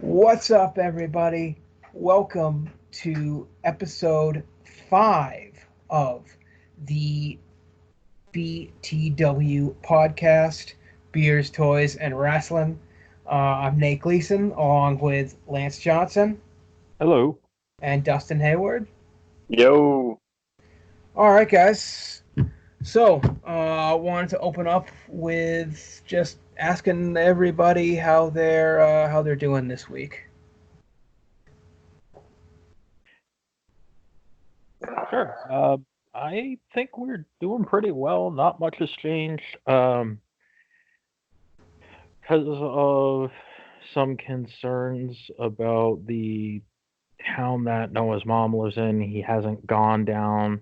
What's up, everybody? Welcome to episode 5 of the BTW Podcast, Beers, Toys, and Wrestling. I'm Nate Gleason, along with Lance Johnson Hello. and Dustin Hayward. Yo, All right, guys. So, wanted to open up with just asking everybody how they're doing this week. Sure. I think we're doing pretty well. Not much has changed. Because of some concerns about the town that Noah's mom lives in, he hasn't gone down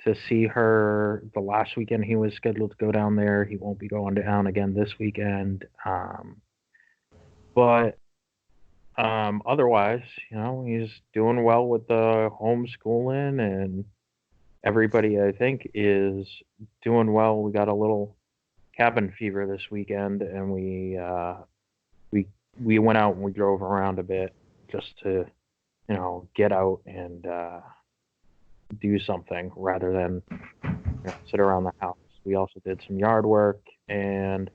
to see her the last weekend he was scheduled to go down there. He won't be going down again this weekend. But otherwise, he's doing well with the homeschooling, and everybody, I think, is doing well. We got a little cabin fever this weekend, and we went out and we drove around a bit just to, get out and do something rather than sit around the house. We also did some yard work and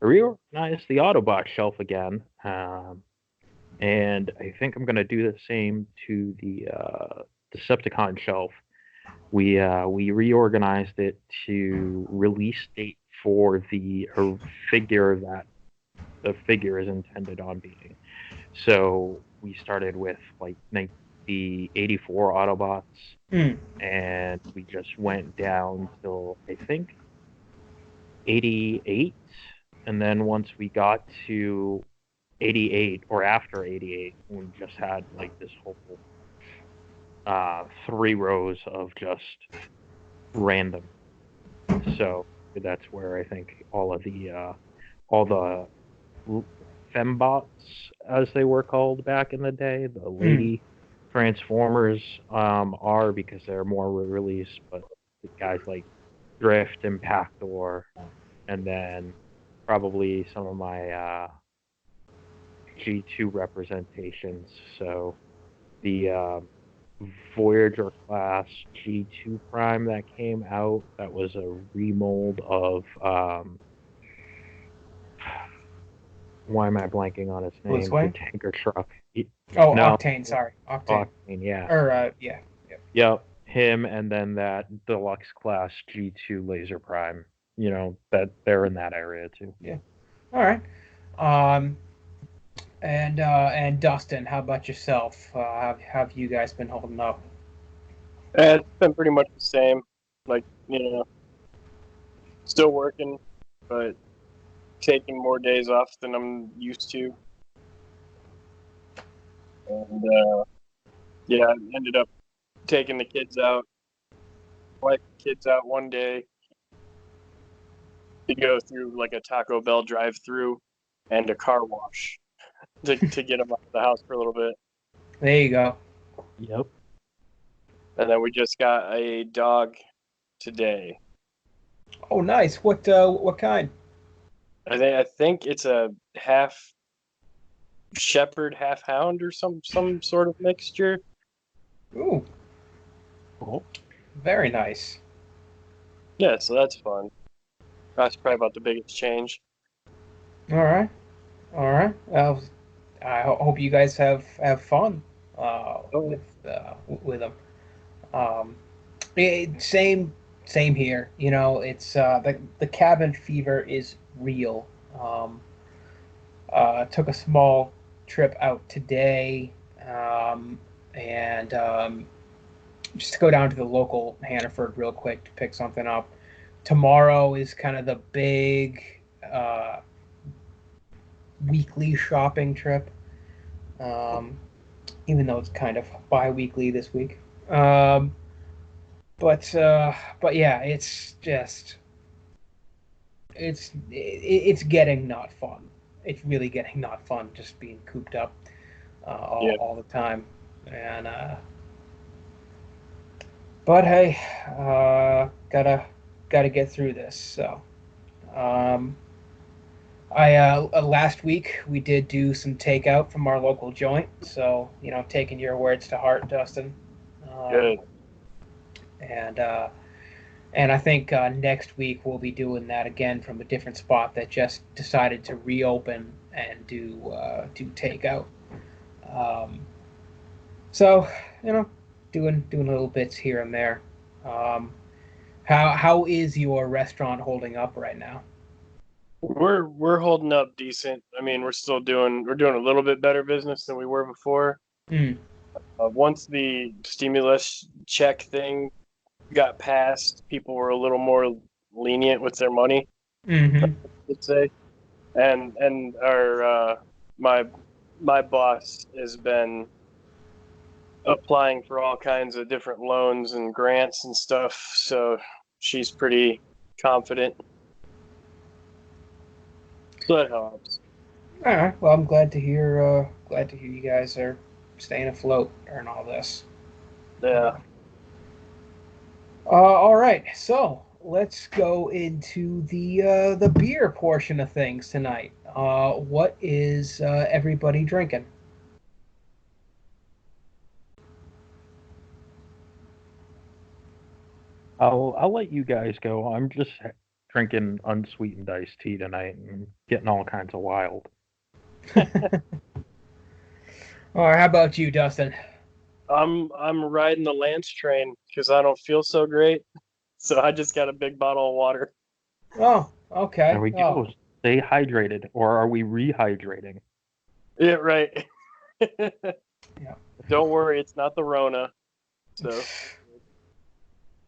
reorganized the Autobot shelf again. And I think I'm going to do the same to the Decepticon shelf. We reorganized it to release date for the figure that the figure is intended on being. So we started with the 84 Autobots, and we just went down till I think 88, and then once we got to 88 or after 88, we just had this whole 3 rows of just random. So that's where I think all the fembots, as they were called back in the day, the lady Transformers are, because they're more released, but the guys like Drift and Pactor, and then probably some of my G2 representations. So the Voyager class G2 Prime that came out, that was a remold of why am I blanking on his name? The tanker truck. No. Octane, sorry. Octane, yeah. Or, yeah. Yep, him, and then that deluxe class G2 Laser Prime. That they're in that area too. Yeah. All right. And Dustin, how about yourself? Have you guys been holding up? it's been pretty much the same. Still working, but taking more days off than I'm used to. And I ended up taking the kids out, one day to go through a Taco Bell drive-through and a car wash to get them out of the house for a little bit. There you go. Yep. And then we just got a dog today. Oh, nice. What kind? I think it's a half shepherd, half hound, or some sort of mixture. Ooh. Cool. Very nice. Yeah, so that's fun. That's probably about the biggest change. All right. Well, I hope you guys have fun with them. Same here. It's the cabin fever is real. Took a small trip out today, and just to go down to the local Hannaford real quick to pick something up. Tomorrow is kind of the big weekly shopping trip, even though it's kind of bi-weekly this week. But yeah, it's just it's getting not fun. It's really getting not fun just being cooped up all the time. And but hey, gotta get through this. So Last week we did do some takeout from our local joint, so taking your words to heart, Dustin. Good. And I think next week we'll be doing that again from a different spot that just decided to reopen and do takeout. So doing little bits here and there. How is your restaurant holding up right now? We're holding up decent. I mean, we're doing a little bit better business than we were before. Once the stimulus check thing got passed, people were a little more lenient with their money, Mm-hmm. I'd say. And our my boss has been applying for all kinds of different loans and grants and stuff, so she's pretty confident. So that helps. All right. Well, I'm glad to hear. Glad to hear you guys are staying afloat during all this. Yeah. All right. So let's go into the beer portion of things tonight. What is everybody drinking? I'll let you guys go. I'm just drinking unsweetened iced tea tonight and getting all kinds of wild. All right. How about you, Dustin? I'm riding the Lance train because I don't feel so great, so I just got a big bottle of water. Oh, okay. There we go. Stay hydrated, or are we rehydrating? Yeah, right. Yeah. Don't worry, it's not the Rona. So.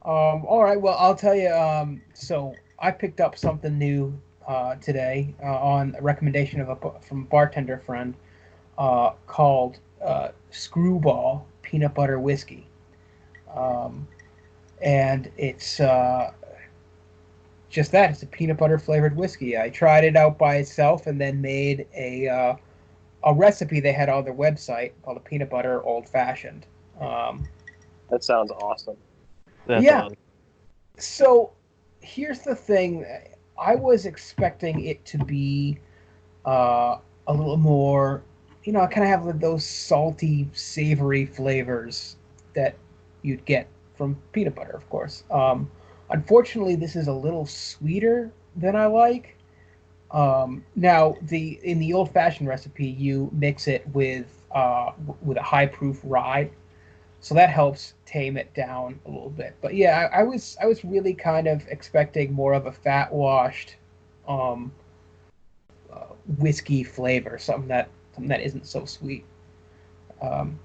All right. Well, I'll tell you. So I picked up something new today on a recommendation from a bartender friend called Screwball Peanut Butter Whiskey, and it's just that. It's a peanut butter flavored whiskey. I tried it out by itself and then made a recipe they had on their website called a peanut butter old fashioned. That sounds awesome. That's Yeah. awesome. So here's the thing. I was expecting it to be a little more, kind of have those salty, savory flavors that you'd get from peanut butter, of course. Unfortunately, this is a little sweeter than I like. Now, in the old-fashioned recipe, you mix it with a high-proof rye, so that helps tame it down a little bit. But yeah, I was really kind of expecting more of a fat washed um, whiskey flavor, something that isn't so sweet. Um,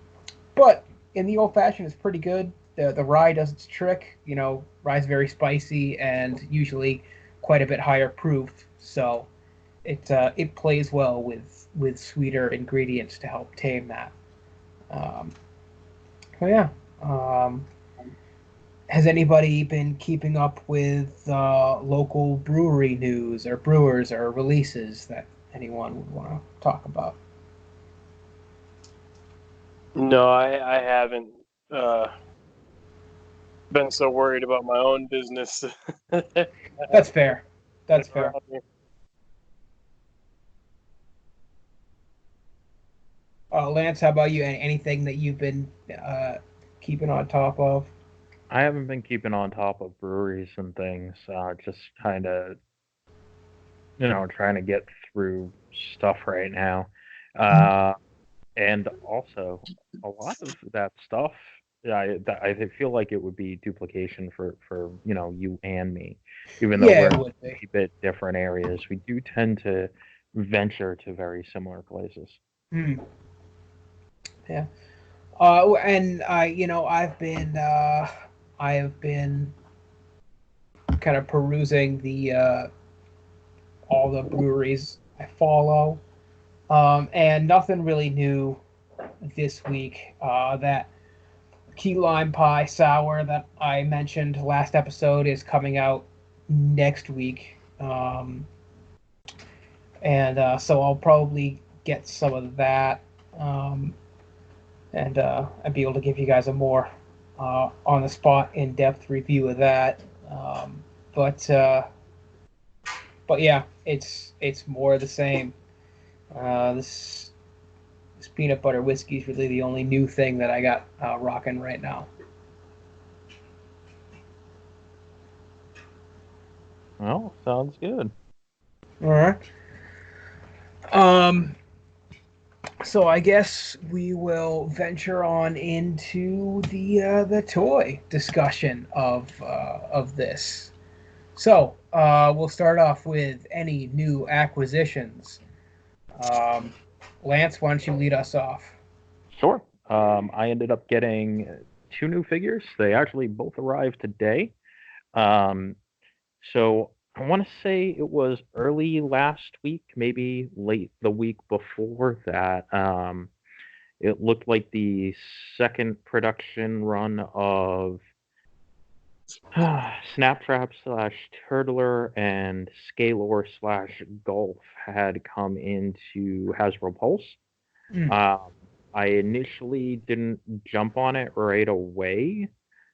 but in the old fashioned, it's pretty good. The rye does its trick. Rye's very spicy and usually quite a bit higher proof, so it plays well with sweeter ingredients to help tame that. Um, Oh yeah. Has anybody been keeping up with local brewery news or brewers or releases that anyone would want to talk about? No, I haven't been so worried about my own business. That's fair. That's fair. Lance, how about you? Anything that you've been keeping on top of? I haven't been keeping on top of breweries and things. Just kind of, trying to get through stuff right now. And also, a lot of that stuff, I feel like it would be duplication for you and me, even though Yeah, it we're would be. a bit different areas. We do tend to venture to very similar places. Yeah. And I have been kind of perusing the all the breweries I follow, and nothing really new this week. That key lime pie sour that I mentioned last episode is coming out next week, and so I'll probably get some of that, and I'd be able to give you guys a more on the spot, in depth review of that. But But yeah, it's more of the same. This peanut butter whiskey is really the only new thing that I got rocking right now. Well, sounds good. All right. So I guess we will venture on into the toy discussion of this. So we'll start off with any new acquisitions. Lance, why don't you lead us off? Sure. I ended up getting two new figures. They actually both arrived today. Um, so I want to say it was early last week, maybe late the week before that. It looked like the second production run of Snaptrap / Turtler and Scalor / Golf had come into Hasbro Pulse. I initially didn't jump on it right away,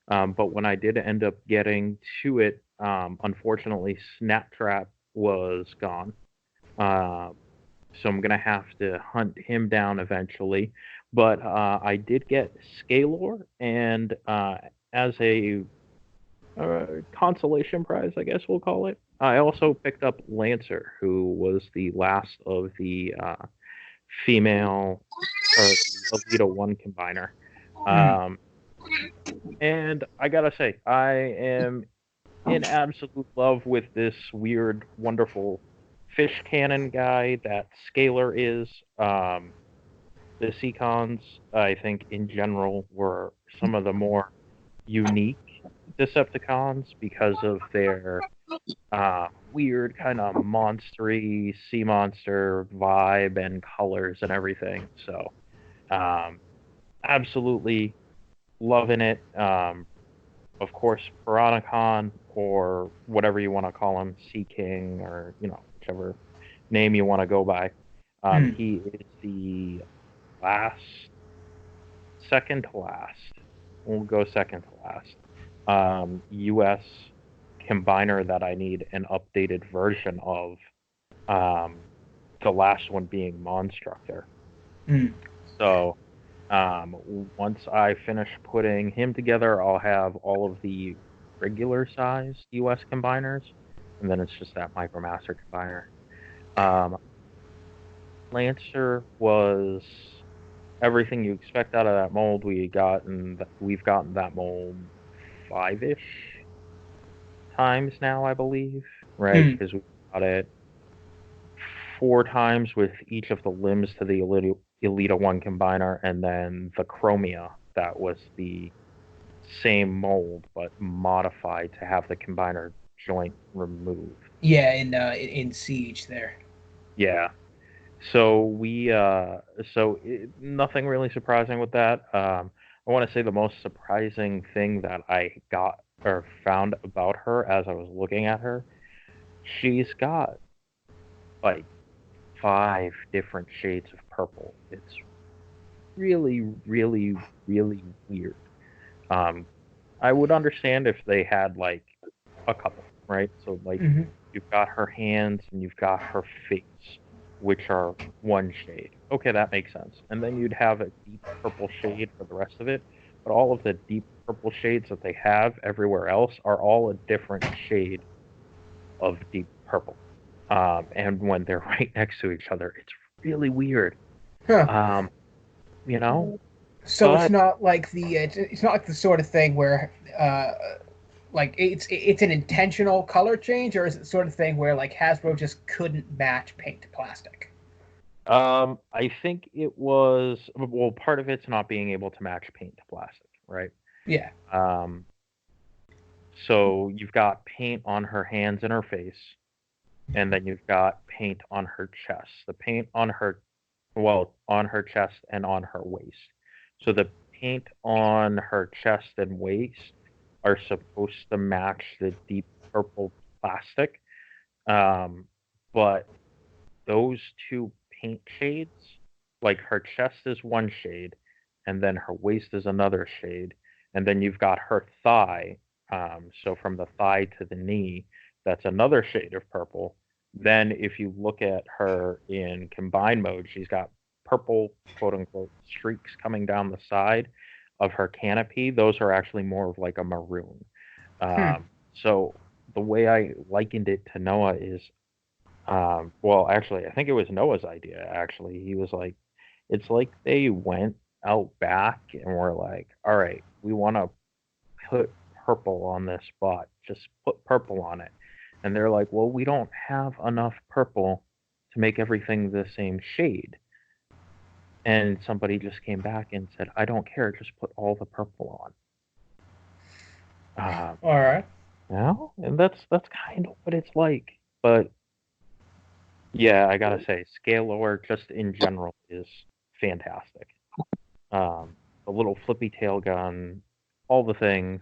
but when I did end up getting to it, unfortunately, Snaptrap was gone. So I'm going to have to hunt him down eventually. But I did get Scalor, and as a consolation prize, I guess we'll call it, I also picked up Lancer, who was the last of the female or Alita 1 combiner. And I gotta say, I am in absolute love with this weird, wonderful fish cannon guy that Scalar is. The Seacons, I think, in general, were some of the more unique Decepticons because of their weird kind of monstery sea monster vibe and colors and everything. So, absolutely loving it. Of course, Piranacon, or whatever you want to call him, Sea King, or whichever name you want to go by. He is the second to last. We'll go second to last. U.S. combiner that I need an updated version of. The last one being Monstructor. So once I finish putting him together, I'll have all of the regular sized US combiners, and then it's just that Micromaster combiner. Lancer was everything you expect out of that mold. We've gotten that mold 5-ish times now, I believe, right? Because we got it 4 times with each of the limbs to the Elita 1 combiner, and then the Chromia that was the same mold but modified to have the combiner joint removed. Yeah, in Siege there. Yeah. So nothing really surprising with that. I want to say the most surprising thing that I got or found about her as I was looking at her, she's got like 5 different shades of purple. It's really, really, really weird. I would understand if they had like a couple, right? So like you've got her hands and you've got her face, which are one shade. Okay, that makes sense. And then you'd have a deep purple shade for the rest of it. But all of the deep purple shades that they have everywhere else are all a different shade of deep purple. And when they're right next to each other, it's really weird. Huh. So it's not like it's not like the sort of thing where like it's an intentional color change, or is it the sort of thing where like Hasbro just couldn't match paint to plastic? I think it was, well, part of it's not being able to match paint to plastic, right? Yeah. So you've got paint on her hands and her face, and then you've got paint on her chest. The paint on her chest and on her waist. So the paint on her chest and waist are supposed to match the deep purple plastic. But those two paint shades, like her chest is one shade, and then her waist is another shade, and then you've got her thigh. So from the thigh to the knee, that's another shade of purple. Then if you look at her in combined mode, she's got purple, quote unquote, streaks coming down the side of her canopy. Those are actually more of like a maroon. So the way I likened it to Noah is, well, actually, I think it was Noah's idea, actually. He was like, it's like they went out back and were like, all right, we want to put purple on this spot. Just put purple on it. And they're like, well, we don't have enough purple to make everything the same shade. And somebody just came back and said, I don't care, just put all the purple on. All right. Well, and that's kind of what it's like. But yeah, I gotta say, Scalor just in general is fantastic. The little flippy tail gun, all the things.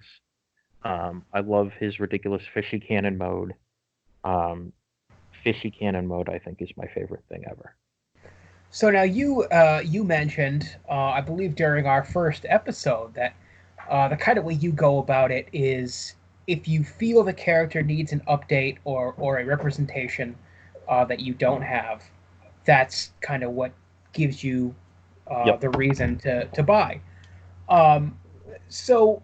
I love his ridiculous fishy cannon mode. Fishy cannon mode, I think, is my favorite thing ever. So now you mentioned, I believe during our first episode, that the kind of way you go about it is if you feel the character needs an update or a representation that you don't have, that's kind of what gives you the reason to buy. So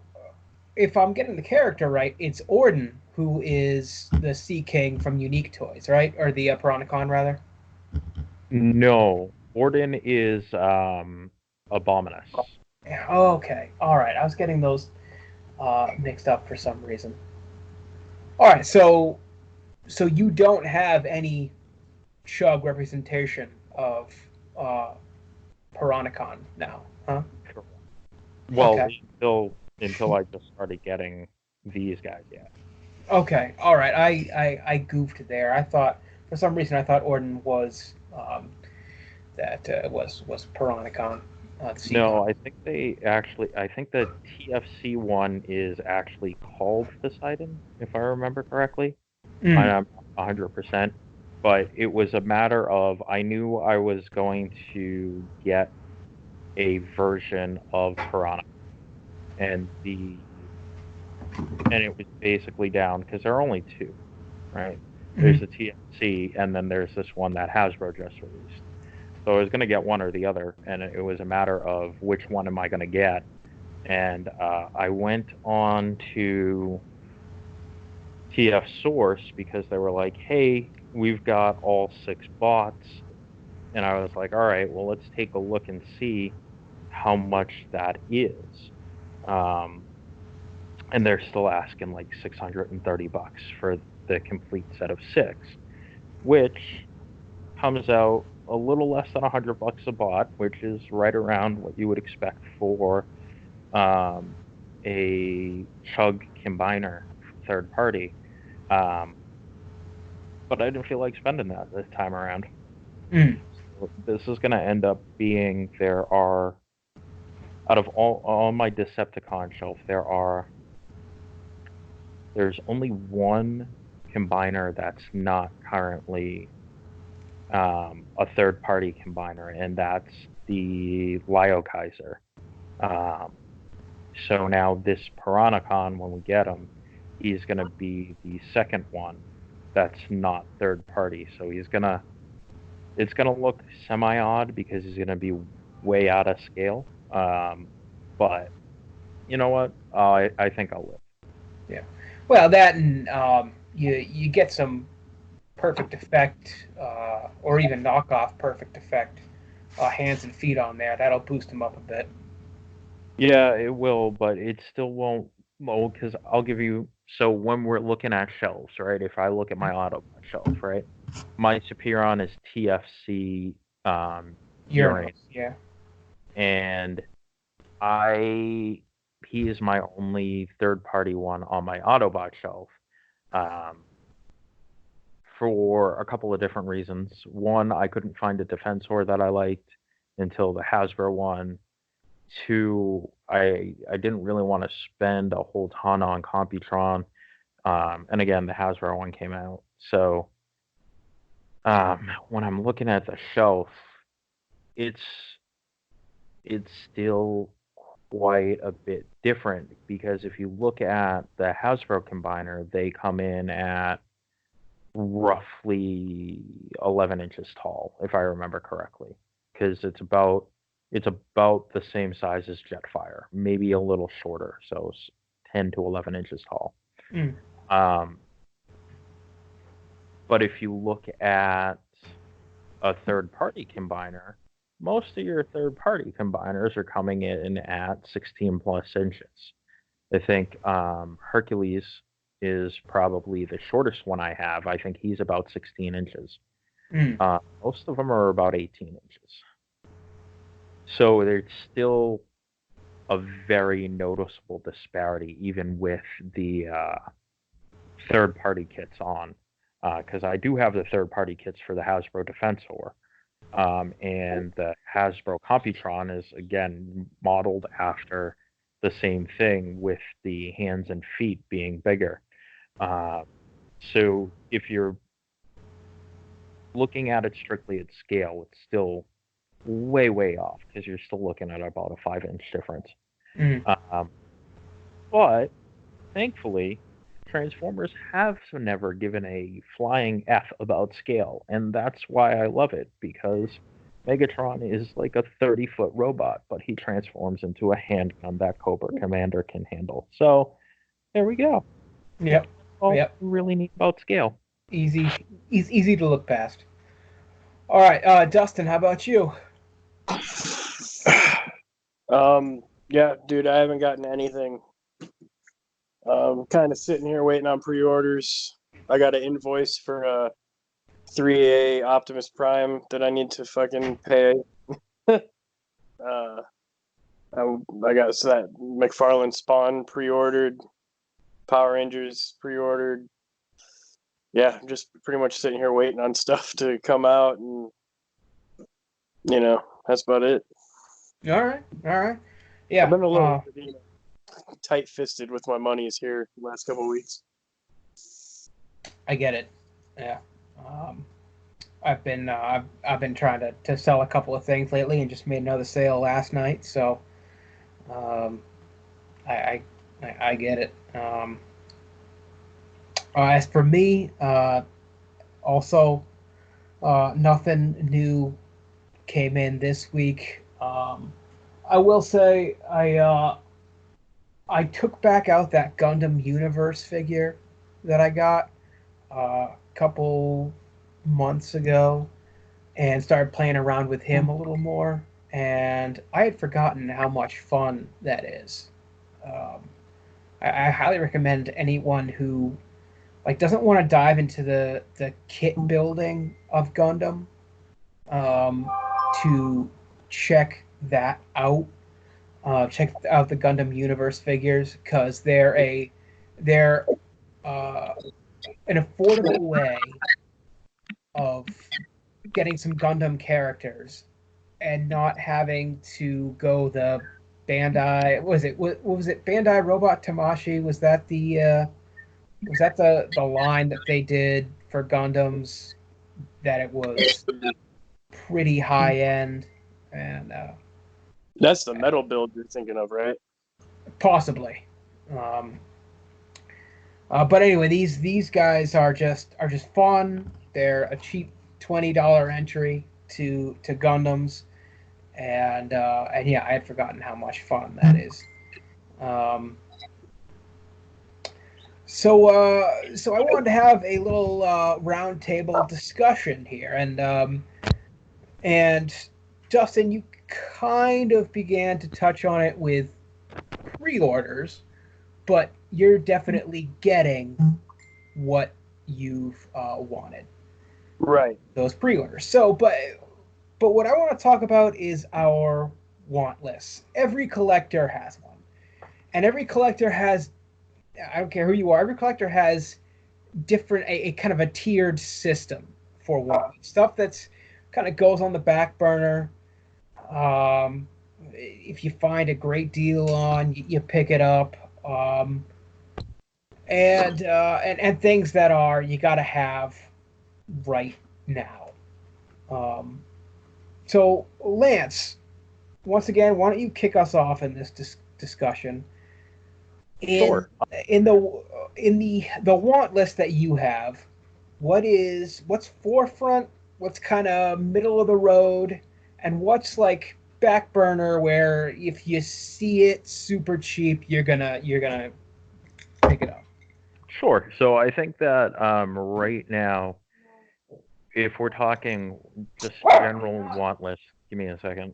if I'm getting the character right, it's Orden who is the Sea King from Unique Toys, right? Or the Piranacon, rather? No, Orden is Abominus. Okay, all right. I was getting those mixed up for some reason. All right, so you don't have any Chug representation of Piranacon now, huh? Well, okay. until I just started getting these guys, yeah. Okay, all right. I goofed there. I thought for some reason Orden was was Piranacon. No, I think I think the TFC one is actually called Poseidon, if I remember correctly. I'm 100%. But it was a matter of, I knew I was going to get a version of Piranha. And it was basically down, because there are only two, right? There's the TFC, and then there's this one that Hasbro just released. So I was going to get one or the other, and it was a matter of which one am I going to get. And I went on to TF Source because they were like, hey, we've got all 6 bots. And I was like, all right, well, let's take a look and see how much that is. And they're still asking like $630 for the complete set of 6, which comes out a little less than $100 a bot, which is right around what you would expect for a Chug combiner third party. But I didn't feel like spending that this time around. So this is going to end up being, there are, out of all my Decepticon shelf, there's only one combiner that's not currently a third-party combiner, and that's the Lio Kaiser. So now this Piranacon, when we get him, he's going to be the second one that's not third-party. So it's going to look semi-odd because he's going to be way out of scale. But you know what? I think I'll live. Yeah. Well, that and you get some perfect effect or even knockoff perfect effect hands and feet on there. That'll boost him up a bit. Yeah, it will, but it still won't. Well, because I'll give you. So when we're looking at shelves, right? If I look at my Autobot shelf, right, my Superion is TFC Uranus. Yeah. And he is my only third-party one on my Autobot shelf. For a couple of different reasons. One, I couldn't find a Defensor that I liked until the Hasbro one. 2, I didn't really want to spend a whole ton on Computron. And again, the Hasbro one came out. So when I'm looking at the shelf, it's still quite a bit different, because if you look at the Hasbro combiner, they come in at roughly 11 inches tall, if I remember correctly, because it's about the same size as Jetfire, maybe a little shorter, so it's 10 to 11 inches tall. But if you look at a third-party combiner, most of your third-party combiners are coming in at 16 plus inches. I think Hercules is probably the shortest one I have. I think he's about 16 inches. Most of them are about 18 inches. So there's still a very noticeable disparity, even with the third-party kits on. Because I do have the third-party kits for the Hasbro Defensor. And the Hasbro Computron is, again, modeled after the same thing, with the hands and feet being bigger. So if you're looking at it strictly at scale, it's still way, way off, because you're still looking at about a 5-inch difference. But thankfully, Transformers have never given a flying F about scale, and that's why I love it, because Megatron is like a 30-foot robot, but he transforms into a handgun that Cobra Commander can handle. So there we go. Yep. Really neat about scale. Easy to look past. All right, Dustin, how about you? Yeah, dude, I haven't gotten anything. Kind of sitting here waiting on pre-orders. I got an invoice for a 3A Optimus Prime that I need to fucking pay. I got that McFarlane Spawn pre-ordered, Power Rangers pre-ordered. Yeah, I'm just pretty much sitting here waiting on stuff to come out, and that's about it. All right. Yeah, I've been a little tight-fisted with my monies here the last couple of weeks. I get it. Yeah. I've been trying to sell a couple of things lately, and just made another sale last night. So, I get it. As for me, also, nothing new came in this week. I will say I took back out that Gundam Universe figure that I got a couple months ago, and started playing around with him a little more. And I had forgotten how much fun that is. I highly recommend anyone who doesn't want to dive into the kit building of Gundam to check that out. Check out the Gundam Universe figures, because they're an affordable way of getting some Gundam characters and not having to go the Bandai. What was it? Bandai Robot Tamashi? Was that the line that they did for Gundams? That it was pretty high end, and that's the metal build you're thinking of, right? Possibly. But anyway, these guys are just fun. They're a cheap $20 entry to Gundams, and yeah, I had forgotten how much fun that is. So I wanted to have a little roundtable discussion here, and Dustin, you kind of began to touch on it with pre-orders, but you're definitely getting what you've wanted. Right. Those pre-orders. So, but what I want to talk about is our want list. Every collector has one. And every collector has, I don't care who you are, every collector has a kind of a tiered system for want. Stuff that's kind of goes on the back burner. If you find a great deal on, you pick it up. And things that are you got to have right now. So Lance, once again, why don't you kick us off in this discussion? Sure. In the want list that you have, what's forefront, what's kind of middle of the road, and what's like back burner where if you see it super cheap, you're gonna pick it up. Sure. So I think that right now, if we're talking just general want list, give me a second.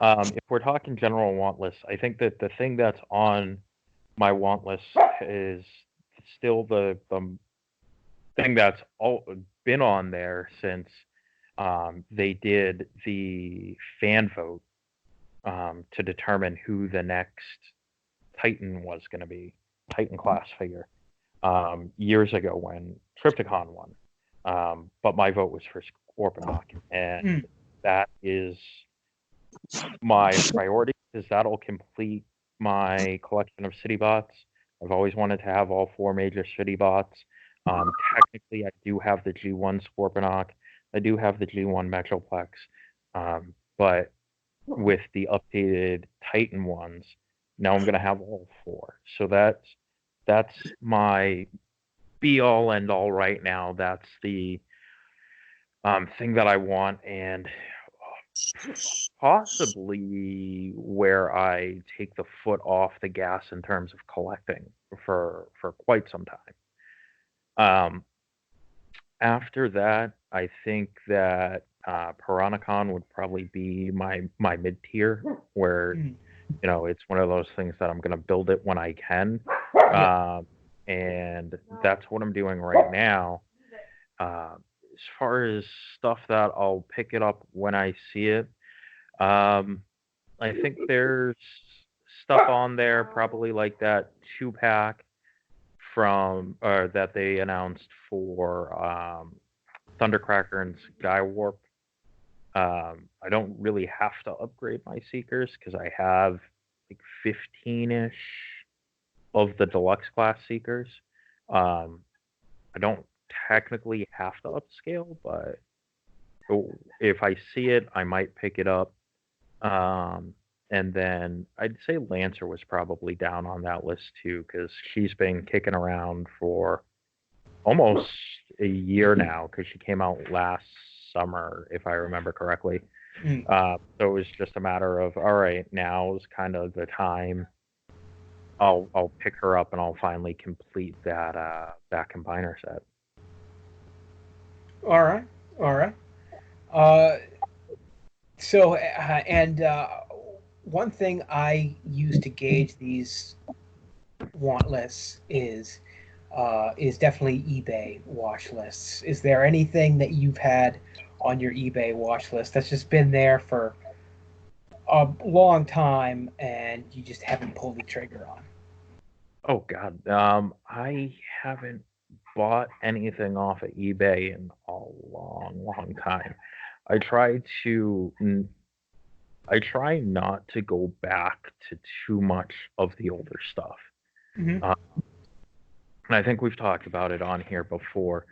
If we're talking general want list, I think that the thing that's on my want list is still the thing that's been on there since they did the fan vote to determine who the next Titan was going to be, Titan class figure, years ago when Triptychon won. But my vote was for Scorponok, and that is my priority, because that'll complete my collection of city bots. I've always wanted to have all 4 major city bots. Technically, I do have the G1 Scorponok. I do have the G1 Metroplex. But with the updated Titan ones, now I'm going to have all 4. So that's my be-all, end-all right now. That's the thing that I want, and possibly where I take the foot off the gas in terms of collecting for quite some time. After that, I think that Piranacon would probably be my mid-tier, where it's one of those things that I'm going to build it when I can. And that's what I'm doing right now. As far as stuff that I'll pick it up when I see it, I think there's stuff on there, probably like that 2-pack that they announced for Thundercracker and Skywarp. I don't really have to upgrade my Seekers because I have like 15-ish of the deluxe class Seekers. I don't technically have to upscale, but if I see it, I might pick it up. And then I'd say Lancer was probably down on that list too, because she's been kicking around for almost a year now, because she came out last summer, if I remember correctly. So it was just a matter of, all right, now is kind of the time. I'll pick her up and I'll finally complete that combiner set. All right. So one thing I use to gauge these want lists is definitely eBay watch lists. Is there anything that you've had on your eBay watch list that's just been there for a long time and you just haven't pulled the trigger on? Oh God, I haven't bought anything off of eBay in a long time. I try not to go back to too much of the older stuff. And I think we've talked about it on here before.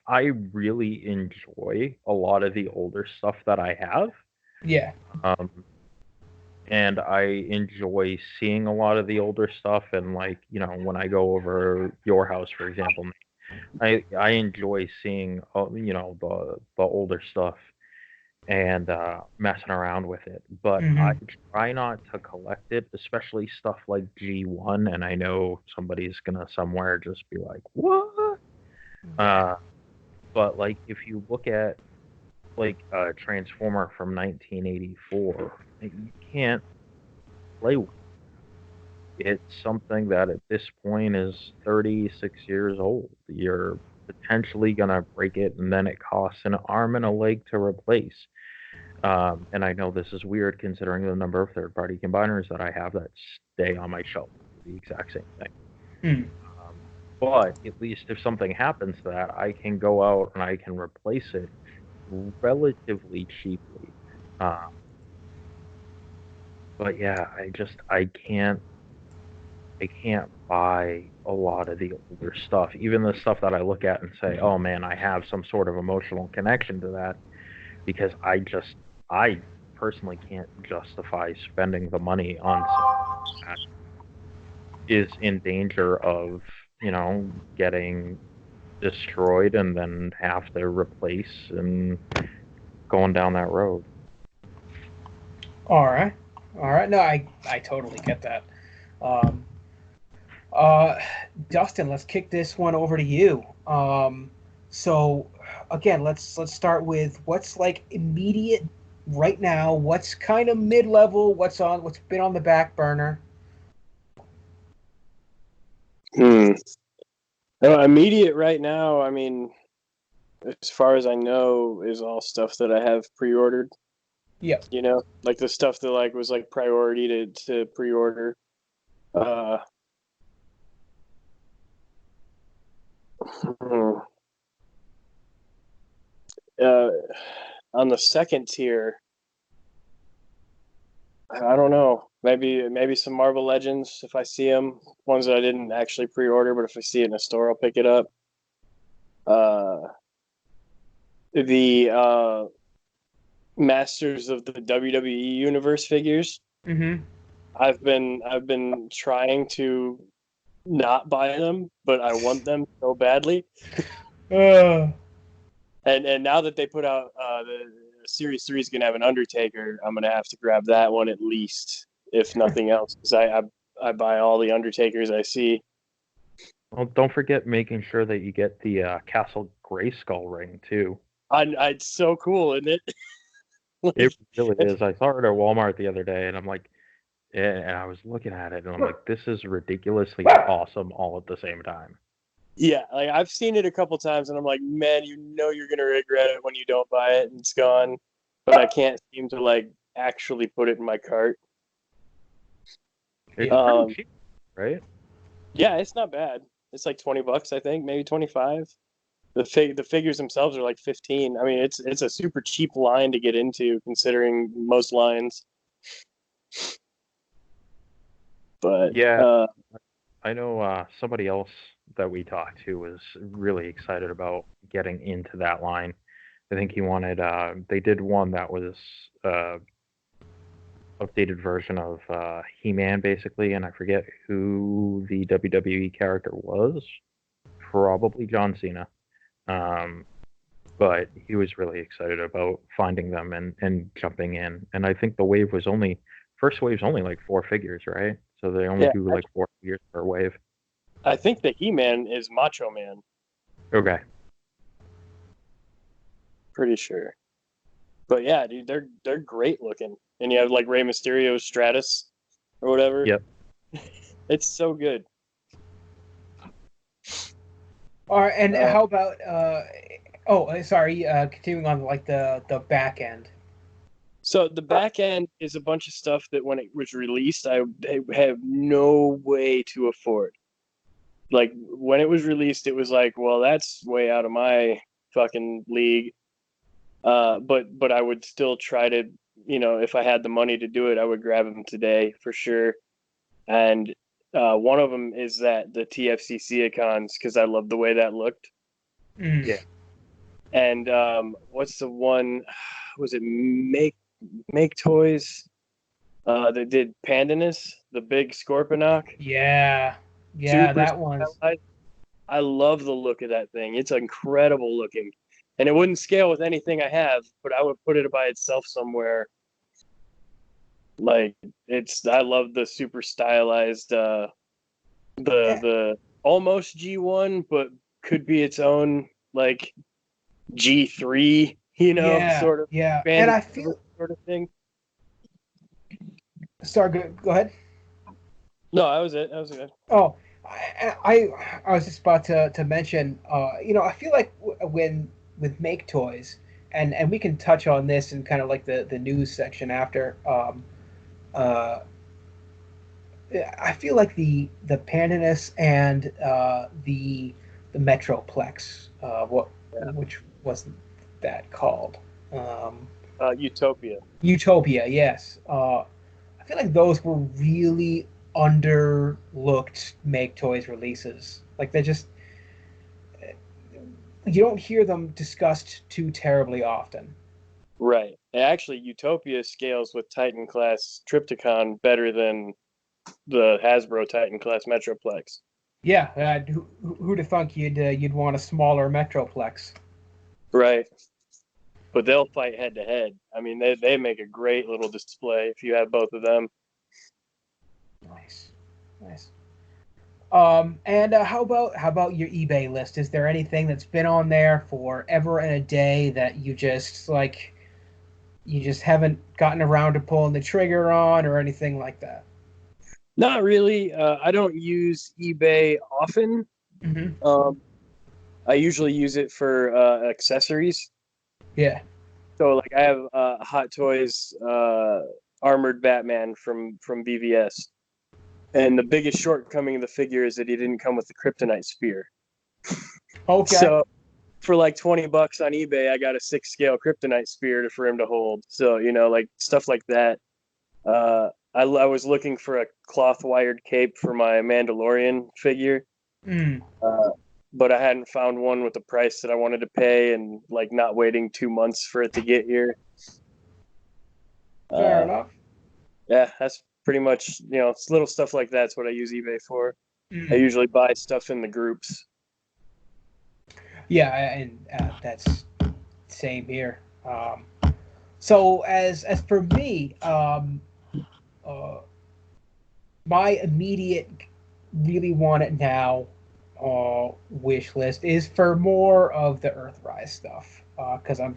I really enjoy a lot of the older stuff that I have. Yeah. And I enjoy seeing a lot of the older stuff, and when I go over your house, for example, I enjoy seeing the older stuff and messing around with it. But I try not to collect it, especially stuff like G1. And I know somebody's gonna somewhere just be like, "What?" But if you look at a Transformer from 1984, you can't play with it. It's something that at this point is 36 years old. You're potentially gonna break it, and then it costs an arm and a leg to replace. And I know this is weird considering the number of third-party combiners that I have that stay on my shelf. The exact same thing. But at least if something happens to that, I can go out and I can replace it relatively cheaply. But yeah, I can't buy a lot of the older stuff. Even the stuff that I look at and say, oh man, I have some sort of emotional connection to that, because I personally can't justify spending the money on something like that. is in danger of, getting destroyed and then have to replace and going down that road. All right. No, I totally get that. Dustin, let's kick this one over to you. So again, let's start with what's like immediate right now. What's kind of mid-level? What's been on the back burner? Immediate right now, I mean, as far as I know, is all stuff that I have pre-ordered. Yeah. Like the stuff that like was like priority to pre-order. On the second tier, I don't know. Maybe some Marvel Legends if I see them. Ones that I didn't actually pre-order, but if I see it in a store, I'll pick it up. The Masters of the WWE Universe figures. Mm-hmm. I've been trying to not buy them, but I want them so badly. And now that they put out the Series 3 is going to have an Undertaker, I'm going to have to grab that one at least, if nothing else, because I buy all the Undertakers I see. Well, don't forget making sure that you get the Castle Grayskull ring, too. It's so cool, isn't it? It really is. I saw it at Walmart the other day, and I'm like, and I was looking at it, and I'm like, this is ridiculously awesome all at the same time. Yeah, like I've seen it a couple times, and I'm like, man, you're gonna regret it when you don't buy it and it's gone. But I can't seem to like actually put it in my cart. It's pretty cheap, right? Yeah, it's not bad. It's like $20, I think, maybe 25. The figures themselves are like 15. I mean, it's a super cheap line to get into, considering most lines. But yeah, I know somebody else that we talked to was really excited about getting into that line. I think he wanted. They did one that was updated version of He-Man, basically, and I forget who the WWE character was. Probably John Cena. But he was really excited about finding them and jumping in. And I think the first wave's only like 4 figures, right? So they only do like 4 figures per wave. I think the He-Man is Macho Man. Okay. Pretty sure. But yeah, dude, they're great looking. And you have like Rey Mysterio's Stratus or whatever. Yep. It's so good. All right, and how about continuing on like the back end. So the back end is a bunch of stuff that when it was released, I have no way to afford. Like when it was released, it was like, well, that's way out of my fucking league. But I would still try to, if I had the money to do it, I would grab them today for sure. And one of them is the TFCC icons, because I love the way that looked. Mm. Yeah. And what's the one? Was it Make Toys? They did Pandanus, the big Scorponok. Yeah, Super that one. I love the look of that thing. It's incredible looking, and it wouldn't scale with anything I have, but I would put it by itself somewhere. Like I love the super stylized, the almost G1, but could be its own like G3, sort of. Yeah, and I feel sort of thing. Sorry, go ahead. No, that was it. Oh, I was just about to mention. I feel like with Make Toys, and we can touch on this in kind of like the news section after. I feel like the Pandanus and the Metroplex. Which wasn't that called? Utopia. Utopia, yes. I feel like those were really underlooked Make Toys releases. Like they're just, you don't hear them discussed too terribly often. Right. And actually, Utopia scales with Titan class Trypticon better than the Hasbro Titan Class Metroplex. Yeah, who'd have thunk you'd want a smaller Metroplex? Right. But they'll fight head to head. I mean, they make a great little display if you have both of them. Nice. And how about your eBay list? Is there anything that's been on there for ever and a day that you just haven't gotten around to pulling the trigger on, or anything like that? Not really. I don't use eBay often. Mm-hmm. I usually use it for accessories. Yeah. So, like, I have Hot Toys Armored Batman from BVS. And the biggest shortcoming of the figure is that he didn't come with the Kryptonite Spear. Okay. So, for like $20 on eBay, I got a 6-scale Kryptonite Spear for him to hold. So, like stuff like that. I was looking for a cloth wired cape for my Mandalorian figure. But I hadn't found one with the price that I wanted to pay, and like not waiting 2 months for it to get here. Fair enough. Yeah, that's pretty much, it's little stuff like that's what I use eBay for. I usually buy stuff in the groups. Yeah, and that's same here. So as for me, my immediate really want it now wish list is for more of the Earthrise stuff, because I'm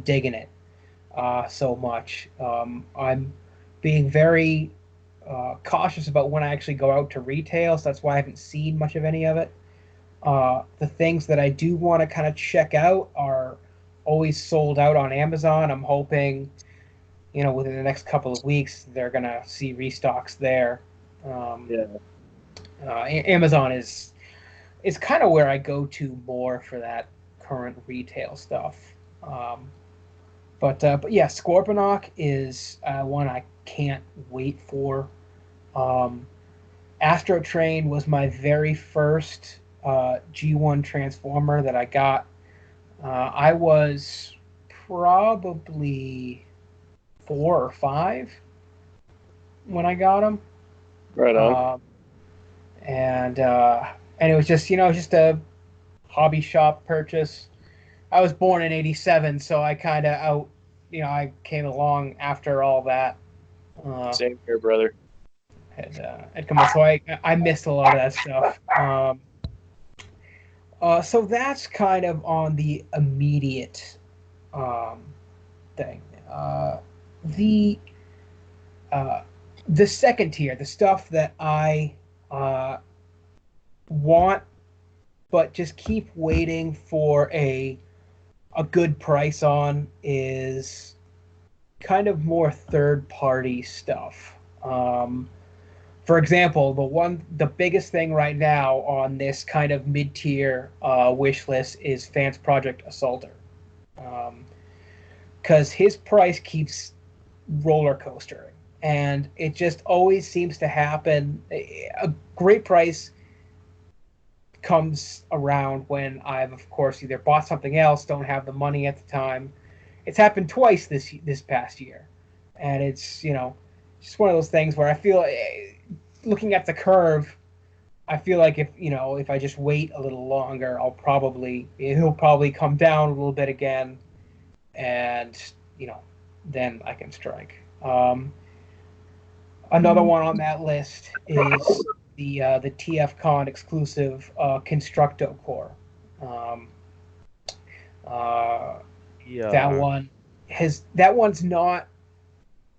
digging it so much. I'm being very cautious about when I actually go out to retail, so that's why I haven't seen much of any of it. The things that I do want to kind of check out are always sold out on Amazon. I'm hoping, within the next couple of weeks, they're going to see restocks there. Amazon is kind of where I go to more for that current retail stuff. But yeah, Scorponok is one I can't wait for. Astro Train was my very first G1 Transformer that I got. I was probably 4 or 5 when I got him. Right on. And it was just a hobby shop purchase. I was born in '87, so I kind of I came along after all that. Same here, brother. Had come on, so I missed a lot of that stuff. So that's kind of on the immediate thing. The second tier, the stuff that I want, but just keep waiting for a good price on, is kind of more third-party stuff. For example, the biggest thing right now on this kind of mid-tier wish list is Fans Project Assaulter, because his price keeps roller coastering, and it just always seems to happen. A great price comes around when I've, of course, either bought something else, don't have the money at the time. It's happened twice this past year, and it's just one of those things where I feel, looking at the curve, I feel like if I just wait a little longer, he'll probably come down a little bit again, and then I can strike. Another one on that list is the TFCon exclusive Constructo Core. That one's not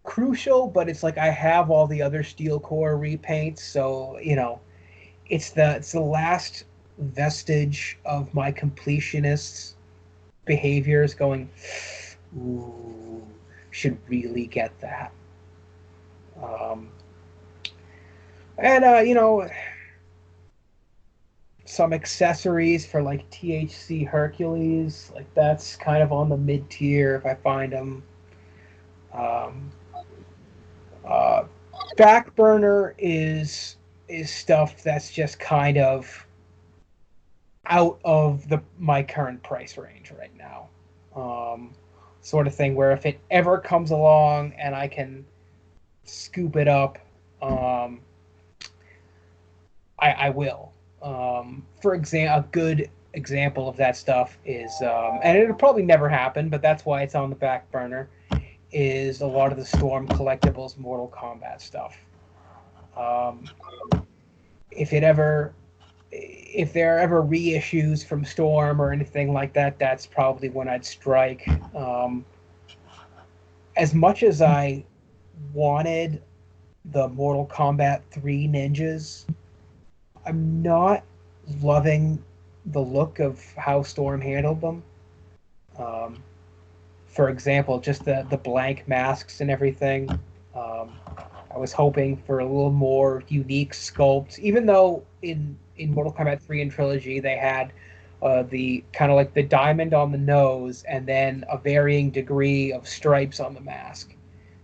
crucial, but it's like I have all the other steel core repaints, so it's the last vestige of my completionist behaviors going, ooh, should really get that. And some accessories for like THC Hercules, like that's kind of on the mid tier if I find them. Back burner is stuff that's just kind of out of my current price range right now. Sort of thing where if it ever comes along and I can scoop it up, I will. For example, a good example of that stuff is, and it'll probably never happen, but that's why it's on the back burner, is a lot of the Storm Collectibles Mortal Kombat stuff. Um, if there are ever reissues from Storm or anything like that, that's probably when I'd strike. As much as I wanted the Mortal Kombat 3 ninjas, I'm not loving the look of how Storm handled them. For example, just the blank masks and everything. I was hoping for a little more unique sculpt, even though in Mortal Kombat 3 and Trilogy they had the kind of like the diamond on the nose and then a varying degree of stripes on the mask,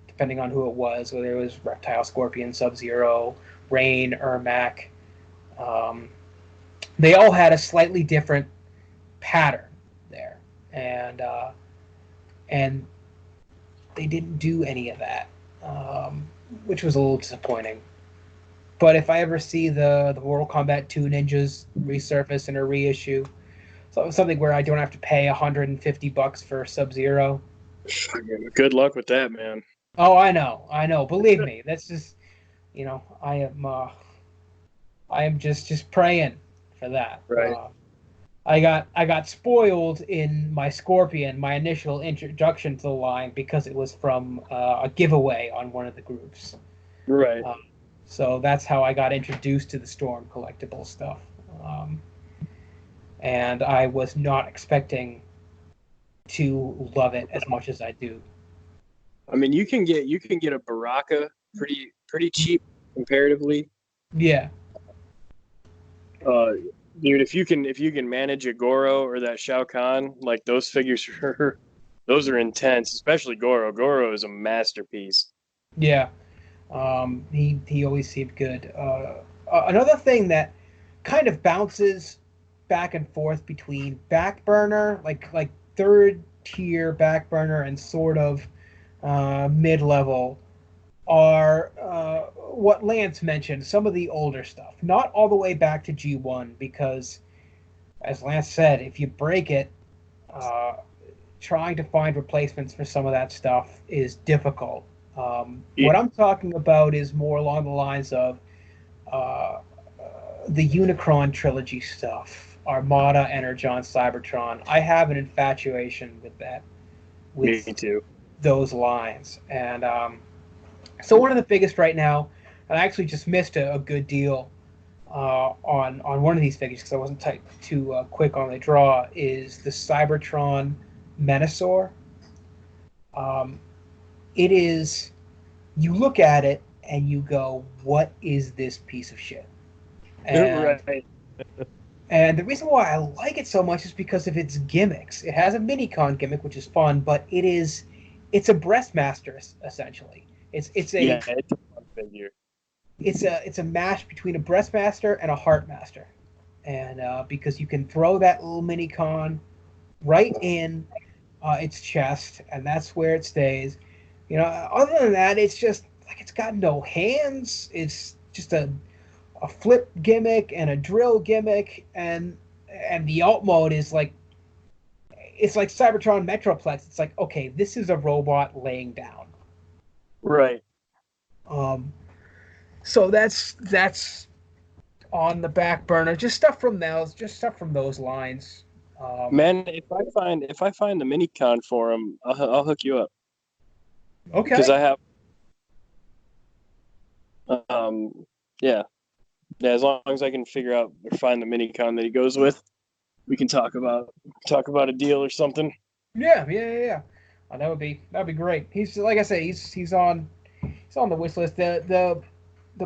depending on who it was, whether it was Reptile, Scorpion, Sub-Zero, Rain, Ermac. They all had a slightly different pattern there, and they didn't do any of that, which was a little disappointing. But if I ever see the Mortal Kombat 2 ninjas resurface in a reissue, so something where I don't have to pay $150 for Sub-Zero. Good luck with that, man. Oh, I know. Believe me, that's just, I am just praying for that. Right. I got spoiled in my Scorpion, my initial introduction to the line, because it was from a giveaway on one of the groups. Right. So that's how I got introduced to the Storm collectible stuff. And I was not expecting to love it as much as I do. I mean, you can get a Baraka pretty cheap comparatively. Yeah. Dude, if you can manage a Goro or that Shao Kahn, like those figures those are intense, especially Goro. Goro is a masterpiece. Yeah. He always seemed good. Another thing that kind of bounces back and forth between back burner, like third tier back burner, and sort of mid level, are what Lance mentioned, some of the older stuff. Not all the way back to G1, because, as Lance said, if you break it, trying to find replacements for some of that stuff is difficult. What I'm talking about is more along the lines of the Unicron trilogy stuff, Armada, Energon, Cybertron. I have an infatuation with that. Me too. Those lines. And so one of the biggest right now, and I actually just missed a good deal on one of these figures because I wasn't too quick on the draw, is the Cybertron Menasor. It is, you look at it and you go, what is this piece of shit? And, right. And the reason why I like it so much is because of its gimmicks. It has a mini-con gimmick, which is fun, but it's a breastmaster essentially. It's a fun figure. It's a mash between a breastmaster and a heartmaster, and because you can throw that little mini-con right in its chest, and that's where it stays. Other than that, it's just like it's got no hands. It's just a flip gimmick and a drill gimmick, and the alt mode is like, it's like Cybertron Metroplex. It's like, okay, this is a robot laying down. Right. So that's on the back burner. Just stuff from those lines. Man, if I find the mini con for him, I'll hook you up. Okay. Because I have. Yeah. As long as I can figure out or find the mini con that he goes with, we can talk about a deal or something. Yeah. That would be great. He's, like I say, he's on the wish list. The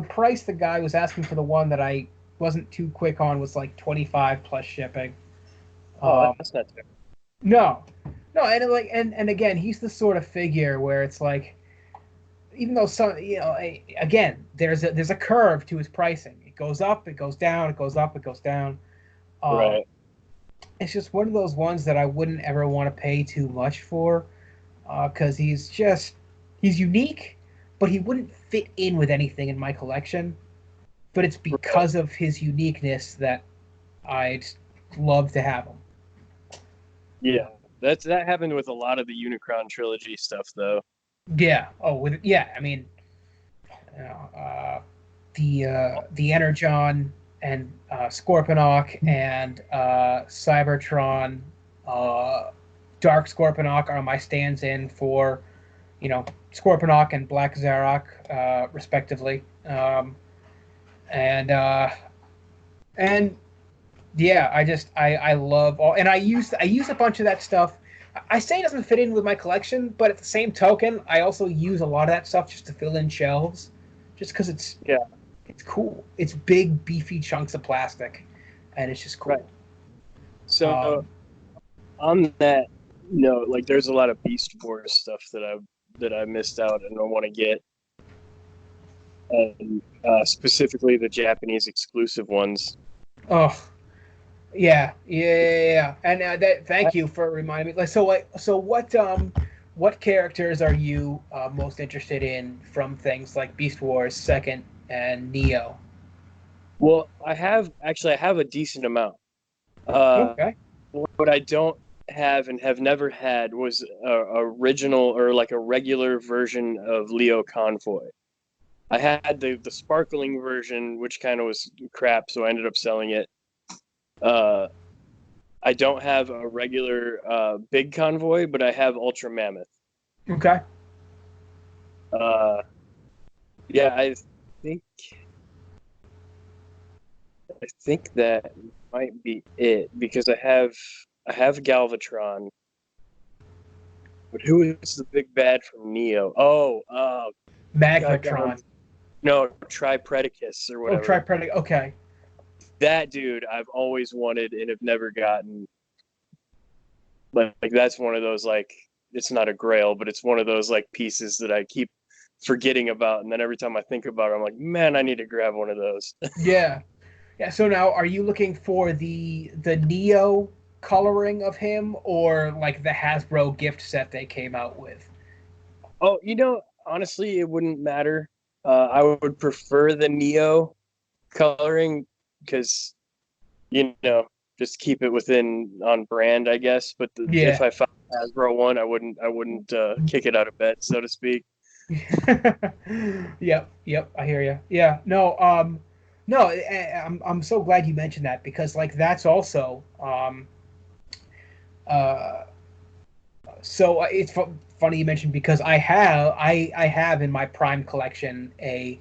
price the guy was asking for the one that I wasn't too quick on was like $25 plus shipping. That's not terrible. No, and again, he's the sort of figure where it's like, even though again, there's a curve to his pricing. It goes up, it goes down, it goes up, it goes down. Right. It's just one of those ones that I wouldn't ever want to pay too much for, because he's unique, but he wouldn't fit in with anything in my collection. but it's because of his uniqueness that I'd love to have him. Yeah, that happened with a lot of the Unicron trilogy stuff, though. Yeah. Oh, I mean, you know, the Energon and Scorponok and Cybertron, Dark Scorponok are my stands-in for, Scorponok and Black Zarok, respectively. And yeah, I love all, and I use a bunch of that stuff. I say it doesn't fit in with my collection, but at the same token, I also use a lot of that stuff just to fill in shelves, just because it's cool. It's big, beefy chunks of plastic, and it's just cool. Right. So on that note, like there's a lot of Beast Wars stuff that I missed out and I want to get, and specifically the Japanese exclusive ones. Oh. Yeah. And thank you for reminding me. So what characters are you most interested in from things like Beast Wars Second and Neo? Well, I have a decent amount. Okay. What I don't have and have never had was a original or like a regular version of Leo Convoy. I had the sparkling version, which kind of was crap, so I ended up selling it. I don't have a regular big convoy, but I have Ultra Mammoth. Okay. Yeah, I think that might be it, because I have Galvatron. But who is the big bad from Neo? Oh, Magmatron. No, Tripredicus or whatever. Oh, Tripredicus. Okay. That dude I've always wanted and have never gotten. Like that's one of those, like, it's not a grail, but it's one of those like pieces that I keep forgetting about, and then every time I think about it, I'm like, man, I need to grab one of those. Yeah. So now, are you looking for the Neo coloring of him, or like the Hasbro gift set they came out with? Oh, honestly, it wouldn't matter. I would prefer the Neo coloring, because just keep it on brand, I guess. But if I found Hasbro one, I wouldn't kick it out of bed, so to speak. Yep, I hear you. Yeah, no, I'm so glad you mentioned that, because like that's also so it's funny you mentioned, because I have in my Prime collection a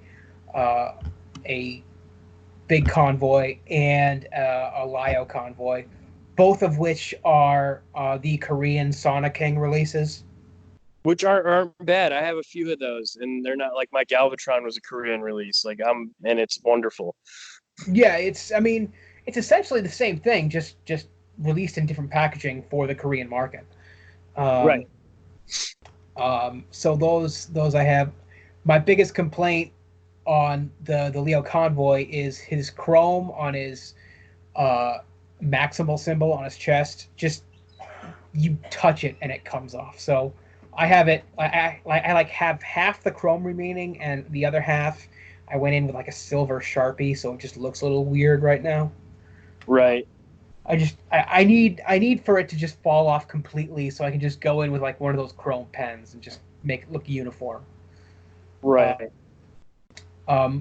big convoy and a Lio convoy, both of which are the Korean Sonic King releases. Which aren't bad. I have a few of those, and they're not like my Galvatron was a Korean release. And it's wonderful. Yeah, it's essentially the same thing, just released in different packaging for the Korean market. Right. So those I have. My biggest complaint on the Leo Convoy is his chrome on his maximal symbol on his chest. Just, you touch it and it comes off. So I have it. I have half the chrome remaining, and the other half I went in with like a silver Sharpie, so it just looks a little weird right now. Right. I need for it to just fall off completely, so I can just go in with like one of those chrome pens and just make it look uniform. Right. As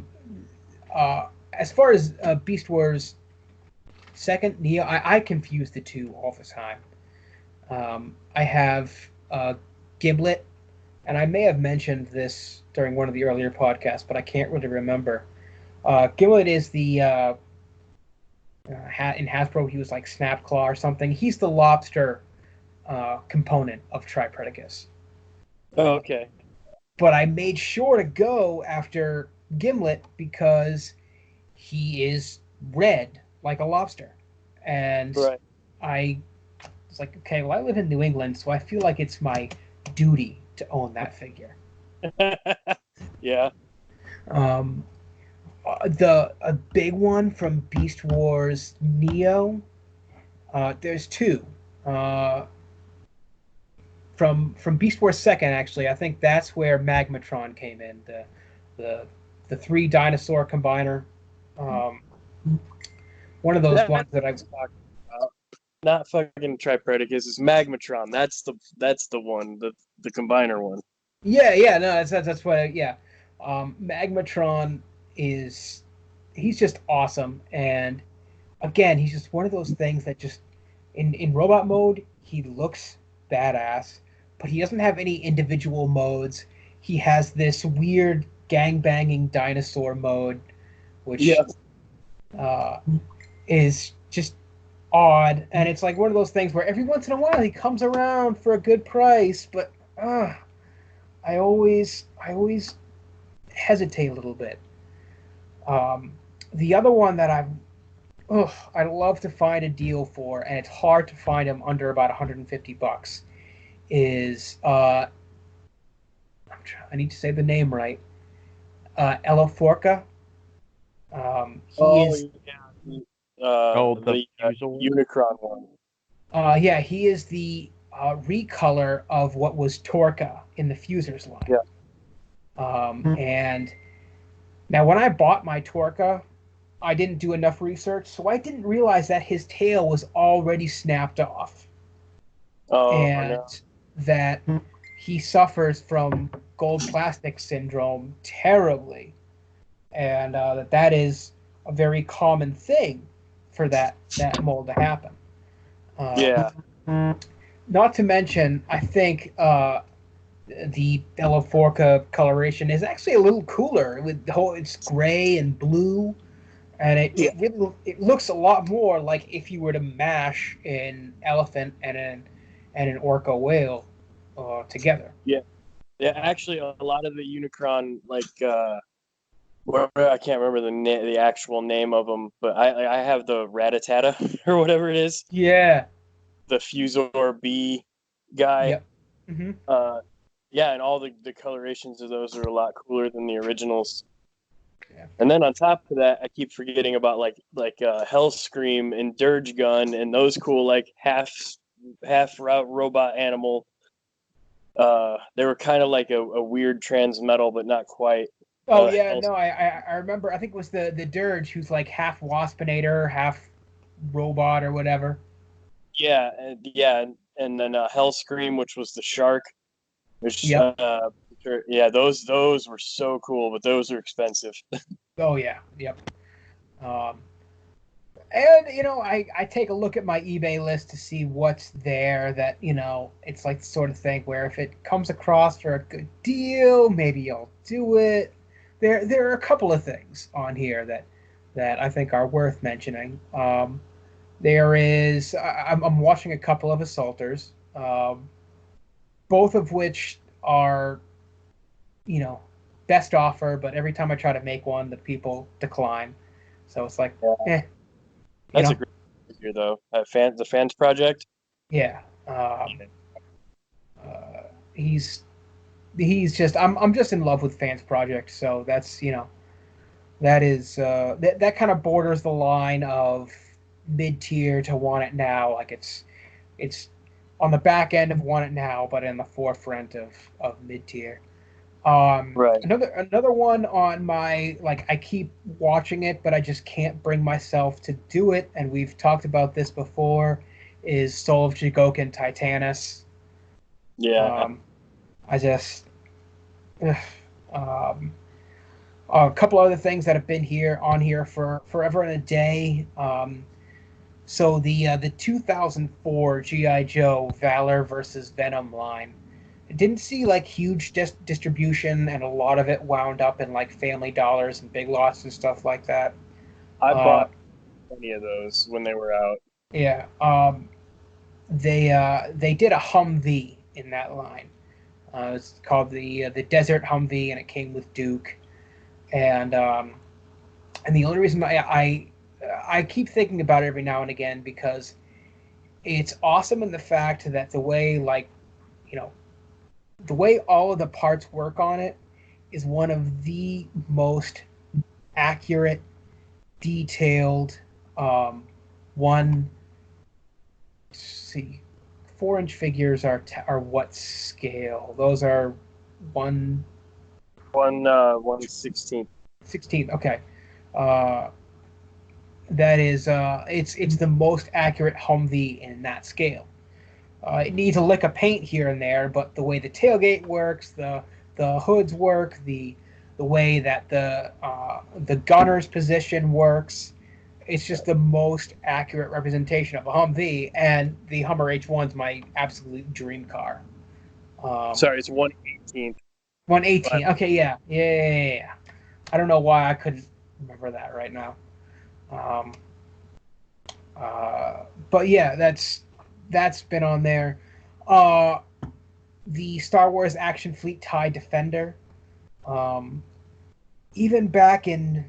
far as Beast Wars Second, Neo, I confuse the two all the time. I have Gimlet, and I may have mentioned this during one of the earlier podcasts, but I can't really remember. Gimlet is the in Hasbro, he was like Snapclaw or something. He's the lobster component of Tripredicus. Oh, okay. But I made sure to go after Gimlet because he is red like a lobster. And right. I was like, okay, well, I live in New England, so I feel like it's my duty to own that figure. Yeah. A big one from Beast Wars Neo. There's two. From Beast Wars Second, actually, I think that's where Magmatron came in. The 3 dinosaur combiner. One of those ones that I've talked about. Not fucking Tripredicus. It's Magmatron. That's the one, the combiner one. Yeah, no, that's what. Yeah, Magmatron he's just awesome, and again, he's just one of those things that just in robot mode he looks badass, but he doesn't have any individual modes. He has this weird gang banging dinosaur mode, which is just odd, and it's like one of those things where every once in a while he comes around for a good price, but I always hesitate a little bit. The other one that I'd love to find a deal for, and it's hard to find them under about $150, is I need to say the name right. Elaforca. The Unicron one. Yeah, he is the recolor of what was Torca in the Fusers line. Yeah. And now when I bought my Torca, I didn't do enough research, so I didn't realize that his tail was already snapped off. That he suffers from gold plastic syndrome terribly. And that is a very common thing for that mold to happen. Not to mention, I think the Elaforca coloration is actually a little cooler. It's gray and blue, and it looks a lot more like if you were to mash an elephant and an orca whale together. Yeah. Actually, a lot of the Unicron, I can't remember the actual name of them, but I have the Rattata or whatever it is. Yeah. The Fusor B guy. Yep. Mm-hmm. And all the colorations of those are a lot cooler than the originals. Yeah. And then on top of that, I keep forgetting about like Hellscream and Dirge Gun and those cool like half robot animal. They were kind of like a weird transmetal, but not quite. Oh yeah, no, I remember. I think it was the Dirge, who's like half Waspinator, half robot or whatever. Yeah, and then Hellscream, which was the shark. Which those were so cool, but those are expensive. Oh yeah, yep. And I take a look at my eBay list to see what's there that it's like the sort of thing where if it comes across for a good deal, maybe I'll do it. There are a couple of things on here that I think are worth mentioning. There is I'm watching a couple of assaulters, both of which are best offer, but every time I try to make one, the people decline. So it's like, That's a great figure, though. The Fans Project. Yeah. He's just I'm just in love with Fans Project, so that's that is that kind of borders the line of mid-tier to want it now. Like it's on the back end of want it now, but in the forefront of mid-tier. Right. Another one on my I keep watching it, but I just can't bring myself to do it. And we've talked about this before. Is Soul of Jigoken Titanus? Yeah. I just a couple other things that have been on here for forever and a day. So the 2004 G.I. Joe Valor versus Venom line. It didn't see huge distribution, and a lot of it wound up in Family Dollars and Big Lots and stuff like that. I bought many of those when they were out. Yeah. They did a Humvee in that line. It's called the Desert Humvee, and it came with Duke. And the only reason I keep thinking about it every now and again because it's awesome in the fact that the way the way all of the parts work on it is one of the most accurate, detailed, 4-inch figures are what scale? Those are 1/16. 16th, okay. that is it's the most accurate Humvee in that scale. It needs a lick of paint here and there, but the way the tailgate works, the hoods work, the way that the gunner's position works, it's just the most accurate representation of a Humvee. And the Hummer H1's my absolute dream car. Sorry, it's 1/18. 118. Okay, yeah. I don't know why I couldn't remember that right now. But yeah, that's been on there. The Star Wars Action Fleet TIE Defender. Even back in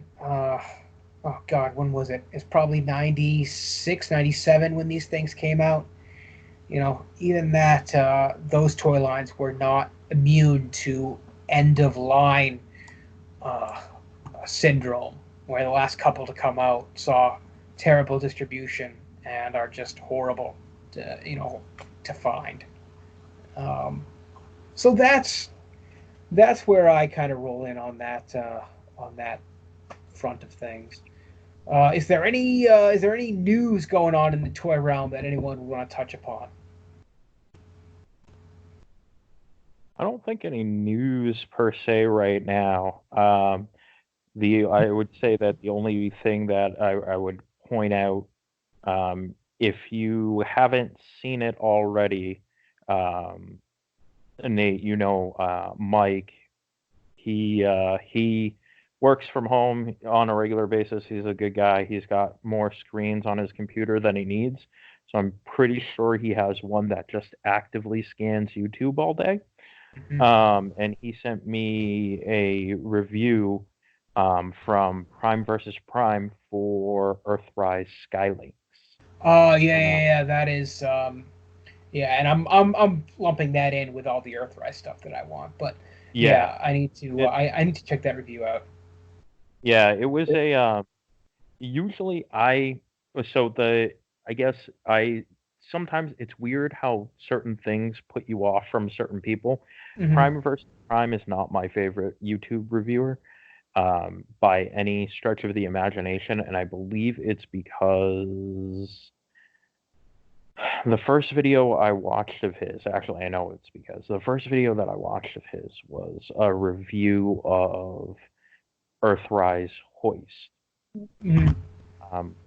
oh god, when was it? It's probably 96, 97 when these things came out. Even that those toy lines were not immune to end of line syndrome, where the last couple to come out saw terrible distribution and are just horrible to find. So that's where I kind of roll in on that front of things. Is there any news going on in the toy realm that anyone would want to touch upon? I don't think any news per se right now. I would say that the only thing that I would point out, if you haven't seen it already, Nate, Mike, he works from home on a regular basis. He's a good guy. He's got more screens on his computer than he needs. So I'm pretty sure he has one that just actively scans YouTube all day. Mm-hmm. And he sent me a review from Prime versus Prime for Earthrise Skylinks. Oh yeah, that is and I'm lumping that in with all the Earthrise stuff that I want. But yeah I need to I need to check that review out. Yeah, it was a usually sometimes it's weird how certain things put you off from certain people. Mm-hmm. Prime versus Prime is not my favorite YouTube reviewer by any stretch of the imagination, and I believe it's because the first video I watched of his, actually I know it's because the first video that I watched of his was a review of Earthrise Hoist. Mm-hmm.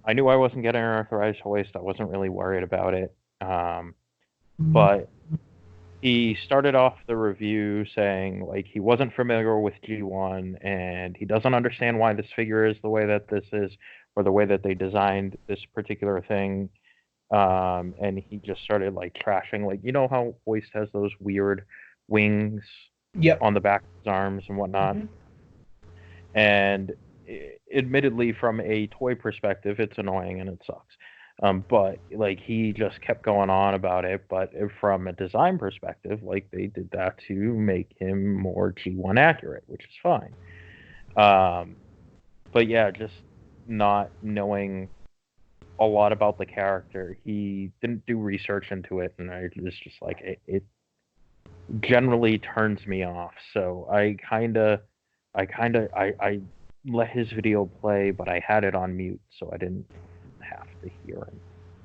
I knew I wasn't getting an Earthrise Hoist. I wasn't really worried about it. But he started off the review saying like he wasn't familiar with G1 and he doesn't understand why this figure is the way that this is or the way that they designed this particular thing. And he just started like trashing, like, how Hoist has those weird wings on the back of his arms and whatnot. Mm-hmm. And admittedly, from a toy perspective, it's annoying and it sucks. But like he just kept going on about it. But from a design perspective, like they did that to make him more G1 accurate, which is fine. But yeah, just not knowing a lot about the character. He didn't do research into it, and I was just like, it generally turns me off. So I let his video play, but I had it on mute, so I didn't have to hear him.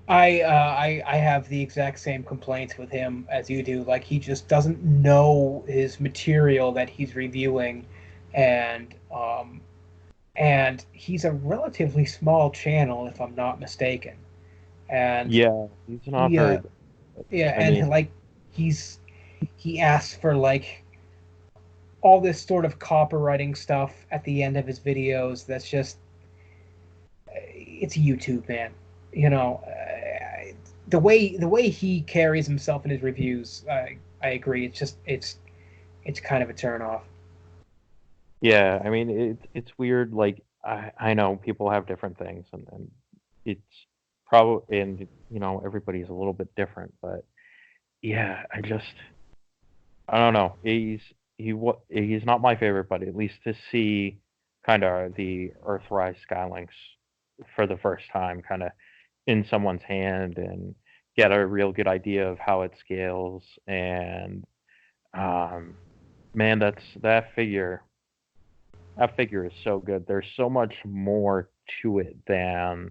I have the exact same complaints with him as you do. Like he just doesn't know his material that he's reviewing, and he's a relatively small channel, if I'm not mistaken. And yeah, he's not very good. Yeah, like he asks for like all this sort of copywriting stuff at the end of his videos. That's just, it's YouTube, man. The way he carries himself in his reviews, I agree. It's just it's kind of a turn off. Yeah, I mean it's weird. Like I know people have different things, and it's probably, and everybody's a little bit different, but yeah, I don't know. He's not my favorite, but at least to see kind of the Earthrise Skylinks for the first time, kind of in someone's hand, and get a real good idea of how it scales. And man, that figure is so good. There's so much more to it than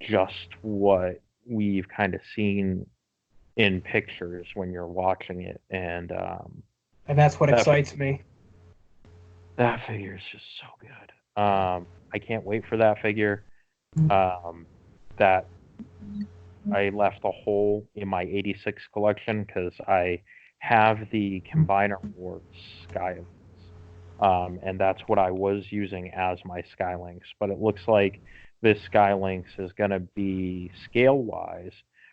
just what we've kind of seen in pictures when you're watching it, and that's what excites me. That figure is just so good. I can't wait for that figure. That I left a hole in my 86 collection because I have the Combiner Wars Skylinks. And that's what I was using as my Skylinks. But it looks like this Skylinks is going to be scale-wise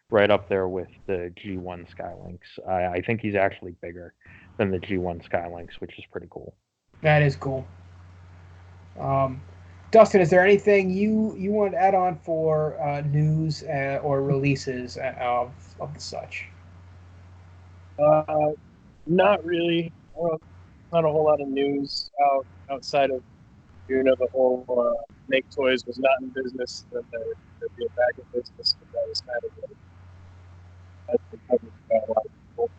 right up there with the G1 Skylinks. I think he's actually bigger than the G1 Skylinks, which is pretty cool. That is cool. Dustin, is there anything you want to add on for news or releases of the such? Not really. Not a whole lot of news outside of, the whole Make Toys was not in business, then they'd be back in business. But that was kind of that's been covered by a lot of people.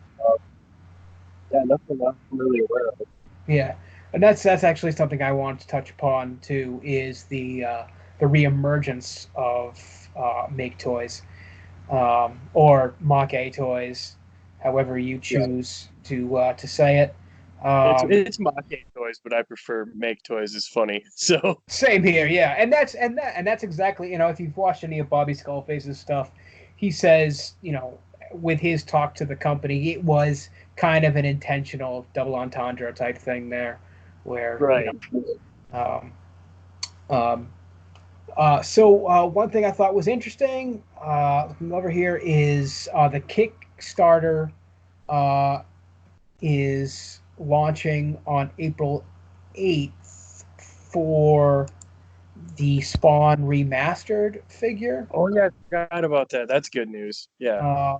Nothing I'm really aware of. Yeah, and that's actually something I want to touch upon too. Is the reemergence of Make Toys or Make Toys, however you choose to say it. It's Make Toys, but I prefer Make Toys. Is funny. So same here, yeah, and that's exactly, if you've watched any of Bobby Skullface's stuff, he says, with his talk to the company, it was kind of an intentional double entendre type thing there, where right. So one thing I thought was interesting, looking over here, is the Kickstarter is launching on April 8th for the Spawn remastered figure. Oh yeah, I forgot about that. That's good news. Yeah.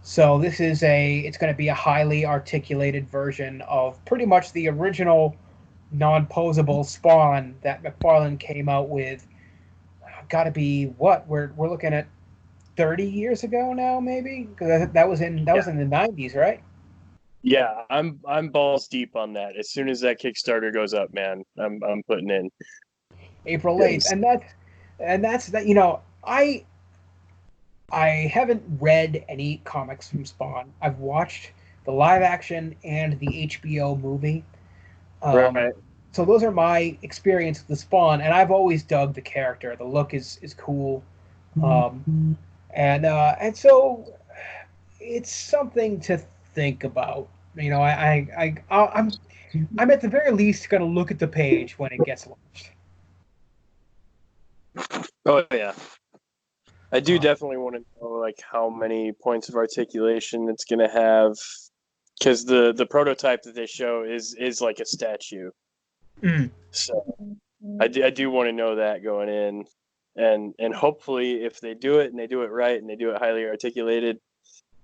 So this is it's going to be a highly articulated version of pretty much the original non-posable Spawn that McFarlane came out with. Got to be what we're looking at 30 years ago now, maybe, because that was in the 90s, right? Yeah, I'm balls deep on that. As soon as that Kickstarter goes up, man, I'm putting in April 8th, and that's that. I haven't read any comics from Spawn. I've watched the live action and the HBO movie. Right. So those are my experience with the Spawn, and I've always dug the character. The look is cool, and so it's something to think about. I'm at the very least going to look at the page when it gets launched. Oh yeah. I do definitely want to know how many points of articulation it's going to have, because the prototype that they show is like a statue. So I do want to know that going in, and hopefully if they do it and they do it right and they do it highly articulated,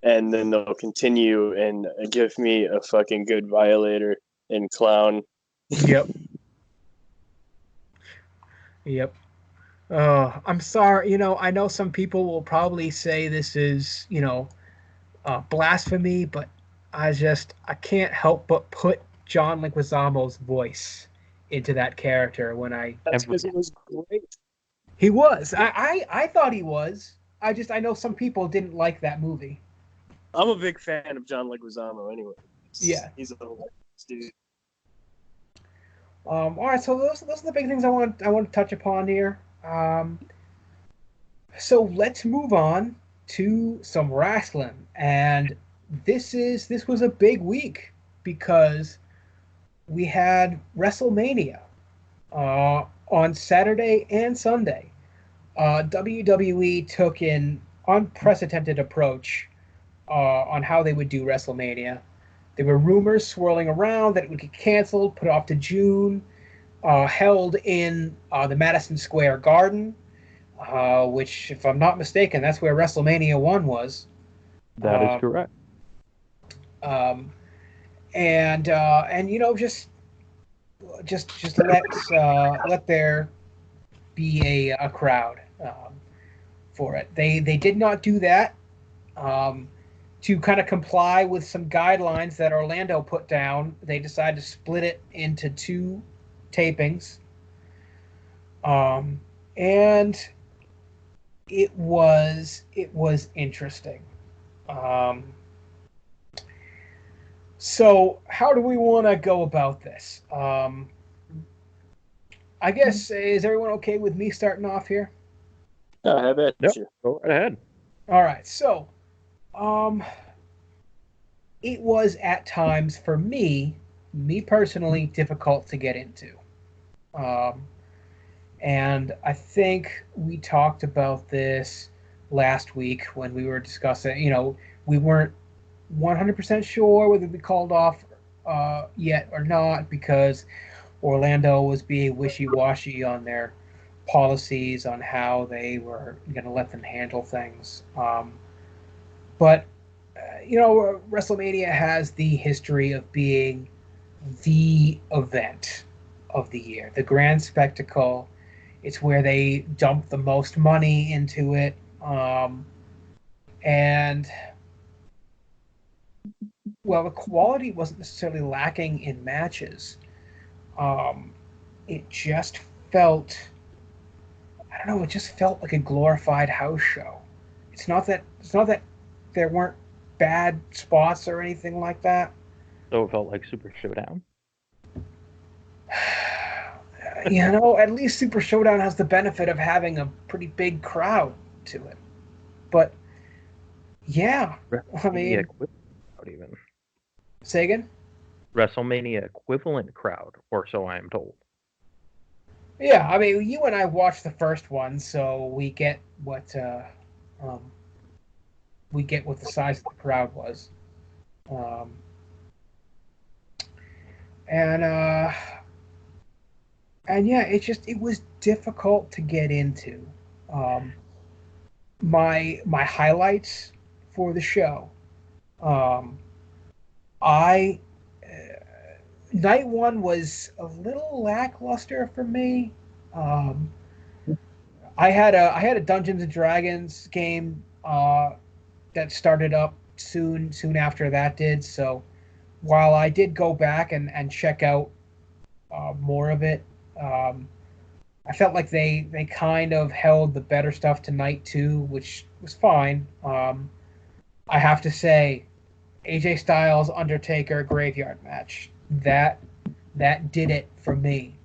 and then they'll continue and give me a fucking good Violator and Clown. Yep. I'm sorry, I know some people will probably say this is, blasphemy, but I can't help but put John Leguizamo's voice into that character when That's because it was great. He was. I thought he was. I know some people didn't like that movie. I'm a big fan of John Leguizamo anyway. Yeah. He's a little dude. All right, so those are the big things I want to touch upon here. So let's move on to some wrestling, and this was a big week because we had Wrestlemania on Saturday and Sunday. WWE took an unprecedented approach on how they would do Wrestlemania. There were rumors swirling around that it would get canceled, put off to June. Held in the Madison Square Garden, which, if I'm not mistaken, that's where WrestleMania 1 was. That is correct. And just let there be a crowd for it. They did not do that to kind of comply with some guidelines that Orlando put down. They decided to split it into two tapings, and it was interesting. So how do we want to go about this? I guess, is everyone okay with me starting off here? I bet you. Go right ahead. All right. So, it was at times for me personally, difficult to get into. And I think we talked about this last week when we were discussing, we weren't 100% sure whether we called off yet or not, because Orlando was being wishy-washy on their policies on how they were going to let them handle things. But Wrestlemania has the history of being the event of the year, the grand spectacle. It's where they dump the most money into it. And, well, the quality wasn't necessarily lacking in matches. It just felt, I don't know, it just felt like a glorified house show. It's not that there weren't bad spots or anything like that. So it felt like Super Showdown. At least Super Showdown has the benefit of having a pretty big crowd to it. But yeah, I mean, crowd even. Say again? WrestleMania equivalent crowd, or so I am told. Yeah, I mean, you and I watched the first one, so we get what the size of the crowd was. And yeah, it was difficult to get into. My highlights for the show. Night one was a little lackluster for me. I had a Dungeons and Dragons game that started up soon after that did. So while I did go back and check out more of it, I felt like they kind of held the better stuff to night two, which was fine. I have to say, AJ Styles Undertaker graveyard match, that did it for me.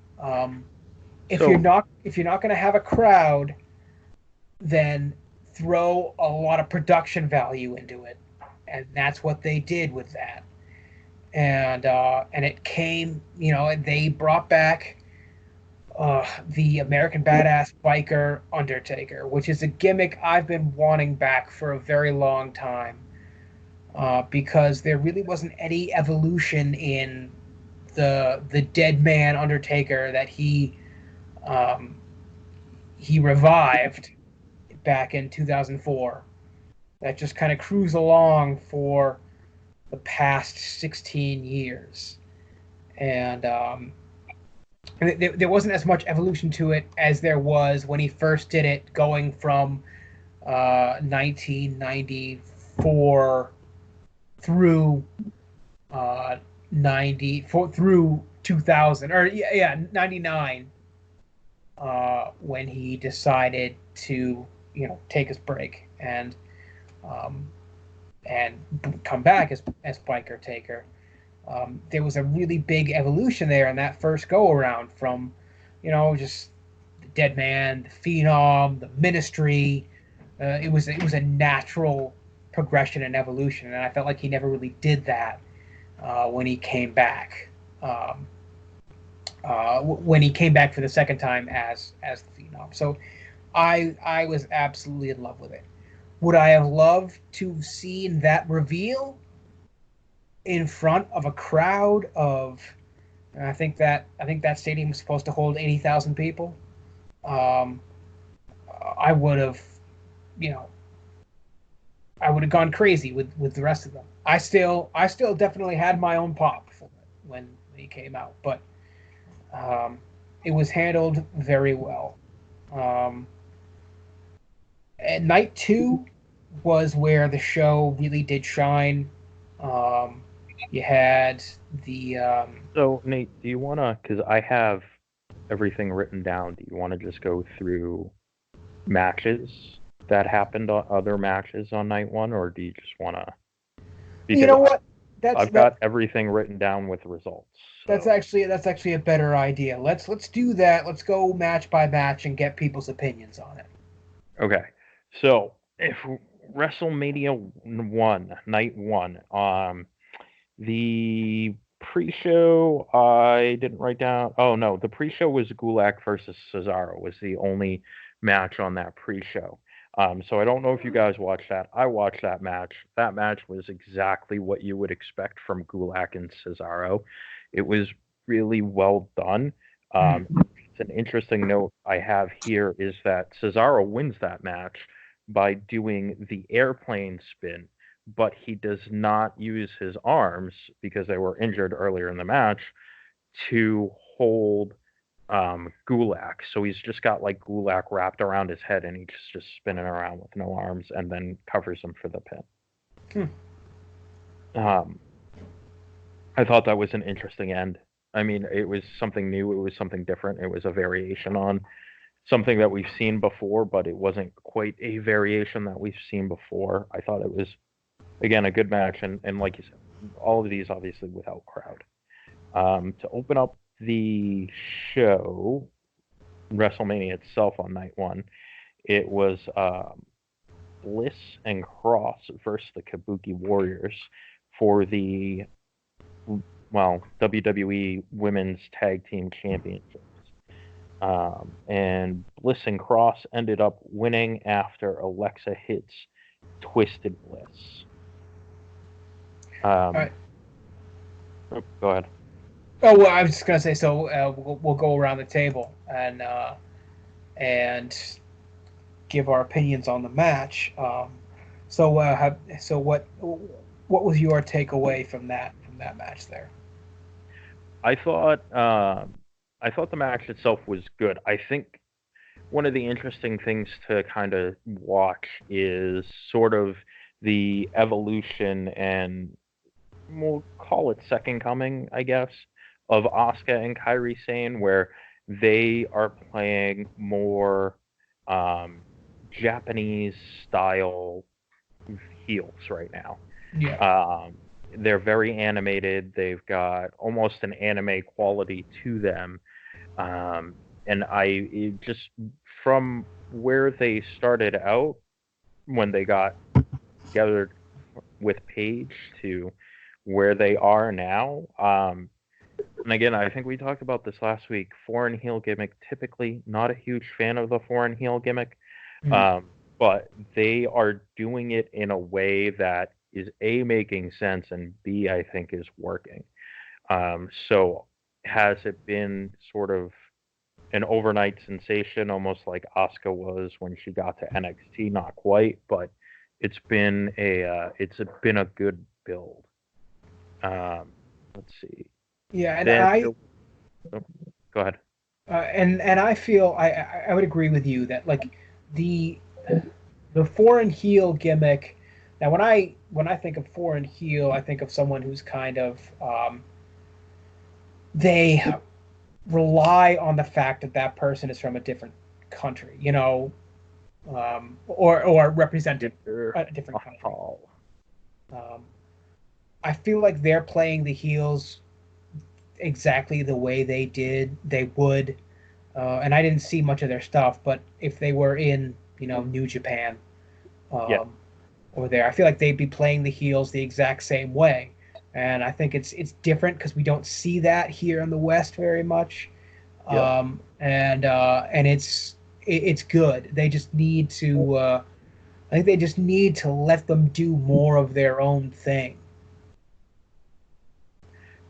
If you're not going to have a crowd, then throw a lot of production value into it, and that's what they did with that. And it came, they brought back the American Badass Biker Undertaker, which is a gimmick I've been wanting back for a very long time, because there really wasn't any evolution in the dead man Undertaker that he revived back in 2004. That just kind of cruised along for the past 16 years, and there wasn't as much evolution to it as there was when he first did it, going from 1994 through 94 through 2000, or 99, when he decided to take his break and come back as Biker Taker. There was a really big evolution there in that first go around, from just the Dead Man, the Phenom, the Ministry. It was a natural progression and evolution, and I felt like he never really did that when he came back. When he came back for the second time as the Phenom. So I was absolutely in love with it. Would I have loved to have seen that reveal in front of a crowd of, and I think that stadium was supposed to hold 80,000 people? I would have, gone crazy with the rest of them. I still definitely had my own pop for it when he came out, but it was handled very well. And night two was where the show really did shine. You had the. So, Nate, do you want to, because I have everything written down, do you want to just go through matches that happened on other matches on night one, or do you just want to? You know what? I've got everything written down with results. So. That's actually a better idea. Let's do that. Let's go match by match and get people's opinions on it. Okay, so if Wrestlemania 1, night 1, the pre-show I didn't write down. Oh no, the pre-show was Gulak versus Cesaro was the only match on that pre-show. So I don't know if you guys watched that. I watched that match. That match was exactly what you would expect from Gulak and Cesaro. It was really well done. It's an interesting note I have here is that Cesaro wins that match by doing the airplane spin, but he does not use his arms because they were injured earlier in the match to hold Gulak. So he's just got like Gulak wrapped around his head and he's just spinning around with no arms and then covers him for the pin. I thought that was an interesting end. I mean, it was something new. It was something different. It was a variation on something that we've seen before, but it wasn't quite a variation that we've seen before. I thought it was, again, a good match. And like you said, all of these obviously without crowd. To open up the show, WrestleMania itself on night 1, it was Bliss and Cross versus the Kabuki Warriors for the WWE Women's Tag Team Championships. And Bliss and Cross ended up winning after Alexa hits Twisted Bliss. All right. Go ahead. Oh well, I was just gonna say. So we'll go around the table and give our opinions on the match. So what was your takeaway from that match there? I thought the match itself was good. I think one of the interesting things to kind of watch is sort of the evolution and we'll call it second coming, I guess, of Asuka and Kairi Sane, where they are playing more Japanese style heels right now. Yeah. They're very animated. They've got almost an anime quality to them. And just from where they started out when they got together with Paige to where they are now. And again, I think we talked about this last week. Foreign heel gimmick, typically not a huge fan of the foreign heel gimmick. But they are doing it in a way that is A, making sense, and B, I think is working. So has it been sort of an overnight sensation, almost like Asuka was when she got to NXT? Not quite, but it's been a good build. Let's see. Yeah, and go ahead. And I feel I would agree with you that like the foreign heel gimmick. Now, when I think of foreign heel, I think of someone who's kind of they rely on the fact that person is from a different country, or represented a different country. I feel like they're playing the heels exactly the way they would, and I didn't see much of their stuff, but if they were in, New Japan, over there, I feel like they'd be playing the heels the exact same way. And I think it's different because we don't see that here in the West very much. And it's good. They just need to, I think they just need to let them do more of their own thing.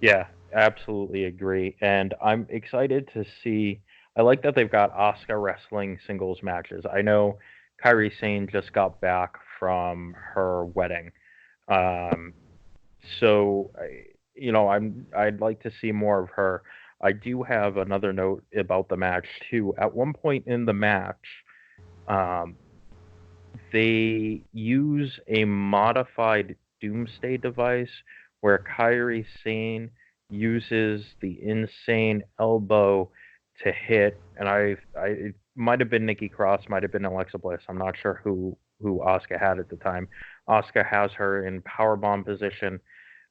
Yeah, absolutely agree. And I'm excited to see. I like that they've got Asuka wrestling singles matches. I know Kairi Sane just got back from her wedding. So, I'd like to see more of her. I do have another note about the match, too. At one point in the match, they use a modified Doomsday device where Kairi Sane uses the insane elbow to hit, and might have been Nikki Cross, might have been Alexa Bliss. I'm not sure who Asuka had at the time. Asuka has her in powerbomb position.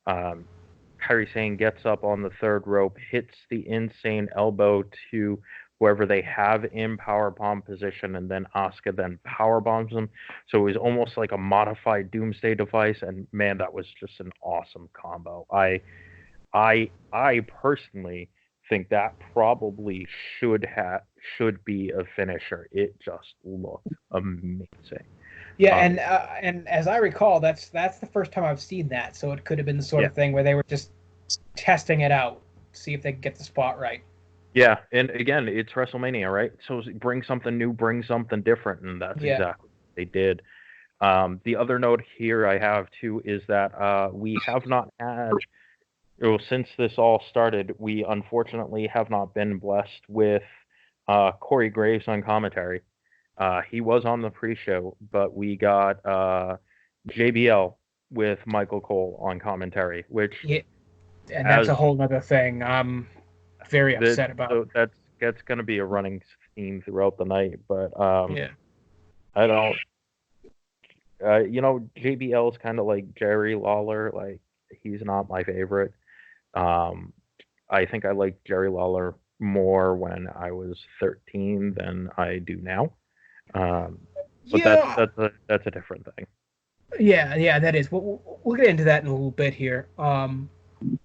Kairi Sane gets up on the third rope, hits the insane elbow to whoever they have in powerbomb position, and then Asuka then powerbombs them. So it was almost like a modified Doomsday device, and man, that was just an awesome combo. I personally think that probably should be a finisher. It just looked amazing. Yeah, and as I recall, that's the first time I've seen that. So it could have been the sort of thing where they were just testing it out, see if they could get the spot right. Yeah, and again, it's WrestleMania, right? So bring something new, bring something different, and that's exactly what they did. The other note here I have too is that we have not had, since this all started, we unfortunately have not been blessed with Corey Graves on commentary. He was on the pre-show, but we got JBL with Michael Cole on commentary, which and that's a whole other thing. I'm very upset about. So that's going to be a running theme throughout the night, but yeah, I don't. JBL is kind of like Jerry Lawler. Like, he's not my favorite. I think I liked Jerry Lawler more when I was 13 than I do now. But that's a different thing. Yeah, that is. We'll get into that in a little bit here.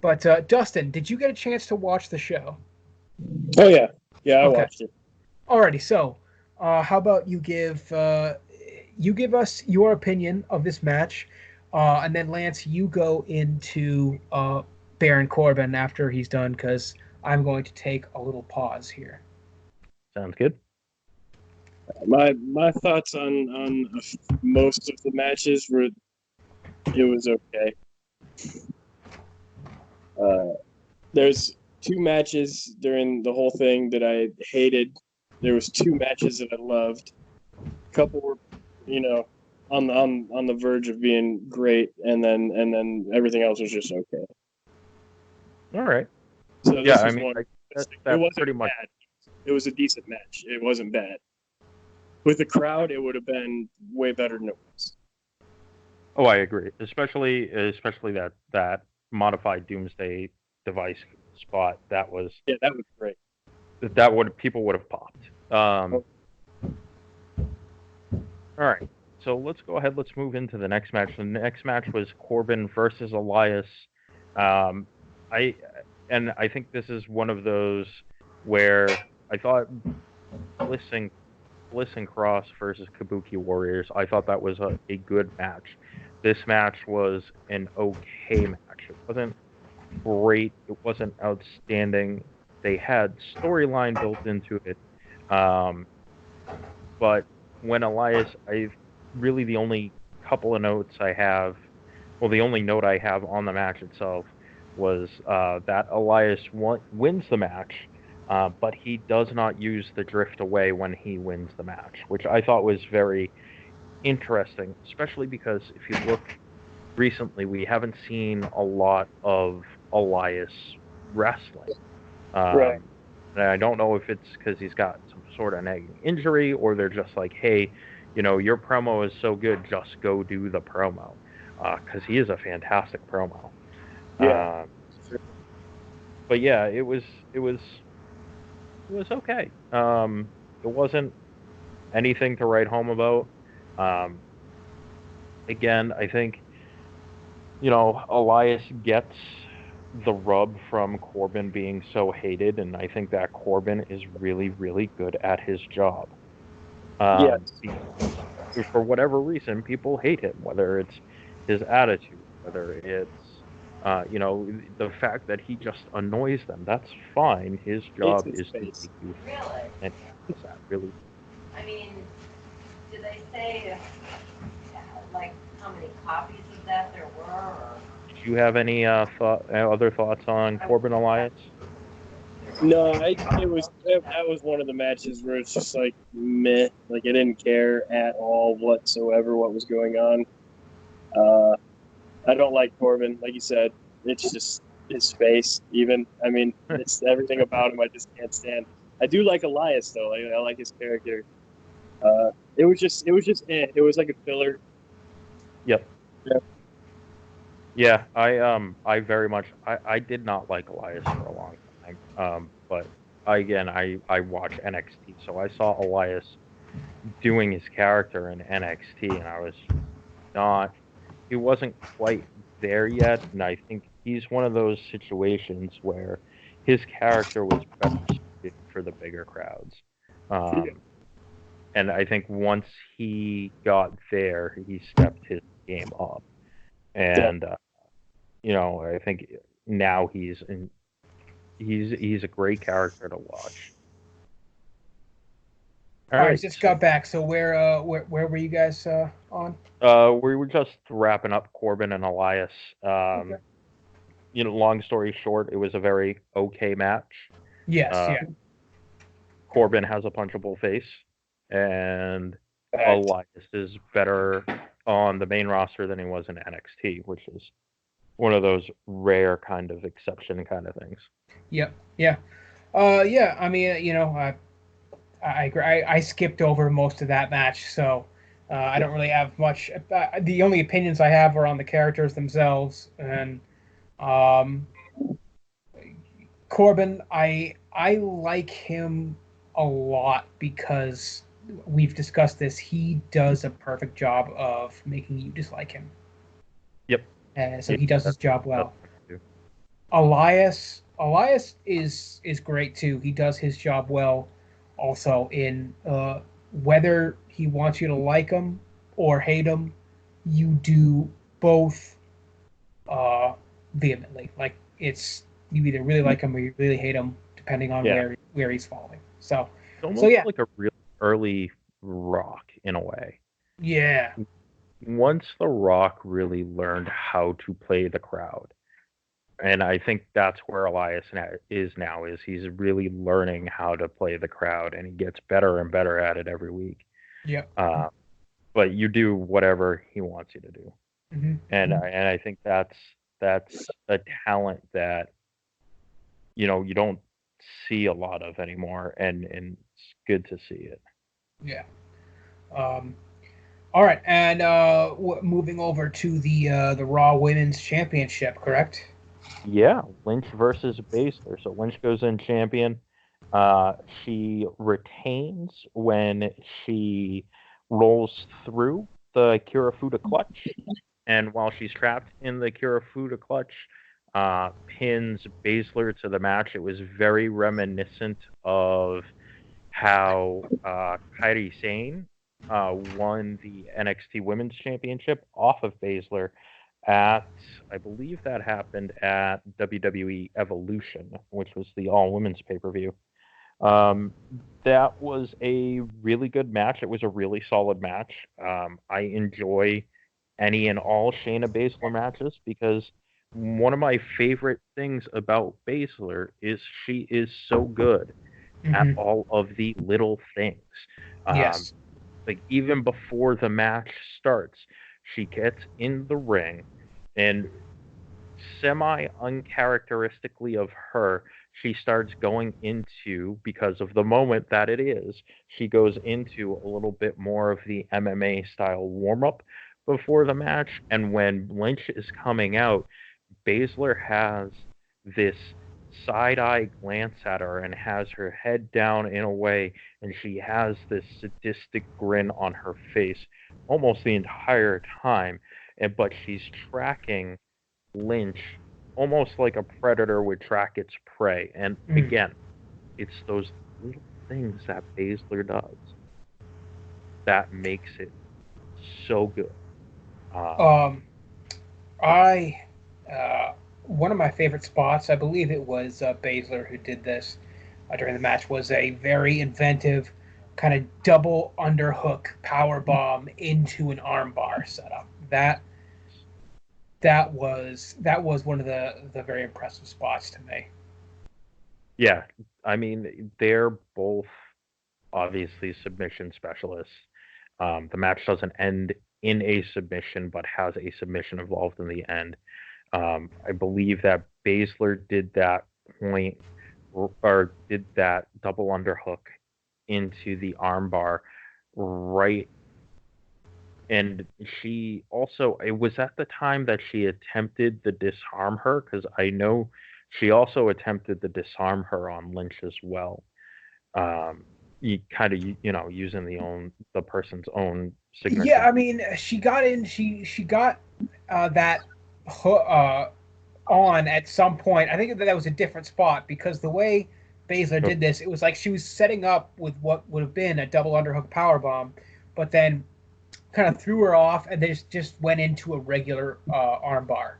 But Dustin, did you get a chance to watch the show? Oh yeah, I watched it. Alrighty, so how about you give us your opinion of this match, and then Lance, you go into Baron Corbin after he's done, because I'm going to take a little pause here. Sounds good. My thoughts on most of the matches were it was okay. There's 2 matches during the whole thing that I hated. There was 2 matches that I loved. A couple were, on the verge of being great, and then everything else was just okay. All right. So yeah, I mean, one. that's it wasn't pretty much bad. It was a decent match. It wasn't bad. With the crowd, it would have been way better than it was. Oh, I agree. Especially that modified Doomsday device spot. That was great. People would have popped. All right. So let's go ahead. Let's move into the next match. The next match was Corbin versus Elias. I think this is one of those where I thought Bliss and Cross versus Kabuki Warriors. I thought that was a good match. This match was an okay match. It wasn't great. It wasn't outstanding. They had storyline built into it. But when Elias, the only couple of notes I have, the only note I have on the match itself was that Elias wins the match, but he does not use the drift away when he wins the match, which I thought was very interesting, especially because if you look recently, we haven't seen a lot of Elias wrestling. Right. And I don't know if it's because he's got some sort of nagging injury, or they're just like, hey, your promo is so good, just go do the promo. Because he is a fantastic promo. Yeah. But yeah, it was okay. It wasn't anything to write home about. Again, I think, Elias gets the rub from Corbin being so hated, and I think that Corbin is really, really good at his job. Yes. For whatever reason, people hate him, whether it's his attitude, whether it's the fact that he just annoys them. That's fine. His job is to make you. Really? And he's that really. I mean, did they say how many copies of that there were? Or? Did you have any other thoughts on Corbin Elias? No, that was one of the matches where it's just like meh, like I didn't care at all whatsoever what was going on. I don't like Corbin, like you said. It's just his face. Even, I mean, it's everything about him I just can't stand. I do like Elias though. I like his character. It was just it was like a filler. Yep. Yeah. Yeah, I very much I did not like Elias for a long time. But I watch NXT, so I saw Elias doing his character in NXT, and I was not he wasn't quite there yet, and I think he's one of those situations where his character was better suited for the bigger crowds. And I think once he got there, he stepped his game up. And I think now he's a great character to watch. All right, just got back. So where were you guys on? We were just wrapping up Corbin and Elias. Okay. Long story short, it was a very okay match. Yes, yeah. Corbin has a punchable face, and Elias is better on the main roster than he was in NXT, which is one of those rare kind of exception kind of things. Yep. Yeah. Yeah. I mean, I agree. I skipped over most of that match, so I don't really have much. The only opinions I have are on the characters themselves, and Corbin. I like him a lot because we've discussed this. He does a perfect job of making you dislike him. Yep. And so he does his job well. Elias is great too. He does his job well. Also, in whether he wants you to like him or hate him, you do both vehemently. Like you either really like him or you really hate him, depending on where he's falling. So, it's almost like a real early Rock in a way. Yeah. Once The Rock really learned how to play the crowd. And I think that's where Elias is now. He's really learning how to play the crowd, and he gets better and better at it every week. Yep. But you do whatever he wants you to do, and I think that's a talent that you don't see a lot of anymore, and it's good to see it. Yeah. All right, and moving over to the Raw Women's Championship, correct? Yeah, Lynch versus Baszler. So Lynch goes in champion. She retains when she rolls through the Kirifuda clutch. And while she's trapped in the Kirifuda clutch, pins Baszler to the match. It was very reminiscent of how Kairi Sane won the NXT Women's Championship off of Baszler at, I believe that happened at WWE Evolution, which was the all-women's pay-per-view. That was a really good match. It was a really solid match. I enjoy any and all Shayna Baszler matches because one of my favorite things about Baszler is she is so good at all of the little things. Yes. Like even before the match starts, she gets in the ring and semi-uncharacteristically of her, she starts going into, because of the moment that it is, she goes into a little bit more of the MMA style warm-up before the match. And when Lynch is coming out, Baszler has this side-eye glance at her and has her head down in a way, and she has this sadistic grin on her face almost the entire time. But she's tracking Lynch almost like a predator would track its prey. And again, it's those little things that Baszler does that makes it so good. One of my favorite spots, I believe it was Baszler who did this during the match, was a very inventive kind of double underhook power bomb into an armbar setup. That was one of the very impressive spots to me. Yeah, I mean, they're both obviously submission specialists. The match doesn't end in a submission, but has a submission involved in the end. I believe that Baszler did that point or did that double underhook into the armbar right. And she also, it was at the time that she attempted the disarm her, because I know she also attempted to disarm her on Lynch as well. You kind of, using the person's own signature. Yeah, I mean, she got in. She got that on at some point. I think that was a different spot because the way Baszler did this, it was like she was setting up with what would have been a double underhook powerbomb, but then kind of threw her off and they just went into a regular armbar.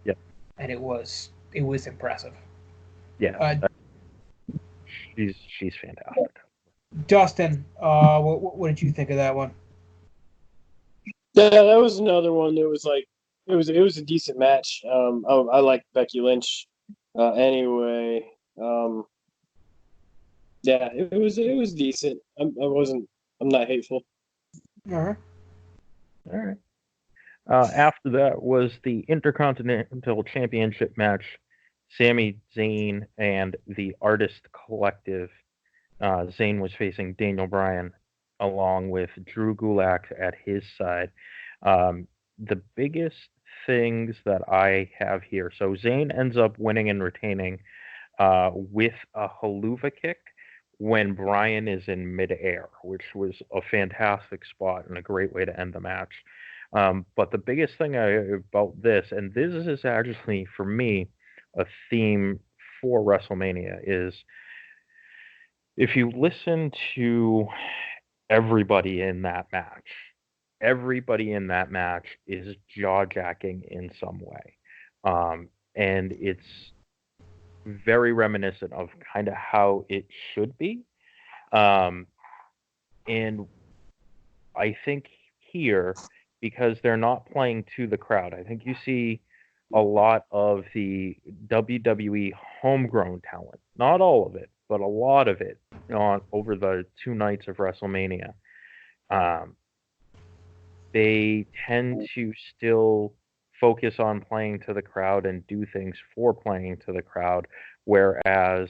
Yeah, and it was impressive. Yeah, she's fantastic. Dustin, what did you think of that one? Yeah, that was another one that was like it was a decent match. I like Becky Lynch. Anyway, yeah, it was decent. I'm not hateful. All right. After that was the Intercontinental Championship match. Sami Zayn and the Artist Collective. Zayn was facing Daniel Bryan along with Drew Gulak at his side. The biggest things that I have here. So Zayn ends up winning and retaining with a haluva kick when Bryan is in midair, which was a fantastic spot and a great way to end the match. But the biggest thing about this, and this is actually for me a theme for WrestleMania, is if you listen to everybody in that match is jaw-jacking in some way. And it's very reminiscent of kind of how it should be. And I think here, because they're not playing to the crowd, I think you see a lot of the WWE homegrown talent. Not all of it, but a lot of it over the 2 nights of WrestleMania. They tend to still focus on playing to the crowd and do things for playing to the crowd, whereas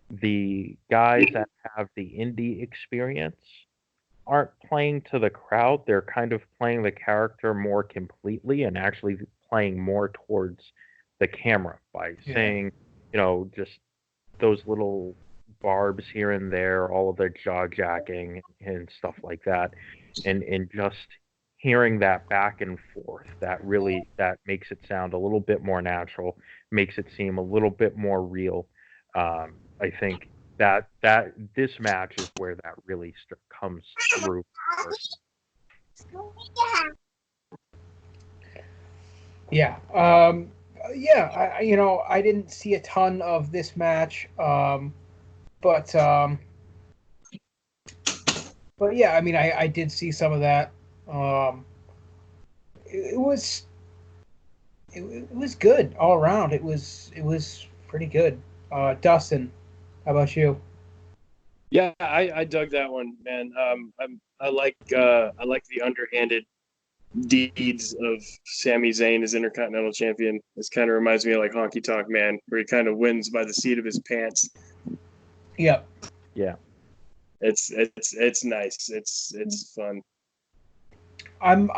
the guys that have the indie experience aren't playing to the crowd. They're kind of playing the character more completely and actually playing more towards the camera by saying, just those little barbs here and there, all of the jaw-jacking and stuff like that, and just hearing that back and forth, that makes it sound a little bit more natural, makes it seem a little bit more real. I think that this match is where that really comes through. Yeah. I didn't see a ton of this match, but yeah, I mean, I did see some of that. It was good all around. It was pretty good. Dustin, how about you? Yeah, I dug that one, man. I like the underhanded deeds of Sami Zayn as Intercontinental Champion. This kind of reminds me of like Honky Tonk Man, where he kind of wins by the seat of his pants. Yep. Yeah. It's nice. It's fun. I'm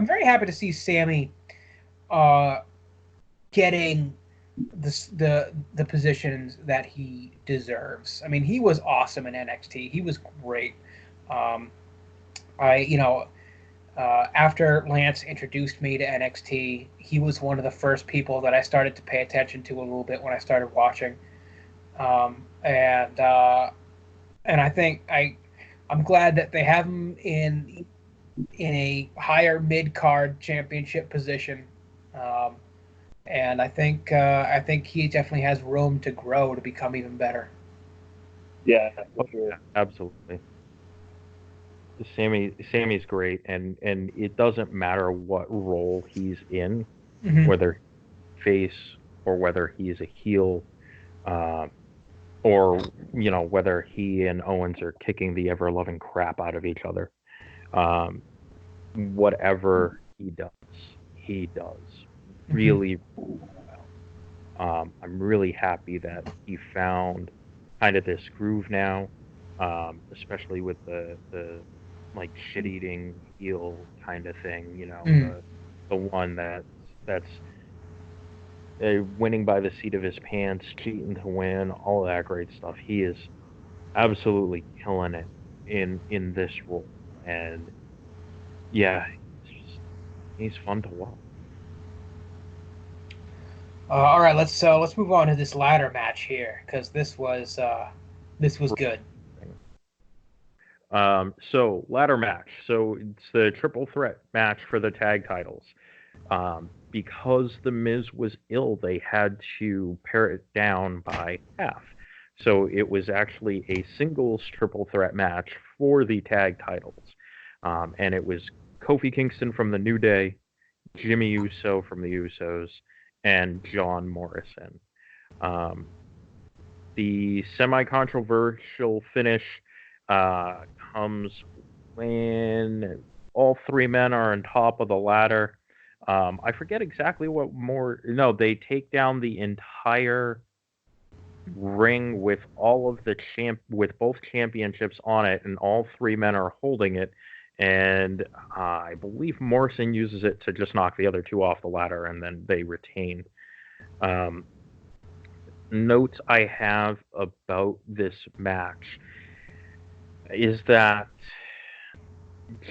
very happy to see Sami getting the positions that he deserves. I mean, he was awesome in NXT. He was great. After Lance introduced me to NXT, he was one of the first people that I started to pay attention to a little bit when I started watching. And I think I'm glad that they have him in a higher mid-card championship position. And I think he definitely has room to grow to become even better. Yeah, for sure. Absolutely. Sammy's great, and it doesn't matter what role he's in, whether face or whether he's a heel, or whether he and Owens are kicking the ever-loving crap out of each other. Whatever he does really well. I'm really happy that he found kind of this groove now, especially with the like shit-eating heel kind of thing, the one that's winning by the seat of his pants, cheating to win, all of that great stuff. He is absolutely killing it in this role, and yeah, he's fun to watch. All right, let's move on to this ladder match here, because this was good. So ladder match. So it's the triple threat match for the tag titles. Because The Miz was ill, they had to pare it down by half. So it was actually a singles triple threat match for the tag titles. And it was Kofi Kingston from the New Day, Jimmy Uso from the Usos, and John Morrison. The semi-controversial finish comes when all three men are on top of the ladder. I forget exactly what more. No, they take down the entire ring with all of the with both championships on it, and all three men are holding it. And I believe Morrison uses it to just knock the other two off the ladder, and then they retain. Notes I have about this match is that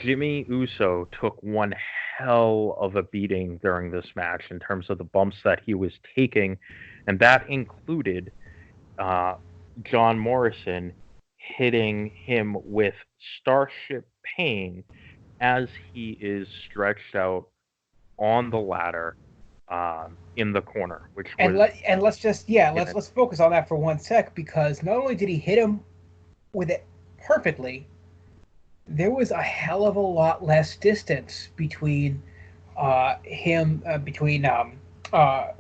Jimmy Uso took one hell of a beating during this match in terms of the bumps that he was taking, and that included John Morrison hitting him with Starship Pain as he is stretched out on the ladder in the corner, which let's focus on that for 1 sec, because not only did he hit him with it perfectly, there was a hell of a lot less distance between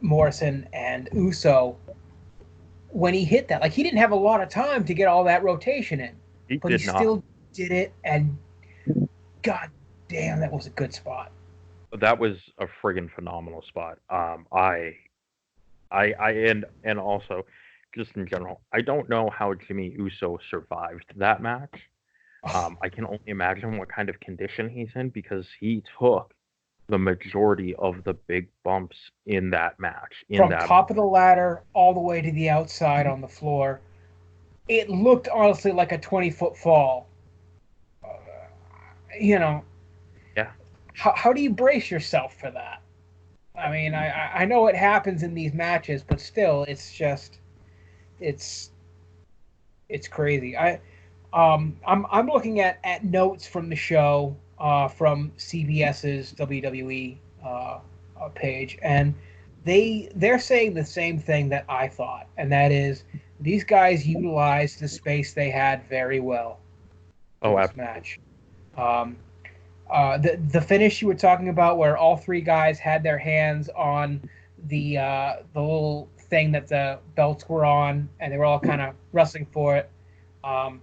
Morrison and Uso when he hit that. Like, he didn't have a lot of time to get all that rotation in, but he still did it, and god damn, that was a good spot. That was a friggin' phenomenal spot. And also, just in general, I don't know how Jimmy Uso survived that match. I can only imagine what kind of condition he's in, because he took the majority of the big bumps in that match. From top of the ladder all the way to the outside on the floor. It looked honestly like a 20-foot fall. Yeah. How do you brace yourself for that? I mean, I know it happens in these matches, but still, it's just, it's crazy. I'm looking at notes from the show from CBS's WWE page, and they're saying the same thing that I thought, and that is these guys utilized the space they had very well. This match. The finish you were talking about, where all three guys had their hands on the little thing that the belts were on, and they were all kind of wrestling for it. Fun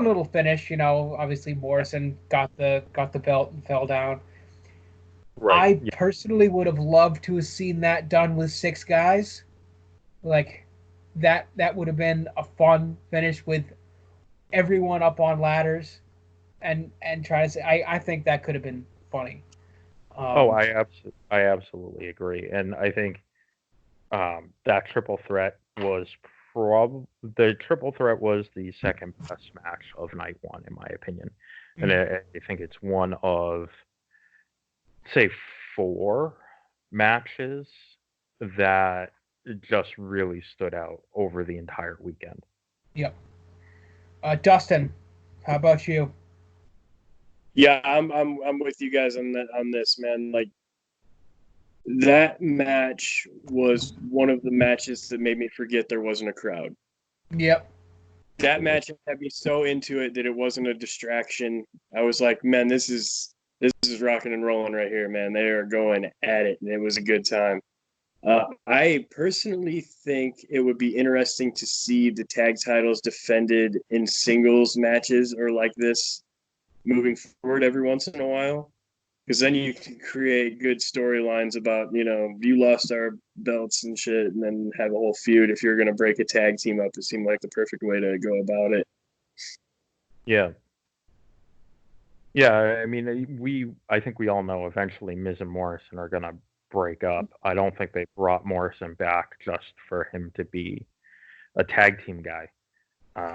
little finish, Obviously, Morrison got the belt and fell down. Right. I personally would have loved to have seen that done with 6 guys. Like, that would have been a fun finish with everyone up on ladders, and try to say I think that could have been funny. I absolutely agree, and I think that triple threat was the triple threat was the second best match of night one, in my opinion. And I think it's one of, say, 4 matches that just really stood out over the entire weekend. Yep. Dustin, how about you? Yeah, I'm with you guys on this, man. Like, that match was one of the matches that made me forget there wasn't a crowd. Yep. That match had me so into it that it wasn't a distraction. I was like, man, this is rocking and rolling right here, man. They are going at it, and it was a good time. I personally think it would be interesting to see the tag titles defended in singles matches or like this moving forward every once in a while. Because then you can create good storylines about, you lost our belts and shit, and then have a whole feud. If you're going to break a tag team up, it seemed like the perfect way to go about it. Yeah. Yeah, I mean, I think we all know eventually Miz and Morrison are going to break up. I don't think they brought Morrison back just for him to be a tag team guy.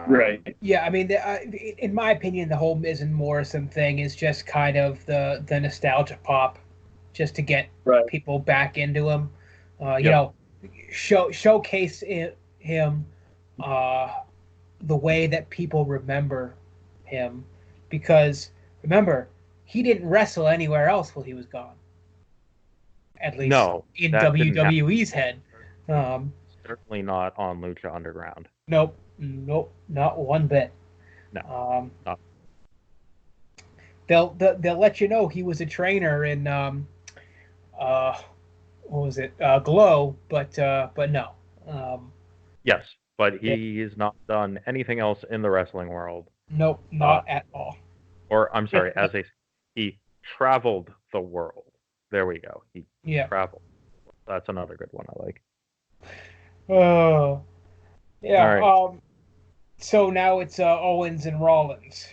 Right. Yeah, I mean, in my opinion, the whole Miz and Morrison thing is just kind of the nostalgia pop, just to get people back into him. Showcase him the way that people remember him, because remember, he didn't wrestle anywhere else while he was gone. At least in WWE's head. Certainly not on Lucha Underground. Nope, not one bit. No. They'll let you know he was a trainer in what was it, Glow, but no. Yes, but he has not done anything else in the wrestling world. Nope, not at all. Or I'm sorry, he traveled the world. There we go. He traveled. That's another good one I like. Oh. Yeah. All right. So now it's Owens and Rollins.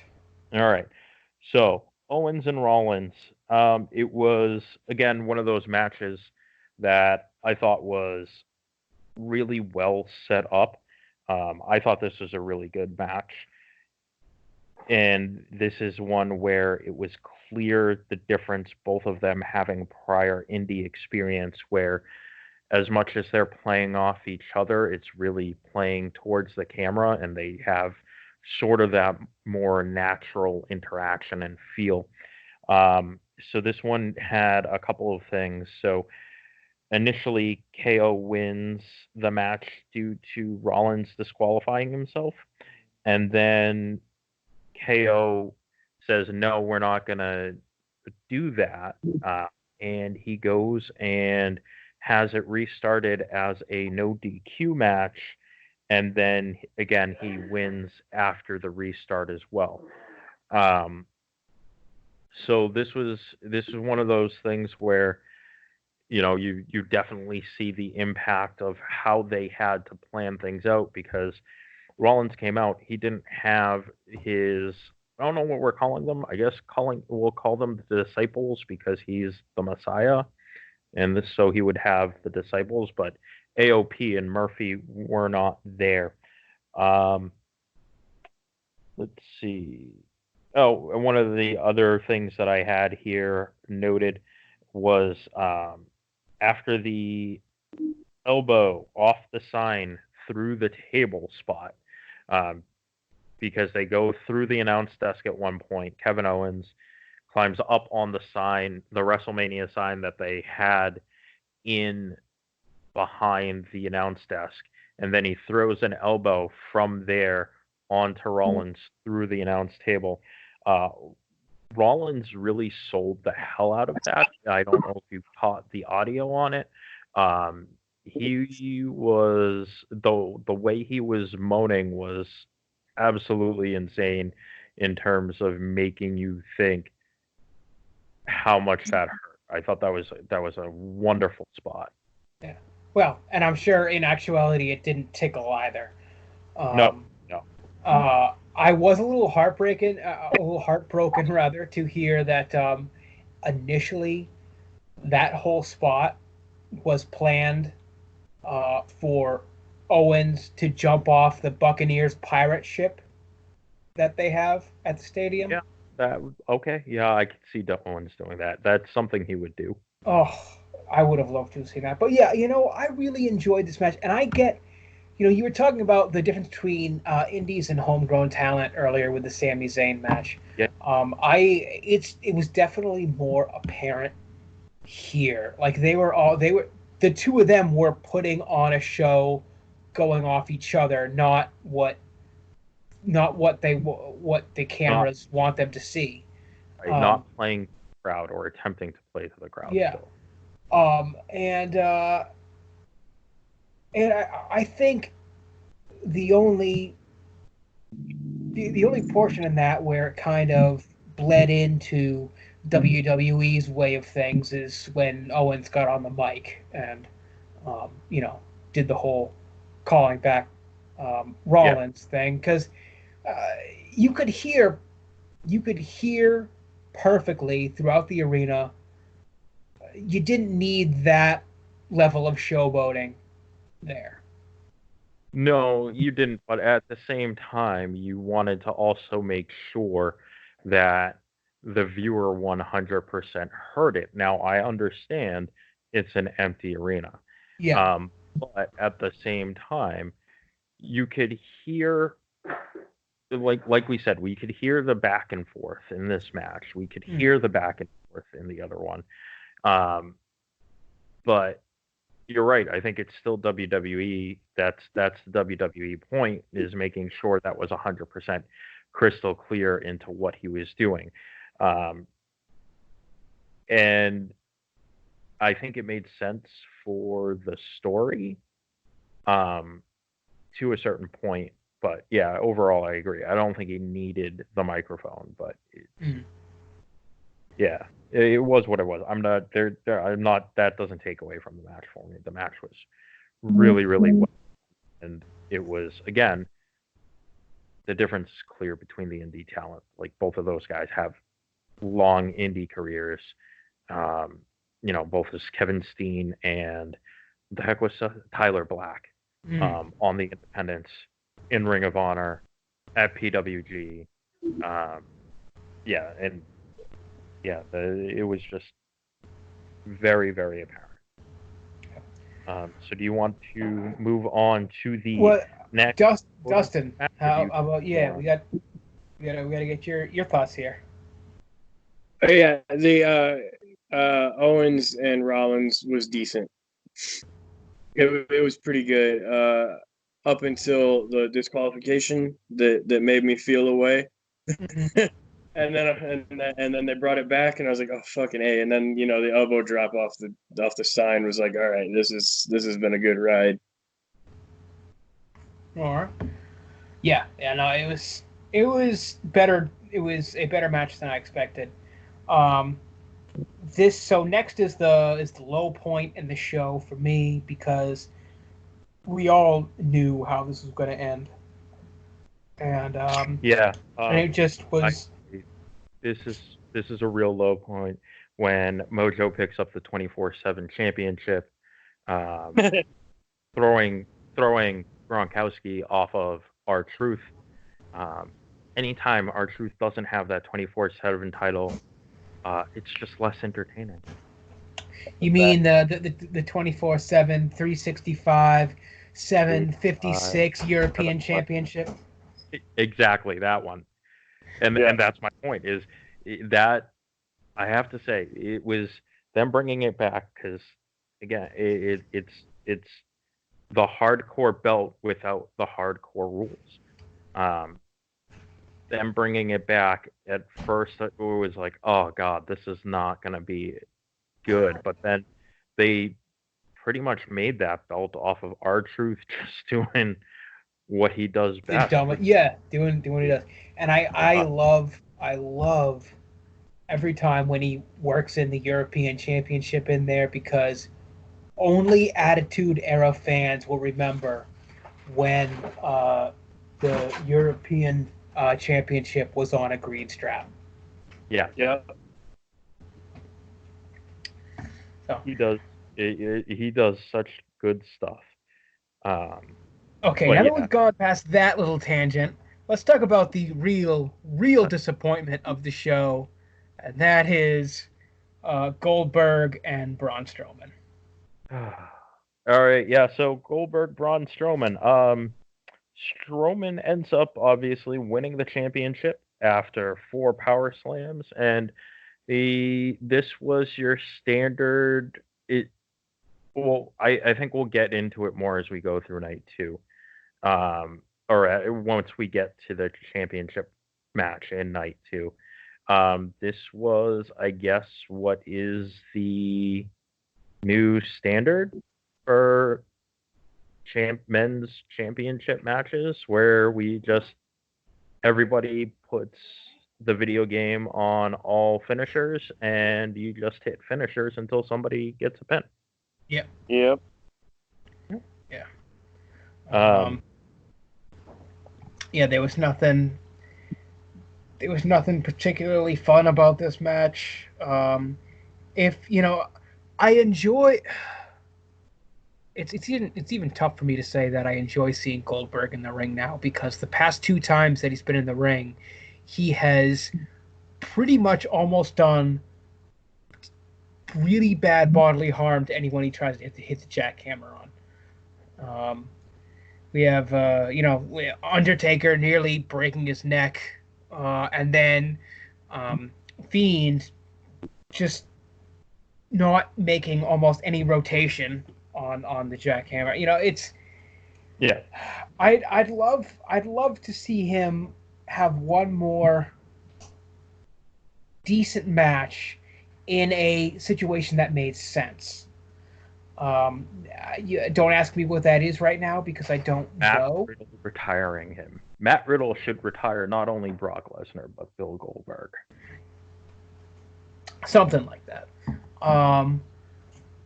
All right. So Owens and Rollins. It was again one of those matches that I thought was really well set up. I thought this was a really good match. And this is one where it was clear the difference, both of them having prior indie experience, where as much as they're playing off each other, it's really playing towards the camera, and they have sort of that more natural interaction and feel. So this one had a couple of things. So initially, KO wins the match due to Rollins disqualifying himself. And then KO says, no, we're not going to do that. And he goes and has it restarted as a no DQ match. And then, again, he wins after the restart as well. So this was one of those things where, you definitely see the impact of how they had to plan things out, because Rollins came out, he didn't have his, I don't know what we're calling them. I guess we'll call them the disciples, because he's the Messiah. And so he would have the disciples, but AOP and Murphy were not there. Let's see. Oh, and one of the other things that I had here noted was after the elbow off the sign through the table spot, because they go through the announce desk at one point. Kevin Owens climbs up on the sign, the Wrestlemania sign that they had in behind the announce desk, and then he throws an elbow from there onto Rollins through the announce table. Rollins really sold the hell out of that. I don't know if you caught the audio on it. He was, the way he was moaning was absolutely insane in terms of making you think how much that hurt. I thought that was a wonderful spot. Yeah. Well, and I'm sure in actuality it didn't tickle either. No. I was a little heartbroken rather, to hear that initially that whole spot was planned for Owens to jump off the Buccaneers pirate ship that they have at the stadium. Yeah. Okay. Yeah, I could see Owens doing that. That's something he would do. Oh, I would have loved to have seen that. But yeah, I really enjoyed this match, and I get, you were talking about the difference between indies and homegrown talent earlier with the Sami Zayn match. Yeah. It was definitely more apparent here. Like the two of them were putting on a show, going off each other, not what the cameras want them to see. Right, not playing to the crowd or attempting to play to the crowd. Yeah. Still. And I think the only portion in that where it kind of bled into WWE's way of things is when Owens got on the mic and, did the whole calling back Rollins thing, because you could hear perfectly throughout the arena. You didn't need that level of showboating there. No, you didn't. But at the same time, you wanted to also make sure that the viewer 100% heard it. Now, I understand it's an empty arena. Yeah. But at the same time, you could hear, like we said, we could hear the back and forth in this match. We could hear the back and forth in the other one. But you're right. I think it's still WWE. That's the WWE point, is making sure that was 100% crystal clear into what he was doing. And I think it made sense for the story to a certain point. But yeah, overall, I agree. I don't think he needed the microphone, but yeah, it was what it was. I'm not there. I'm not. That doesn't take away from the match for me. The match was really, really well, and it was, again, the difference is clear between the indie talent. Like, both of those guys have long indie careers. Both as Kevin Steen and the heck was Tyler Black on the independents, in Ring of Honor, at PWG. It was just very, very apparent. So do you want to move on to the next? Dustin, how about we got to get your thoughts here. Oh, yeah, the Owens and Rollins was decent. It was pretty good up until the disqualification that made me feel away. And then they brought it back, and I was like, oh, fucking A. And then, the elbow drop off the sign was like, all right, this has been a good ride. All right. Yeah, no, it was better. It was a better match than I expected. So next is the low point in the show for me, because we all knew how this was going to end, and and it just was. This is a real low point when Mojo picks up the 24/7 championship, throwing Gronkowski off of R-Truth. Anytime R-Truth doesn't have that 24/7 title, it's just less entertaining. You mean the 24/7, 365, 756 European Championship? Exactly, that one. And that's my point, is that I have to say it was them bringing it back, because, again, it's the hardcore belt without the hardcore rules. Them bringing it back, at first it was like, oh god, this is not going to be good, but then they pretty much made that belt off of R-Truth just doing what he does best. Doing what he does. And I love every time when he works in the European Championship in there, because only Attitude Era fans will remember when the European Championship was on a green strap. Yeah. So he does. He does such good stuff. Okay, now that we've gone past that little tangent, let's talk about the real disappointment of the show, and that is Goldberg and Braun Strowman. All right, yeah. So Goldberg, Braun Strowman. Strowman ends up obviously winning the championship after 4 power slams, and this was your standard. I think we'll get into it more as we go through night 2, or once we get to the championship match in night 2. This was, I guess, what is the new standard for men's championship matches, where everybody puts the video game on all finishers, and you just hit finishers until somebody gets a pin. Yep. Yep. Yeah. Yeah, there was nothing particularly fun about this match. I enjoy. It's even tough for me to say that I enjoy seeing Goldberg in the ring now, because the past 2 times that he's been in the ring, he has pretty much almost done really bad bodily harm to anyone he tries to hit the jackhammer on. We have Undertaker nearly breaking his neck, and then Fiend just not making almost any rotation on the jackhammer. I'd love to see him have one more decent match in a situation that made sense. Don't ask me what that is right now, because I don't know. Matt Riddle retiring him. Matt Riddle should retire not only Brock Lesnar, but Bill Goldberg. Something like that.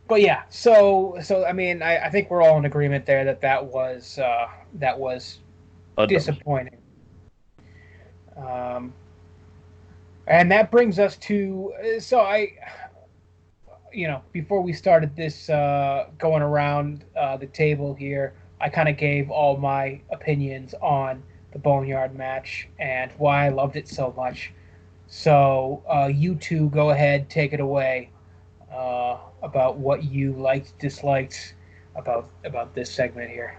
But yeah, so I mean, I think we're all in agreement there that was disappointing. And that brings us to before we started this going around the table here, I kind of gave all my opinions on the Boneyard match and why I loved it so much. So you two go ahead, take it away about what you liked, disliked about this segment here.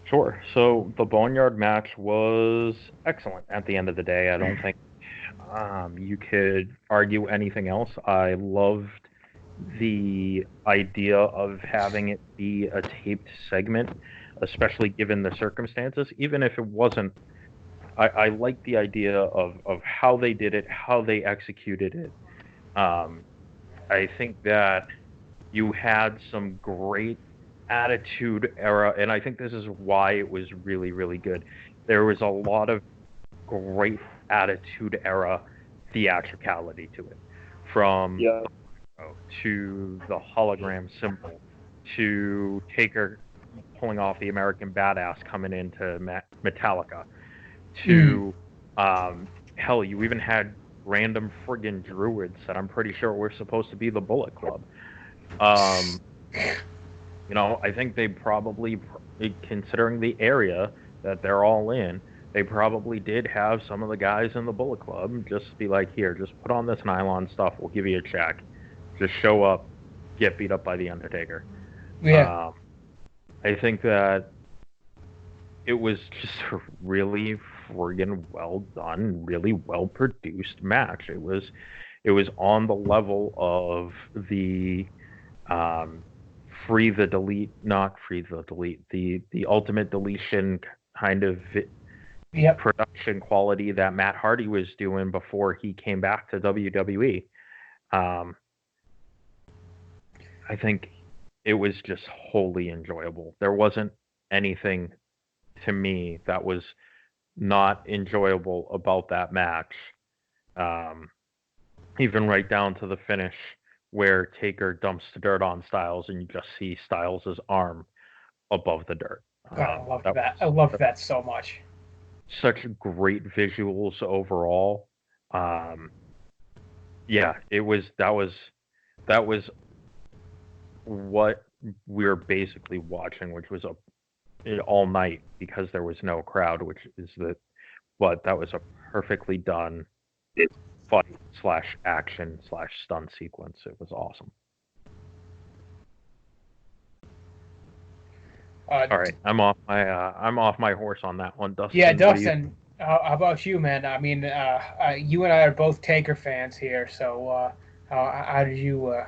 Sure. So the Boneyard match was excellent at the end of the day. I don't think you could argue anything else. I loved the idea of having it be a taped segment, especially given the circumstances. Even if it wasn't, I like the idea of how they did it, how they executed it. I think that you had some great Attitude Era, and I think this is why it was really, really good. There was a lot of great Attitude Era theatricality to it, from to the hologram symbol, to Taker pulling off the American Badass coming into Metallica, to hell, you even had random friggin' druids that I'm pretty sure were supposed to be the Bullet Club. I think they probably, considering the area that they're all in, they probably did have some of the guys in the Bullet Club just be like, here, just put on this nylon stuff, we'll give you a check. Just show up, get beat up by The Undertaker. Yeah. I think that it was just a really friggin' well done, really well produced match. It was on the level of the the Ultimate Deletion kind of production quality that Matt Hardy was doing before he came back to WWE. I think it was just wholly enjoyable. There wasn't anything to me that was not enjoyable about that match. Even right down to the finish where Taker dumps the dirt on Styles and you just see Styles' arm above the dirt. God, I loved that so much. Such great visuals overall. Yeah, that was what we're basically watching, which was all night because there was no crowd, but that was a perfectly done fight / action / stunt sequence. It was awesome. All right, I'm off my horse on that one, Dustin. Yeah, Dustin, how about you, man? I mean, you and I are both Taker fans here, so how did you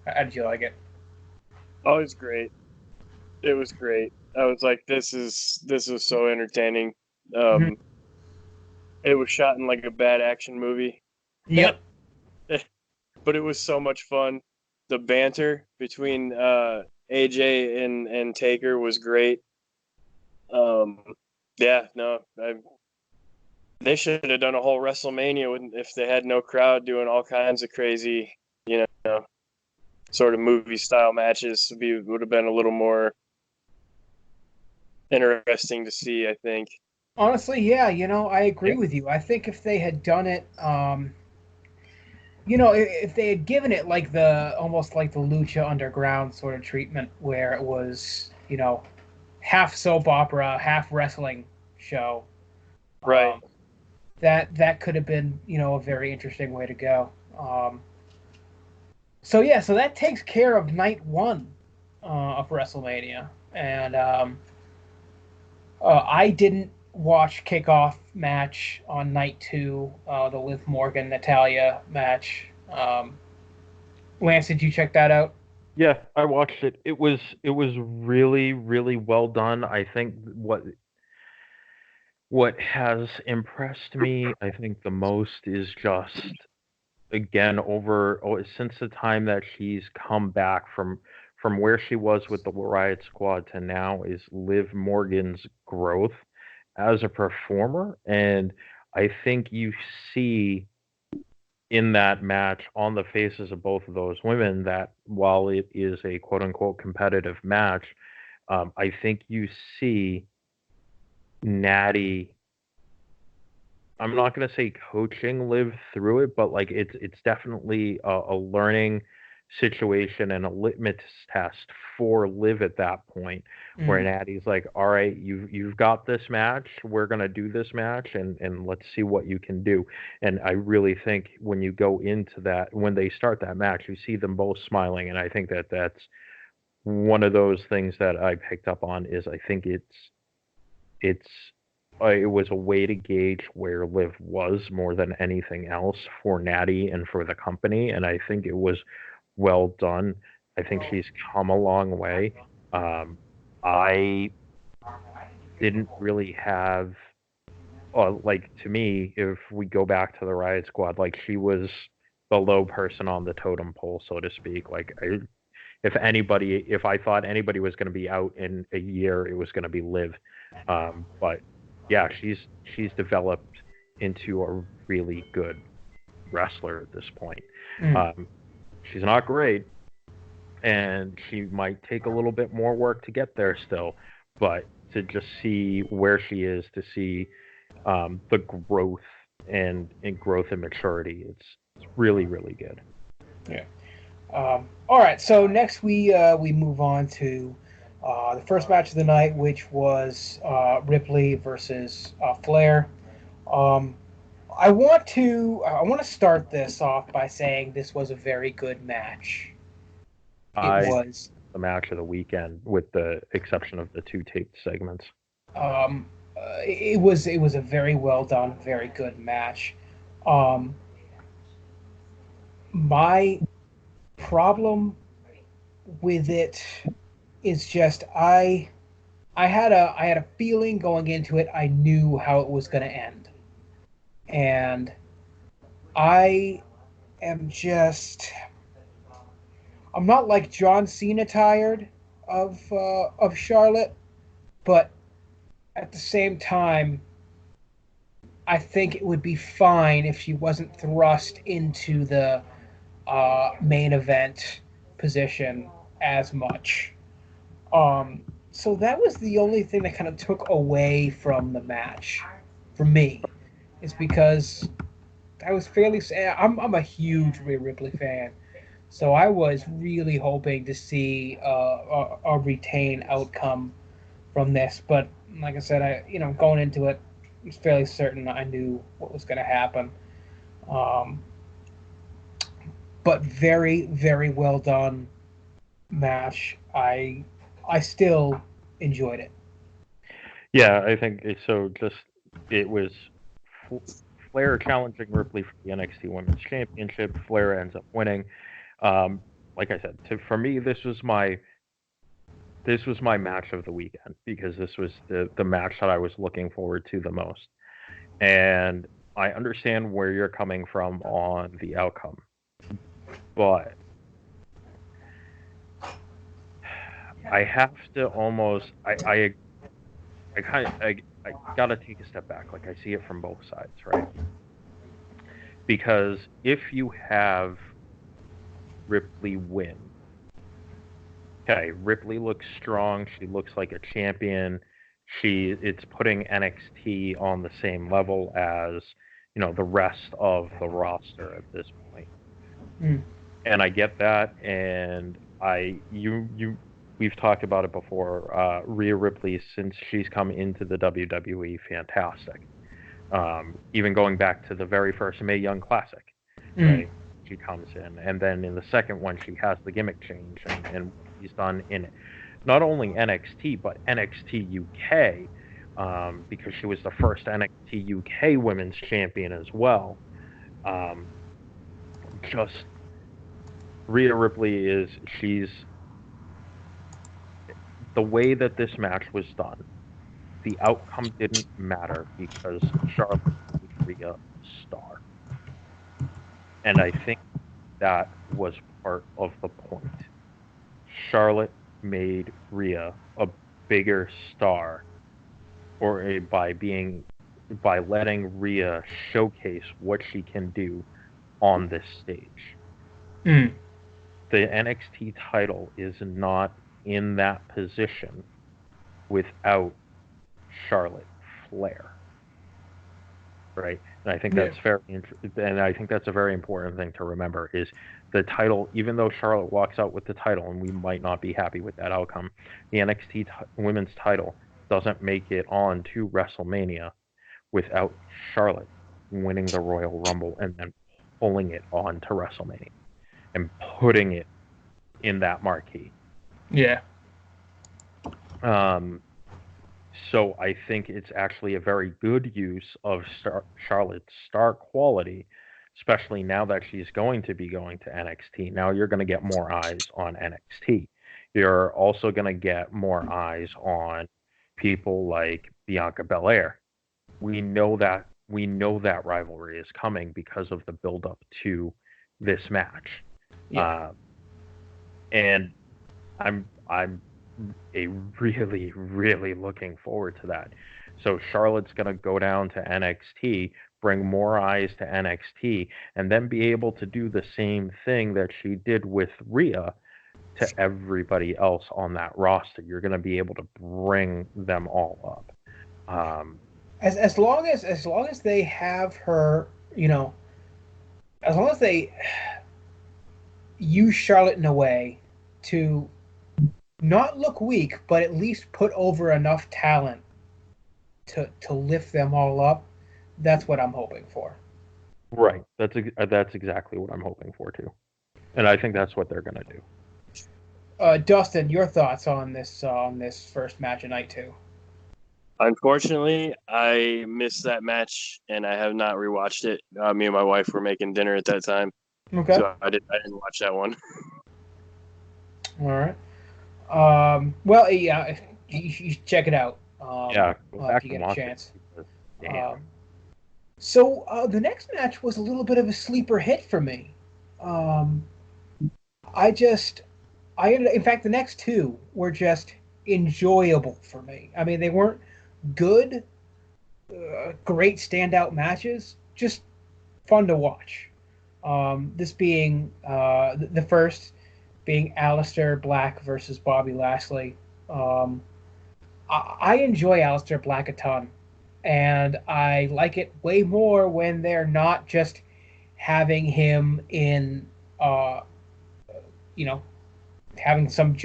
like it? Oh, it was great. It was great. I was like, this is so entertaining. It was shot in like a bad action movie. Yep. But it was so much fun. The banter between AJ and Taker was great. They should have done a whole Wrestlemania if they had no crowd, doing all kinds of crazy, sort of movie style matches. Would have been a little more interesting to see, I think. Honestly, yeah, I agree with you. I think if they had done it, if they had given it like almost like the Lucha Underground sort of treatment, where it was, half soap opera, half wrestling show, right? That could have been, a very interesting way to go. So that takes care of night one of Wrestlemania, and I didn't watch kickoff match on night two, the Liv Morgan Natalia match. Lance, did you check that out? Yeah, I watched it. It was really, really well done. I think what has impressed me, I think the most, is just again since the time that she's come back from where she was with the Riot Squad to now, is Liv Morgan's growth as a performer. And I think you see in that match on the faces of both of those women that while it is a quote unquote competitive match, I think you see Natty, I'm not going to say coaching Liv through it, but like it's definitely a learning situation and a litmus test for Liv at that point, where Natty's like, all right, you've got this match, we're going to do this match, and let's see what you can do. And I really think when you go into that, when they start that match, you see them both smiling, and I think that's one of those things that I picked up on. Is I think it was a way to gauge where Liv was more than anything else for Natty and for the company, and I think it was well done. I think she's come a long way. I didn't really have, like, to me, if we go back to the Riot Squad, like, she was the low person on the totem pole, so to speak. Like, if I thought anybody was going to be out in a year, it was going to be Liv. But yeah, she's developed into a really good wrestler at this point. She's not great, and she might take a little bit more work to get there still, but to just see where she is, to see the growth and growth and maturity, it's really, really good. Yeah. All right, so next we move on to the first match of the night, which was Ripley versus Flair. I want to start this off by saying this was a very good match. It was the match of the weekend, with the exception of the two taped segments. It was a very well done, very good match. My problem with it is just I had a feeling going into it. I knew how it was going to end, and I'm not like John Cena tired of Charlotte, but at the same time, I think it would be fine if she wasn't thrust into the main event position as much. So that was the only thing that kind of took away from the match for me, is because I was fairly. I'm a huge Rhea Ripley fan, so I was really hoping to see a retain outcome from this. But like I said, going into it, I was fairly certain I knew what was going to happen. But very, very well done match. I still enjoyed it. Yeah, I think so. It was Flair challenging Ripley for the NXT Women's Championship. Flair ends up winning. Like I said, for me, this was my match of the weekend, because this was the match that I was looking forward to the most. And I understand where you're coming from on the outcome, but I have to almost I I got to take a step back. Like, I see it from both sides, right? Because if you have Ripley win, okay, Ripley looks strong. She looks like a champion. It's putting NXT on the same level as, the rest of the roster at this point. Mm. And I get that. And we've talked about it before. Rhea Ripley, since she's come into the WWE, fantastic. Even going back to the very first Mae Young Classic, right? She comes in, and then in the second one, she has the gimmick change, and she's done in not only NXT but NXT UK, because she was the first NXT UK Women's Champion as well. Just Rhea Ripley she's the way that this match was done. The outcome didn't matter because Charlotte made Rhea a star. And I think that was part of the point. Charlotte made Rhea a bigger star by letting Rhea showcase what she can do on this stage. The NXT title is not in that position without Charlotte Flair, right? And I think that's and I think that's a very important thing to remember is the title. Even though Charlotte walks out with the title, and we might not be happy with that outcome, the NXT Women's title doesn't make it on to WrestleMania without Charlotte winning the Royal Rumble and then pulling it on to WrestleMania and putting it in that marquee. Yeah. So I think it's actually a very good use of Charlotte's star quality, especially now that she's going to be going to NXT. Now you're going to get more eyes on NXT. You're also going to get more eyes on people like Bianca Belair. We know that rivalry is coming because of the build-up to this match. Yeah. And I'm really, really looking forward to that. So Charlotte's going to go down to NXT, bring more eyes to NXT, and then be able to do the same thing that she did with Rhea to everybody else on that roster. You're going to be able to bring them all up. As long as they have her, as long as they use Charlotte in a way to not look weak, but at least put over enough talent to lift them all up. That's what I'm hoping for. Right. That's exactly what I'm hoping for too, and I think that's what they're going to do. Dustin, your thoughts on this first match of night 2? Unfortunately, I missed that match and I have not rewatched it. Me and my wife were making dinner at that time, so I didn't watch that one. All right. Well, yeah, you should check it out. Go if back you and get a watch chance. it. So the next match was a little bit of a sleeper hit for me. In fact, the next two were just enjoyable for me. I mean, they weren't good, great standout matches, just fun to watch. This being the first being Aleister Black versus Bobby Lashley. I enjoy Aleister Black a ton, and I like it way more when they're not just having him in, having some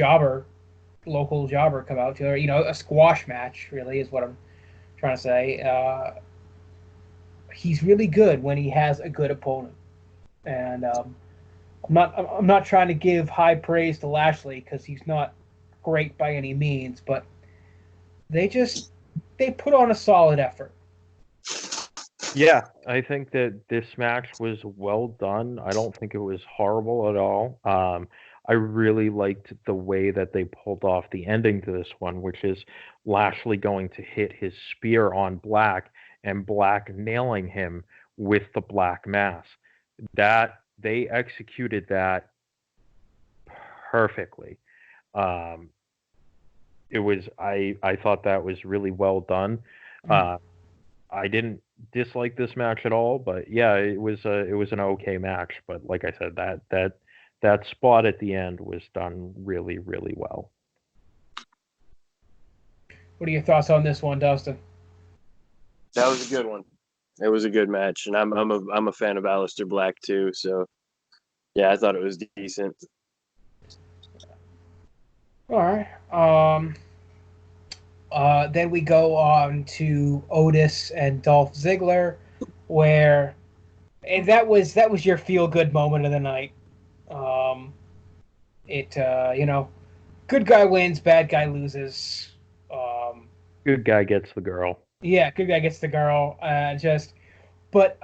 local jobber come out to, or a squash match. Really, is what I'm trying to say. He's really good when he has a good opponent, and I'm not trying to give high praise to Lashley because he's not great by any means, but they put on a solid effort. Yeah, I think that this match was well done. I don't think it was horrible at all. I really liked the way that they pulled off the ending to this one, which is Lashley going to hit his spear on Black and Black nailing him with the black mass. That they executed that perfectly. I thought that was really well done. I didn't dislike this match at all, but yeah, it was an okay match. But like I said, that spot at the end was done really, really well. What are your thoughts on this one, Dustin? That was a good one. It was a good match, and I'm a fan of Aleister Black too. So yeah, I thought it was decent. All right. Then we go on to Otis and Dolph Ziggler, and that was your feel good moment of the night. Good guy wins, bad guy loses. Good guy gets the girl. Yeah, good guy gets the girl. But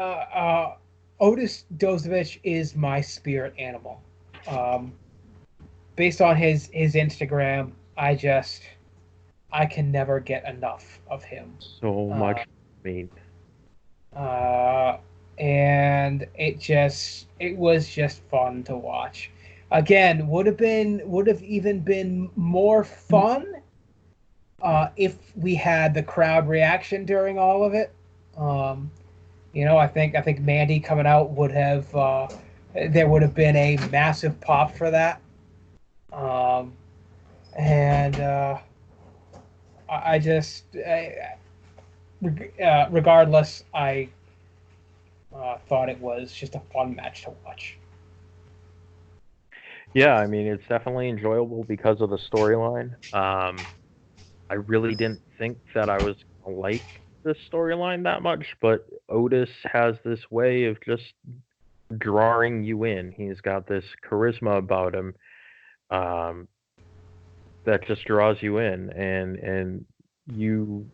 Otis Dozovich is my spirit animal. Based on his Instagram, I can never get enough of him. So much mean. And it was just fun to watch. Again, would have even been more fun if we had the crowd reaction during all of it. I think Mandy coming out would have there would have been a massive pop for that. Regardless, I thought it was just a fun match to watch. Yeah, I mean, it's definitely enjoyable because of the storyline. I really didn't think that I was going to like this storyline that much, but Otis has this way of just drawing you in. He's got this charisma about him that just draws you in, and you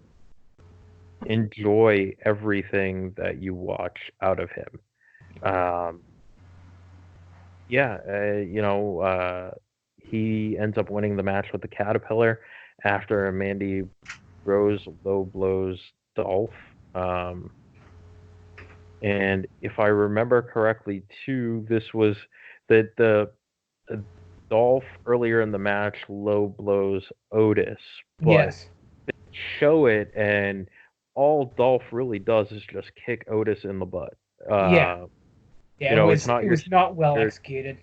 enjoy everything that you watch out of him. He ends up winning the match with the Caterpillar after Mandy Rose low blows Dolph. And if I remember correctly, too, this was the Dolph earlier in the match low blows Otis. But yes. They show it, and all Dolph really does is just kick Otis in the butt. It was not well executed.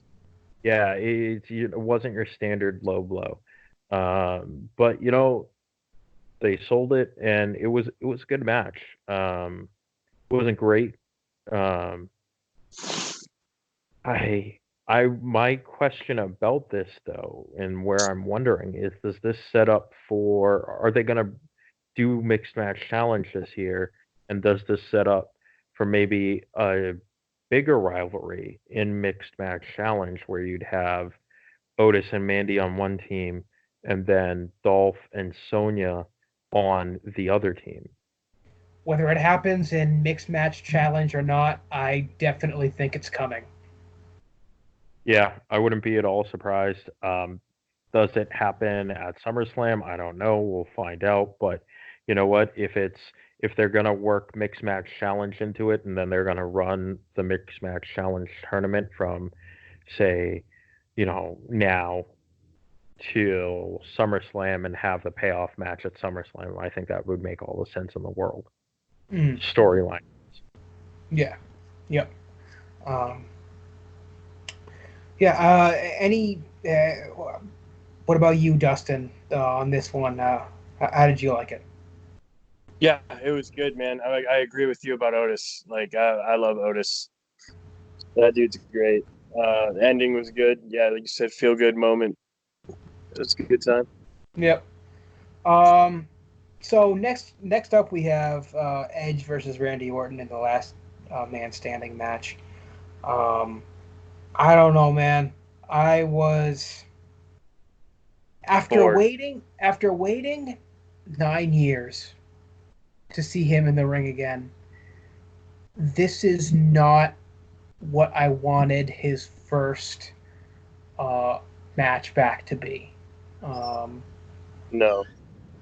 Yeah, it wasn't your standard low blow. But they sold it, and it was a good match. It wasn't great. My question about this, though, and where I'm wondering is, does this set up are they going to do mixed match challenge this year, and does this set up for maybe a bigger rivalry in mixed match challenge where you'd have Otis and Mandy on one team and then Dolph and Sonya on the other team? Whether it happens in mixed match challenge or not, I definitely think it's coming. Yeah, I wouldn't be at all surprised. Does it happen at SummerSlam? I don't know. We'll find out. But you know what? If they're gonna work mixed match challenge into it, and then they're gonna run the mixed match challenge tournament from, say, now till SummerSlam and have the payoff match at SummerSlam, I think that would make all the sense in the world. Storyline. Yeah. Yep. What about you, Dustin, on this one? How did you like it? Yeah, it was good, man. I agree with you about Otis. Like, I love Otis. That dude's great. The ending was good. Yeah, like you said, feel good moment. It's a good time. Yep. So next up we have Edge versus Randy Orton in the last man standing match. I don't know, man. I was after waiting 9 years to see him in the ring again. This is not what I wanted his first match back to be. No.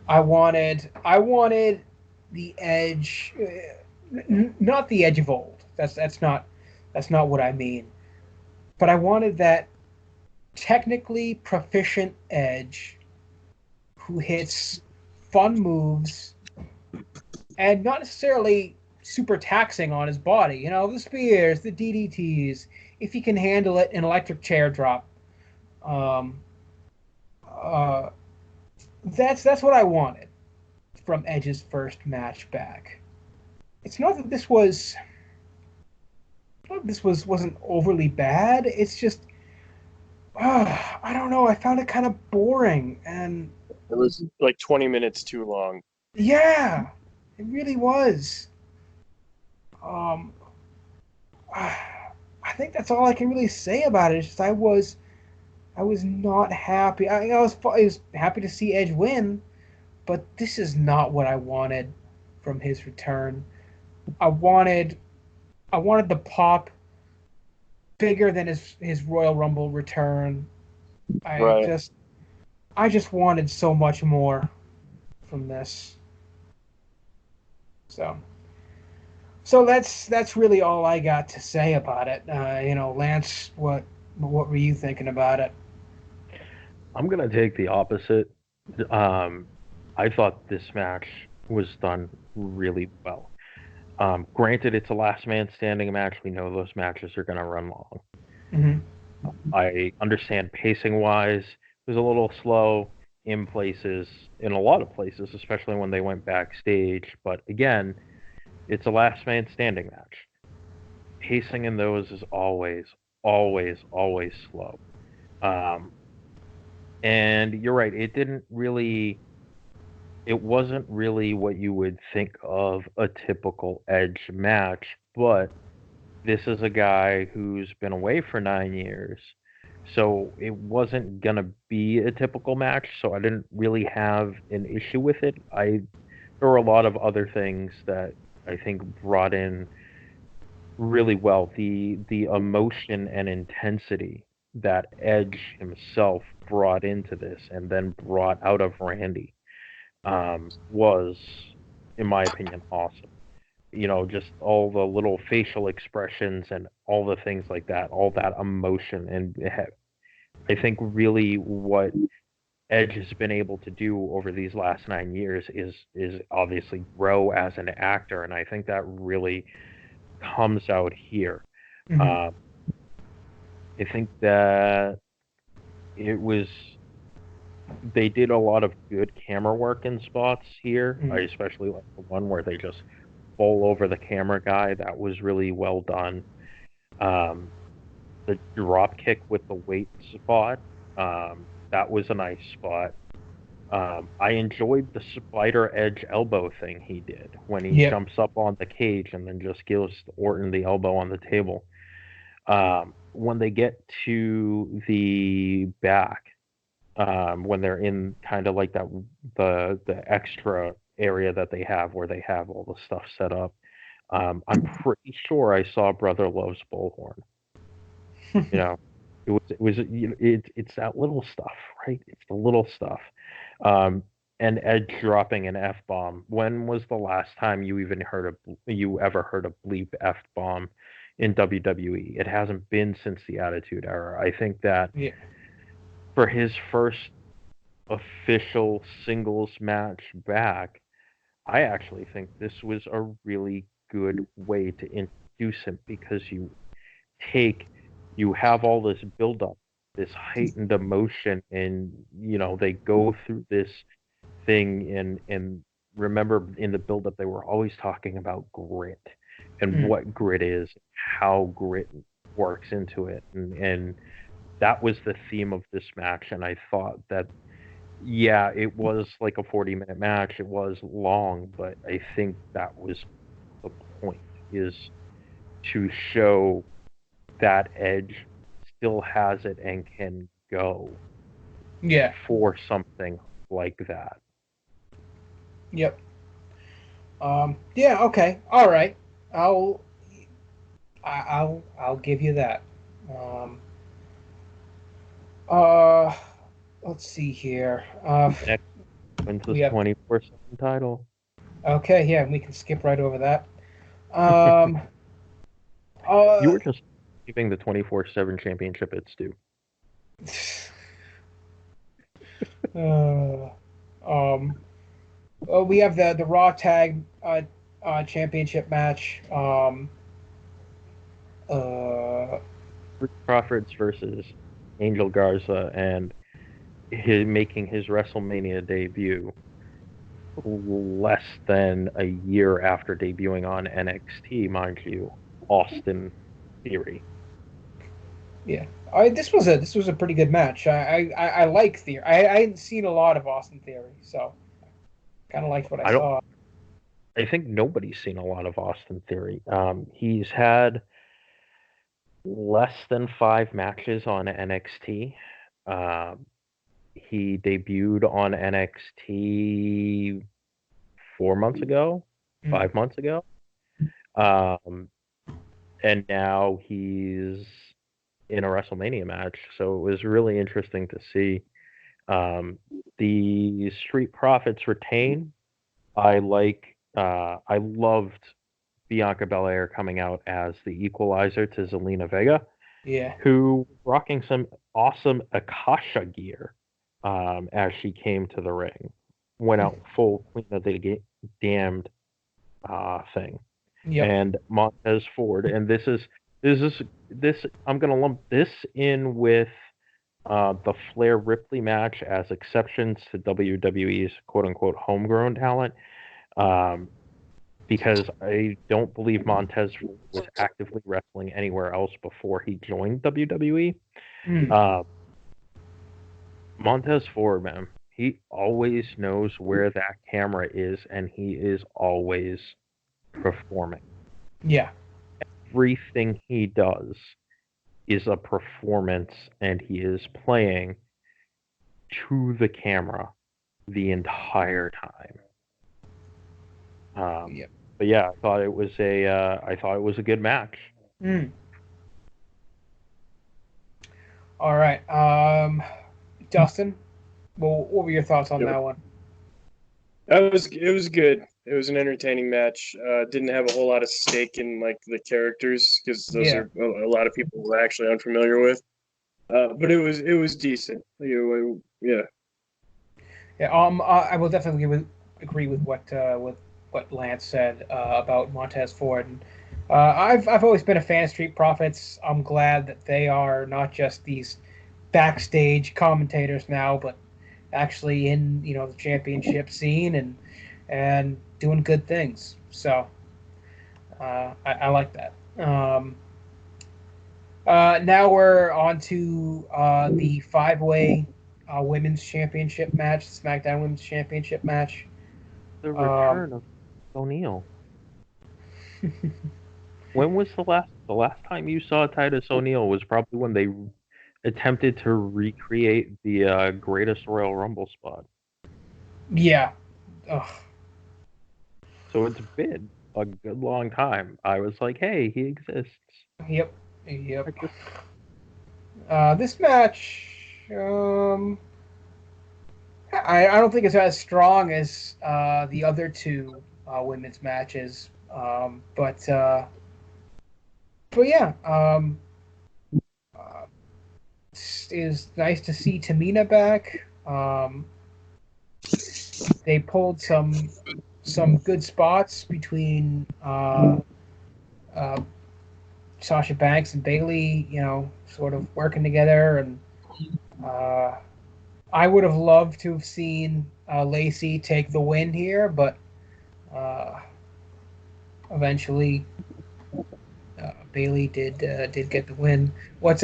I wanted the Edge, not the Edge of old. That's not what I mean. But I wanted that technically proficient Edge who hits fun moves and not necessarily super taxing on his body. You know, the spears, the DDTs, if he can handle it, an electric chair drop. That's what I wanted from Edge's first match back. It's not that this wasn't overly bad. It's just I don't know. I found it kind of boring, and it was like 20 minutes too long. Yeah, it really was. I think that's all I can really say about it. It's just I was not happy. I was happy to see Edge win, but this is not what I wanted from his return. I wanted the pop bigger than his Royal Rumble return. I just wanted so much more from this. So that's really all I got to say about it. Lance, what were you thinking about it? I'm gonna take the opposite. I thought this match was done really well. Granted, it's a last man standing match. We know those matches are gonna run long. Mm-hmm. I understand pacing wise, it was a little slow in a lot of places, especially when they went backstage. But again, it's a last man standing match. Pacing in those is always slow. And you're right, it wasn't really what you would think of a typical Edge match, but this is a guy who's been away for 9 years, so it wasn't gonna be a typical match, so I didn't really have an issue with it. There were a lot of other things that I think brought in really well the emotion and intensity that Edge himself brought into this and then brought out of Randy was, in my opinion, awesome. Just all the little facial expressions and all the things like that, all that emotion. And I think really what Edge has been able to do over these last 9 years is obviously grow as an actor, and I think that really comes out here. Mm-hmm. I think that they did a lot of good camera work in spots here. Mm-hmm. I especially like the one where they just fall over the camera guy. That was really well done. The drop kick with the weight spot, that was a nice spot. I enjoyed the spider edge elbow thing he did when he jumps up on the cage and then just gives Orton the elbow on the table. When they get to the back, when they're in kind of like the extra area that they have where they have all the stuff set up, I'm pretty sure I saw Brother Love's bullhorn. It's that little stuff, right? It's the little stuff. And Edge dropping an F-bomb. When was the last time you ever heard a bleep F-bomb in WWE? It hasn't been since the Attitude Era. I think that for his first official singles match back, I actually think this was a really good way to introduce him, because you have all this buildup, this heightened emotion, and they go through this thing, and remember in the buildup they were always talking about grit and what grit is, how grit works into it, and that was the theme of this match. And I thought that it was like a 40-minute match. It was long, but I think that was the point, is to show that Edge still has it and can go for something like that. Yep. Okay. All right. I'll give you that. Let's see here. Next wins the 24/7 title. Okay, yeah, we can skip right over that. You were just giving the 24/7 championship its due. We have the Raw Tag Championship match. Crawford's versus Angel Garza, and making his WrestleMania debut less than a year after debuting on NXT, mind you, Austin Theory. Yeah, this was a pretty good match. I like Theory. I hadn't seen a lot of Austin Theory, so kind of liked what I saw. I think nobody's seen a lot of Austin Theory. He's had less than 5 matches on NXT. He debuted on NXT 4 months ago, 5 months ago. And now he's in a WrestleMania match. So it was really interesting to see. The Street Profits retain. I loved Bianca Belair coming out as the equalizer to Zelina Vega. Yeah. Who rocking some awesome Akasha gear as she came to the ring. Went out full Queen of the Damned thing. Yep. And Montez Ford. And this I'm gonna lump this in with the Flair Ripley match as exceptions to WWE's quote unquote homegrown talent. Because I don't believe Montez was actively wrestling anywhere else before he joined WWE. Montez Ford, man, he always knows where that camera is, and he is always performing. Yeah. Everything he does is a performance, and he is playing to the camera the entire time. Yep. But yeah, I thought it was a good match. All right, Dustin, what were your thoughts on that one? It was good. It was an entertaining match. Didn't have a whole lot of stake in like the characters because those are a lot of people were actually unfamiliar with. But it was decent. Yeah. Yeah. I will definitely agree with what Lance said about Montez Ford. And, I've always been a fan of Street Profits. I'm glad that they are not just these backstage commentators now, but actually in the championship scene and doing good things. So I like that. Now we're on to the 5-way women's championship match, SmackDown Women's Championship match. The return of O'Neil. When was the last time you saw Titus O'Neil? Was probably when they attempted to recreate the Greatest Royal Rumble spot. Yeah. Ugh. So it's been a good long time. I was like, hey, he exists. Yep. This match, I don't think it's as strong as the other two women's matches, but yeah, it is nice to see Tamina back. They pulled some good spots between Sasha Banks and Bayley, sort of working together, and I would have loved to have seen Lacey take the win here, but eventually Bayley did get the win. But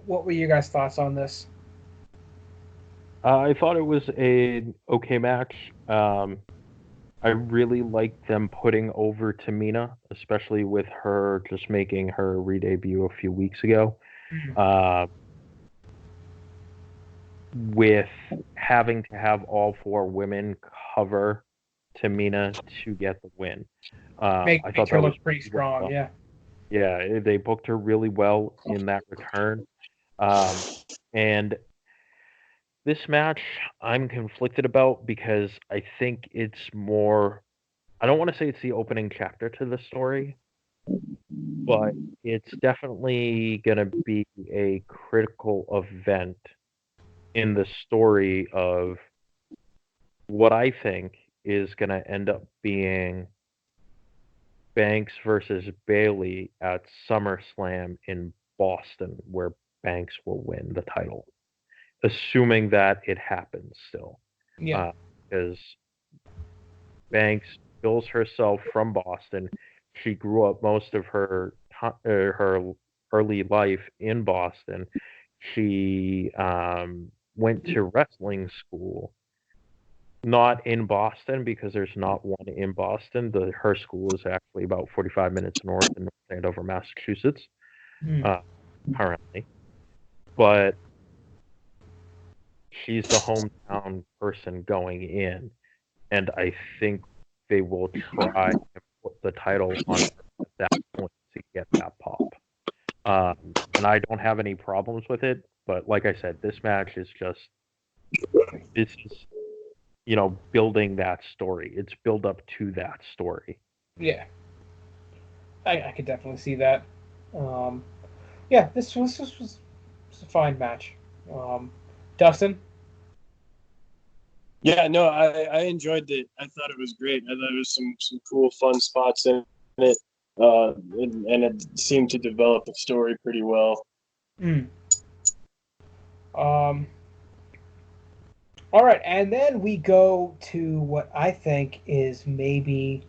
what were your guys' thoughts on this? I thought it was an okay match. I really liked them putting over Tamina, especially with her just making her re-debut a few weeks ago. With having to have all 4 women cover Tamina to get the win. I thought her look pretty strong, well. Yeah. Yeah, they booked her really well in that return. And this match, I'm conflicted about because I think it's more... I don't want to say it's the opening chapter to the story, but it's definitely going to be a critical event in the story of what I think is going to end up being Banks versus Bailey at SummerSlam in Boston, where Banks will win the title, assuming that it happens still. Yeah. Because Banks bills herself from Boston. She grew up most of her early life in Boston. She went to wrestling school, not in Boston because there's not one in Boston. Her school is actually about 45 minutes north in North Andover, Massachusetts, currently. But she's the hometown person going in, and I think they will try and put the title on her at that point to get that pop. And I don't have any problems with it, but like I said, this match is building that story. It's build up to that story. Yeah. I could definitely see that. Yeah, this was a fine match. Dustin? Yeah, no, I enjoyed it. I thought it was great. I thought it was some cool, fun spots in it, and it seemed to develop the story pretty well. All right, and then we go to what I think is maybe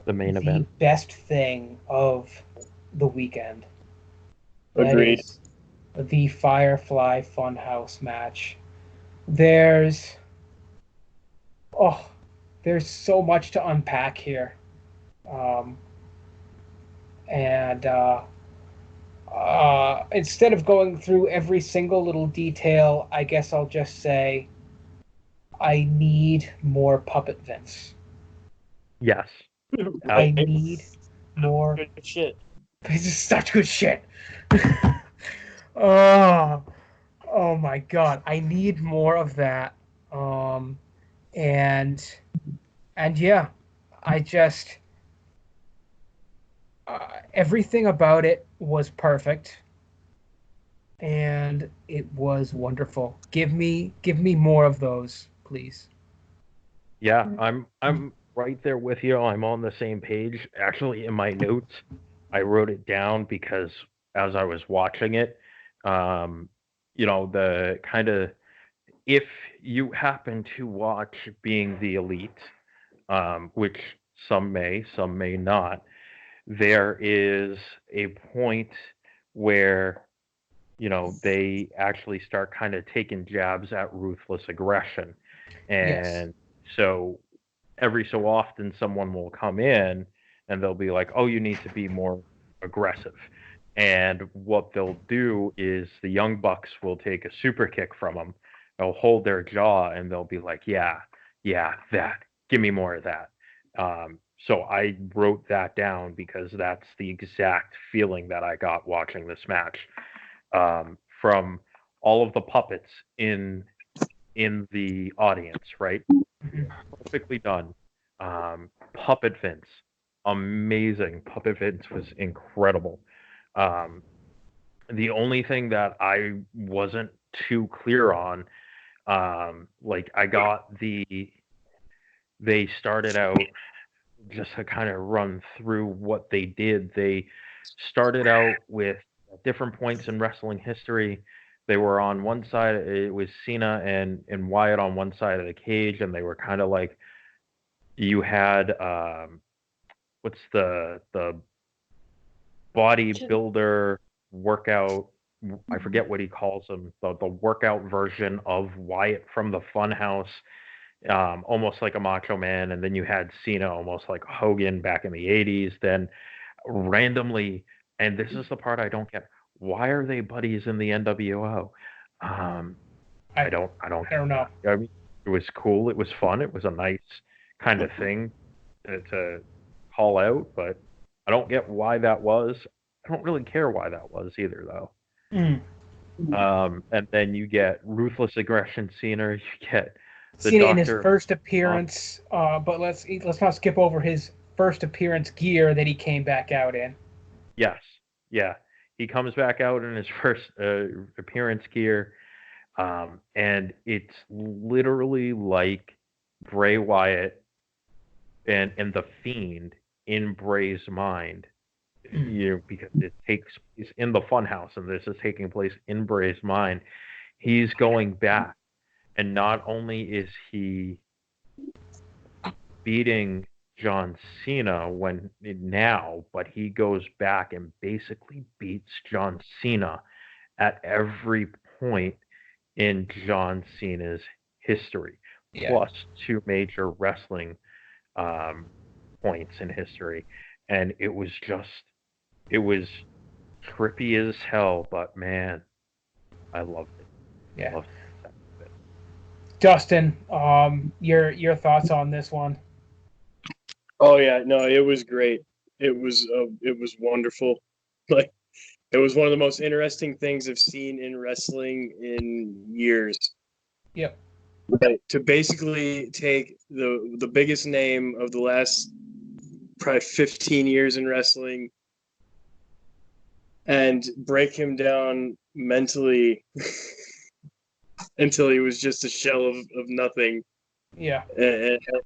the main event, best thing of the weekend. Agreed. That is the Firefly Funhouse match. There's so much to unpack here. Instead of going through every single little detail, I guess I'll just say I need more Puppet Vince. Yes. I need more. Good shit. This is such good shit. Oh my god. I need more of that. And yeah, I just everything about it was perfect, and it was wonderful. Give me more of those, please. Yeah, I'm right there with you. I'm on the same page. Actually, in my notes, I wrote it down because as I was watching it, the kind of, if you happen to watch Being the Elite, which some may not, there is a point where they actually start kind of taking jabs at ruthless aggression, and so every so often someone will come in and they'll be like, oh, you need to be more aggressive, and what they'll do is the Young Bucks will take a super kick from them. They'll hold their jaw and they'll be like, yeah, that, give me more of that. So I wrote that down because that's the exact feeling that I got watching this match, from all of the puppets in the audience, right? Perfectly done. Puppet Vince, amazing. Puppet Vince was incredible. The only thing that I wasn't too clear on, I got they started out, just to kind of run through what they did. They started out with different points in wrestling history. They were on one side, it was Cena and Wyatt on one side of the cage, and they were kind of like, you had what's the bodybuilder workout, I forget what he calls them, the workout version of Wyatt from the Funhouse, almost like a Macho Man, and then you had Cena almost like Hogan back in the 80s. Then randomly, and this is the part I don't get, why are they buddies in the NWO? I don't know. I mean, it was cool, it was fun, it was a nice kind of thing to call out, but I don't get why that was. I don't really care why that was either, though. And then you get Ruthless Aggression Cena, you get the Cena in his first appearance, but let's not skip over his first appearance gear that he came back out in. Yes, yeah, he comes back out in his first appearance gear, and it's literally like Bray Wyatt and the Fiend in Bray's mind, because it takes place in the funhouse, and this is taking place in Bray's mind. He's going back, and not only is he beating John Cena but he goes back and basically beats John Cena at every point in John Cena's history, plus 2 major wrestling points in history. And it was trippy as hell, but man, I loved it. Yeah. Dustin, your thoughts on this one? Oh yeah, no, it was great. It was wonderful. Like, it was one of the most interesting things I've seen in wrestling in years. Yep. Right. To basically take the biggest name of the last probably 15 years in wrestling and break him down mentally until he was just a shell of nothing. Yeah.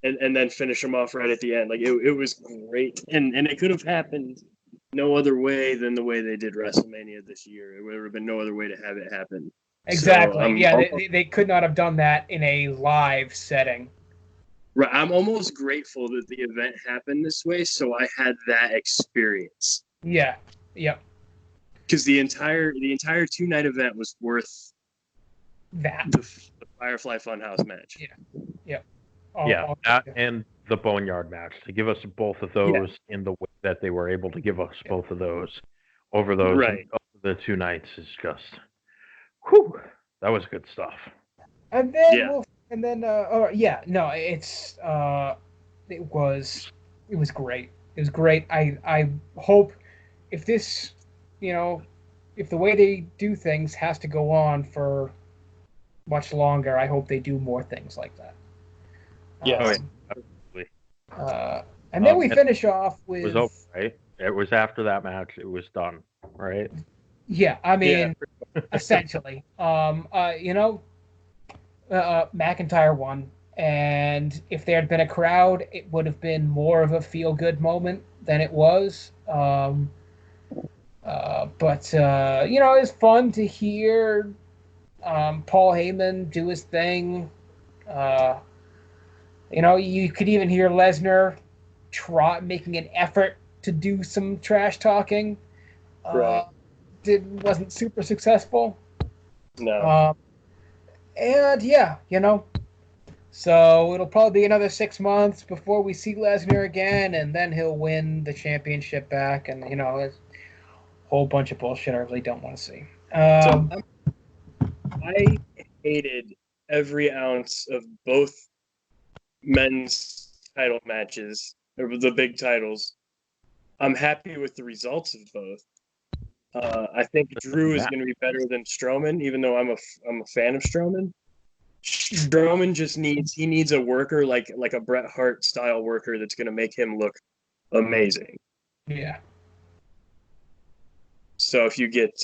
And then finish him off right at the end. Like, it was great. And it could have happened no other way than the way they did WrestleMania this year. It would have been no other way to have it happen. Exactly. So, they could not have done that in a live setting. Right. I'm almost grateful that the event happened this way, so I had that experience. Yeah. Yep. Because the entire 2-night event was worth that. The Firefly Funhouse match. Yeah. That and the Boneyard match, to give us both of those in the way that they were able to give us both of those over those over the 2 nights is just, whew, that was good stuff. And then it was great. It was great. I hope if this, if the way they do things has to go on for much longer, I hope they do more things like that. Yes. Absolutely. And then we finish off with... It was over, right? It was after that match. It was done, right? Yeah, I mean, essentially. McIntyre won. And if there had been a crowd, it would have been more of a feel-good moment than it was. But it was fun to hear Paul Heyman do his thing. You could even hear Lesnar making an effort to do some trash talking. Wasn't super successful. No. So it'll probably be another 6 months before we see Lesnar again, and then he'll win the championship back, and it's a whole bunch of bullshit I really don't want to see. I hated every ounce of both men's title matches, or the big titles. I'm happy with the results of both. I think Drew is going to be better than Strowman, even though I'm a fan of Strowman. Strowman just needs a worker like a Bret Hart style worker that's going to make him look amazing. Yeah. So if you get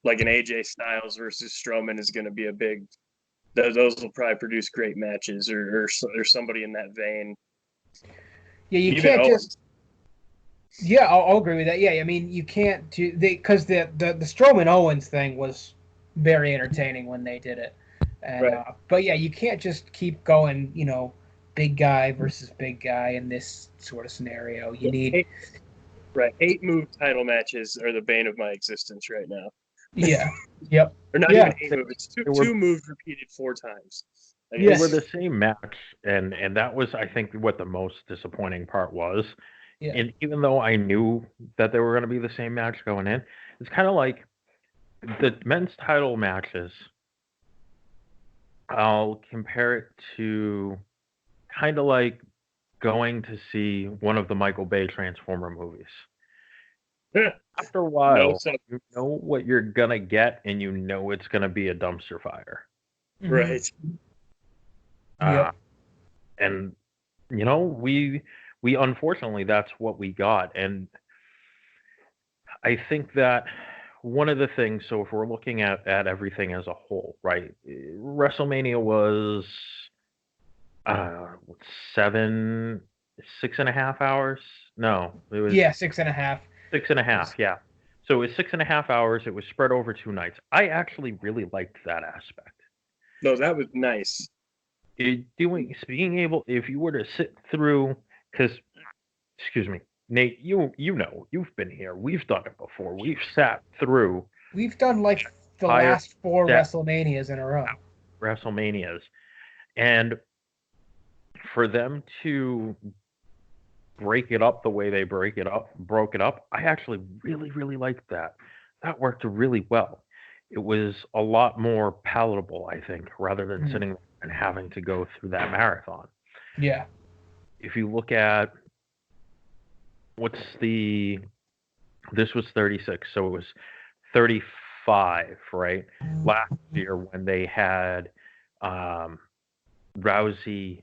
like an AJ Styles versus Strowman is going to be a big. Those will probably produce great matches, or somebody in that vein. Yeah, you can't just. Yeah, I'll agree with that. Yeah, I mean, you can't do because the Strowman Owens thing was very entertaining when they did it. And, but yeah, you can't just keep going, big guy versus big guy in this sort of scenario. You need 8-move title matches are the bane of my existence right now. Yeah. Yep. Or not even 8 moves. It's two moves repeated 4 times. They were the same match, and that was, I think, what the most disappointing part was. Yeah. And even though I knew that they were going to be the same match going in, it's kind of like the men's title matches. I'll compare it to kind of like going to see one of the Michael Bay Transformer movies. After a while, you know what you're going to get, and you know it's going to be a dumpster fire. Right. And, we unfortunately, that's what we got. And I think that one of the things, so if we're looking at everything as a whole, right? WrestleMania was 7 6.5 hours. No, it was 6.5. 6.5. Yeah. So it was 6.5 hours. It was spread over 2 nights. I actually really liked that aspect. No, that was nice. Being able, if you were to sit through, because, excuse me, Nate, you know, you've been here. We've done it before. We've sat through. We've done like the last 4 WrestleManias in a row. WrestleManias. And for them to break it up the way they broke it up, I actually really, really liked that. That worked really well. It was a lot more palatable, I think, rather than sitting there and having to go through that marathon. Yeah. If you look at this was 36, so it was 35, right? Last year when they had Rousey,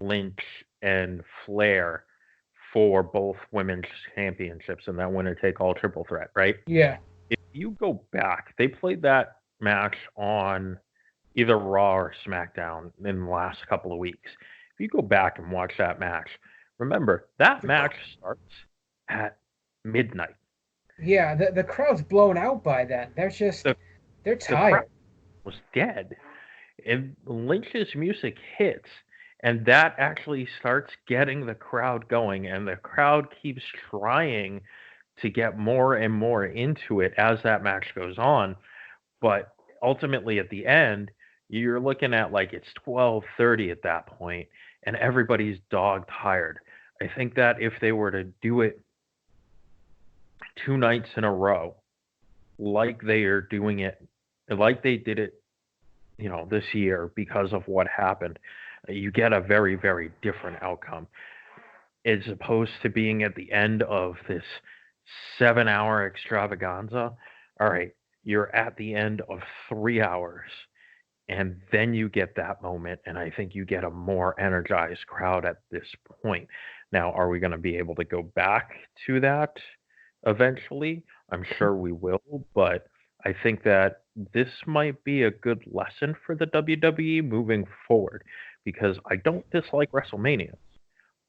Lynch, and Flair for both women's championships in that winner-take-all triple threat, right? Yeah. If you go back, they played that match on either Raw or SmackDown in the last couple of weeks. If you go back and watch that match, remember, that match starts at midnight. Yeah, the crowd's blown out by then. They're just, they're tired. The crowd was dead. And Lynch's music hits, and that actually starts getting the crowd going, and the crowd keeps trying to get more and more into it as that match goes on. But ultimately at the end, you're looking at like it's 12:30 at that point, and everybody's dog tired. I think that if they were to do it 2 nights in a row, like they are doing it, like they did it, you know, this year because of what happened, you get a very, very different outcome. As opposed to being at the end of this 7-hour extravaganza, all right, you're at the end of 3 hours, and then you get that moment, and I think you get a more energized crowd at this point. Now, are we going to be able to go back to that eventually? I'm sure we will, but I think that this might be a good lesson for the WWE moving forward, because I don't dislike WrestleManias,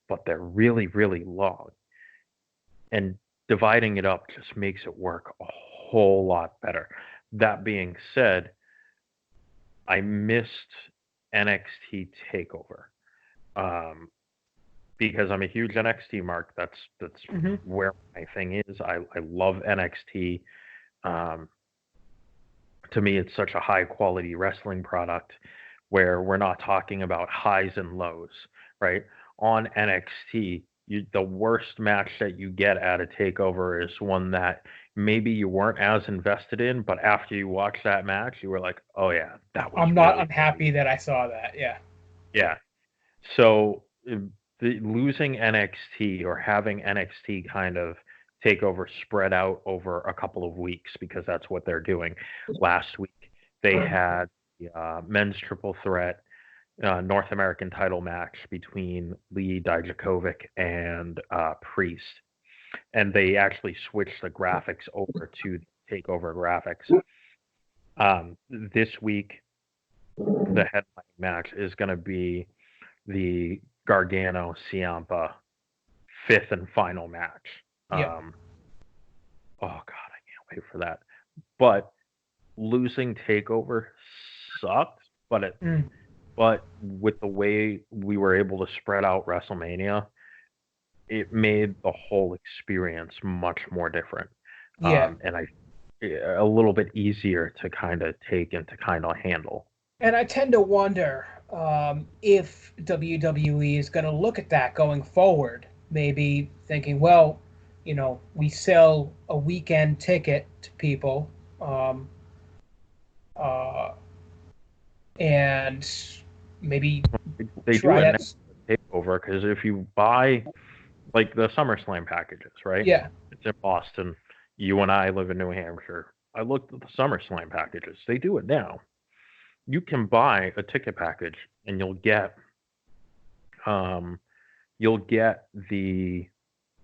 but they're really, really long. And dividing it up just makes it work a whole lot better. That being said, I missed NXT TakeOver because I'm a huge NXT mark. That's where my thing is. I love NXT. To me, it's such a high quality wrestling product where we're not talking about highs and lows, right? On NXT, the worst match that you get at a TakeOver is one that maybe you weren't as invested in, but after you watch that match, you were like, "Oh yeah, that was." I'm happy that I saw that. Yeah. Yeah. So losing NXT or having NXT kind of TakeOver spread out over a couple of weeks, because that's what they're doing. Last week they had the men's triple threat North American title match between Lee Dijakovic and Priest, and they actually switched the graphics over to the TakeOver graphics. This week, the headline match is going to be the Gargano Ciampa 5th and final match. Yeah. Oh God, I can't wait for that. But losing TakeOver sucked, but with the way we were able to spread out WrestleMania, it made the whole experience much more different. Yeah. And a little bit easier to kind of take and to kind of handle. And I tend to wonder if WWE is going to look at that going forward, maybe thinking, well, you know, we sell a weekend ticket to people, and maybe they do it TakeOver, because if you buy like the SummerSlam packages, right? Yeah. It's in Boston. You and I live in New Hampshire. I looked at the SummerSlam packages. They do it now. You can buy a ticket package, and you'll get the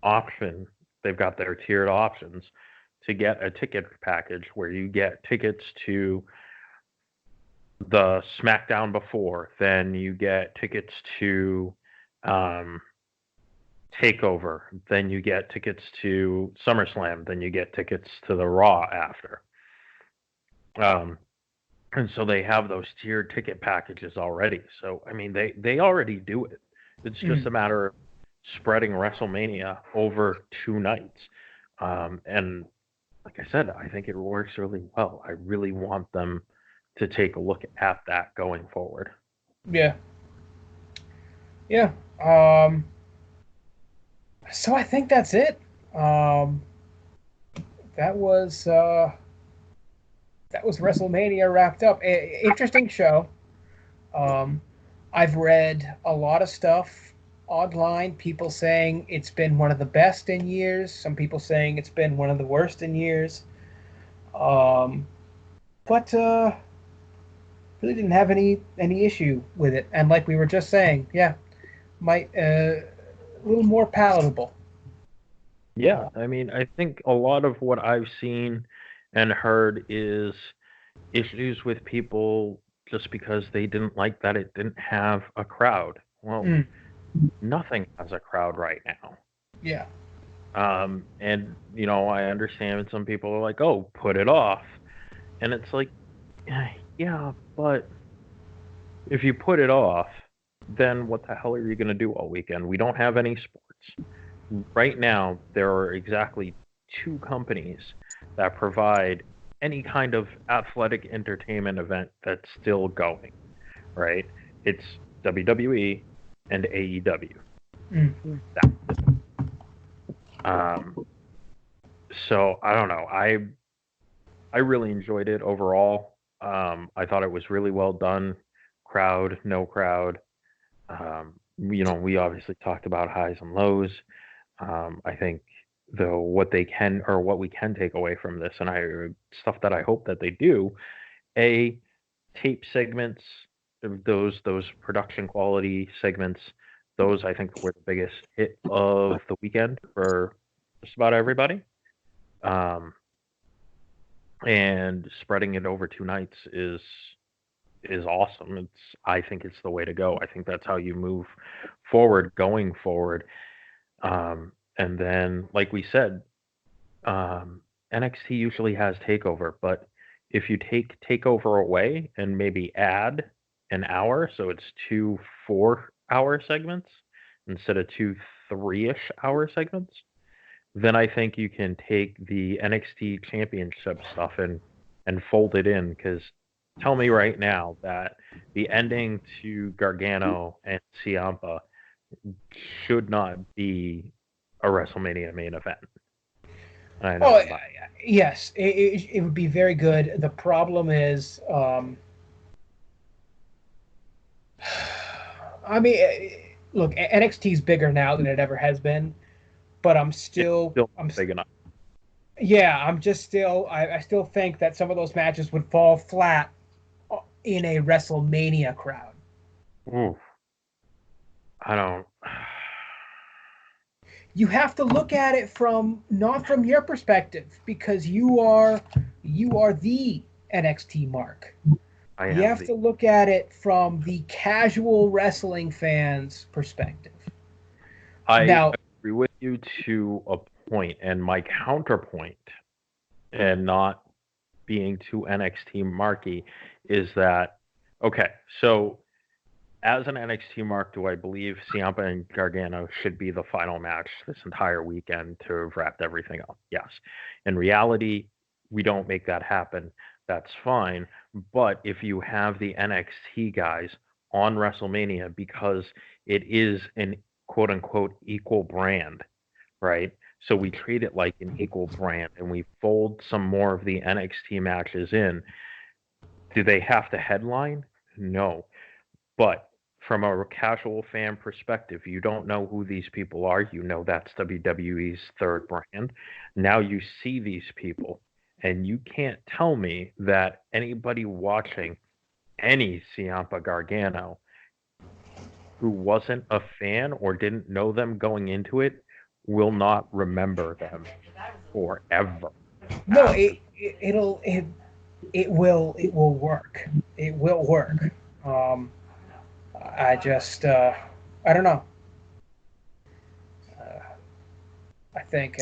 option. They've got their tiered options to get a ticket package where you get tickets to the SmackDown before, then you get tickets to TakeOver, then you get tickets to SummerSlam, then you get tickets to the Raw after. And so they have those tiered ticket packages already. So, I mean, they already do it. It's just a matter of spreading WrestleMania over 2 nights. And like I said, I think it works really well. I really want them to take a look at that going forward. Yeah. Yeah. So I think that's it. That was WrestleMania wrapped up. Interesting show. I've read a lot of stuff online. People saying it's been one of the best in years. Some people saying it's been one of the worst in years. But really didn't have any issue with it. And like we were just saying, yeah, might a little more palatable. Yeah, I mean, I think a lot of what I've seen and heard is issues with people just because they didn't like that it didn't have a crowd. Well, nothing has a crowd right now. Yeah. And, you know, I understand some people are like, oh, put it off. And it's like, yeah, but if you put it off, then what the hell are you going to do all weekend? We don't have any sports. Right now, there are exactly 2 companies that provide any kind of athletic entertainment event that's still going, right? It's WWE and AEW. So I don't know. I really enjoyed it overall. I thought it was really well done. Crowd, no crowd. You know, we obviously talked about highs and lows. I think though what we can take away from this, and stuff that I hope that they do, tape segments, those production quality segments, those I think were the biggest hit of the weekend for just about everybody. And spreading it over 2 nights is awesome. I think it's the way to go. I think that's how you move forward going forward. And then, like we said, NXT usually has TakeOver, but if you take TakeOver away and maybe add an hour, so it's 2 4-hour segments instead of 2 3-ish hour segments, then I think you can take the NXT Championship stuff and fold it in. Because tell me right now that the ending to Gargano and Ciampa should not be a WrestleMania main event. I know. Yes, it would be very good. The problem is, I mean, look, NXT's bigger now than it ever has been, but I'm still big enough. Yeah, I still think that some of those matches would fall flat in a WrestleMania crowd. Oof. I don't. You have to look at it not from your perspective, because you are the NXT mark. You have to look at it from the casual wrestling fan's perspective. I agree with you to a point, and my counterpoint, and not being too NXT marky, is that, okay, so as an NXT mark, do I believe Ciampa and Gargano should be the final match this entire weekend to have wrapped everything up? Yes. In reality, we don't make that happen. That's fine. But if you have the NXT guys on WrestleMania, because it is an quote-unquote equal brand, right? So we treat it like an equal brand, and we fold some more of the NXT matches in. Do they have to headline? No. But from a casual fan perspective, you don't know who these people are. You know that's WWE's third brand. Now you see these people, and you can't tell me that anybody watching any Ciampa Gargano who wasn't a fan or didn't know them going into it will not remember them forever. No, it will work. It will work. I don't know. I think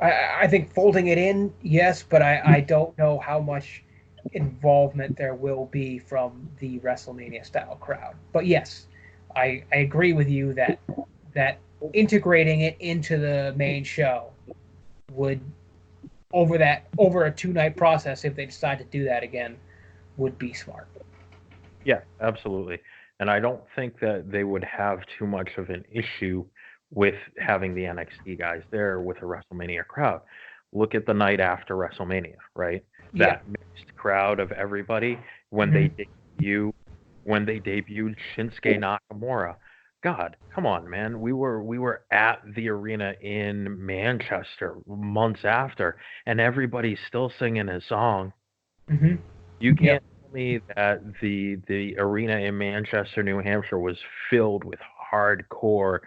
I think folding it in, yes, but I don't know how much involvement there will be from the WrestleMania style crowd. But yes, I agree with you that integrating it into the main show would over a 2-night process, if they decide to do that again, would be smart. Yeah, absolutely. And I don't think that they would have too much of an issue with having the NXT guys there with a WrestleMania crowd. Look at the night after WrestleMania, right? Yeah. That mixed crowd of everybody when they debuted Shinsuke Nakamura. God, come on, man. We were at the arena in Manchester months after, and everybody's still singing his song. Mm-hmm. You can't tell me that the arena in Manchester, New Hampshire was filled with hardcore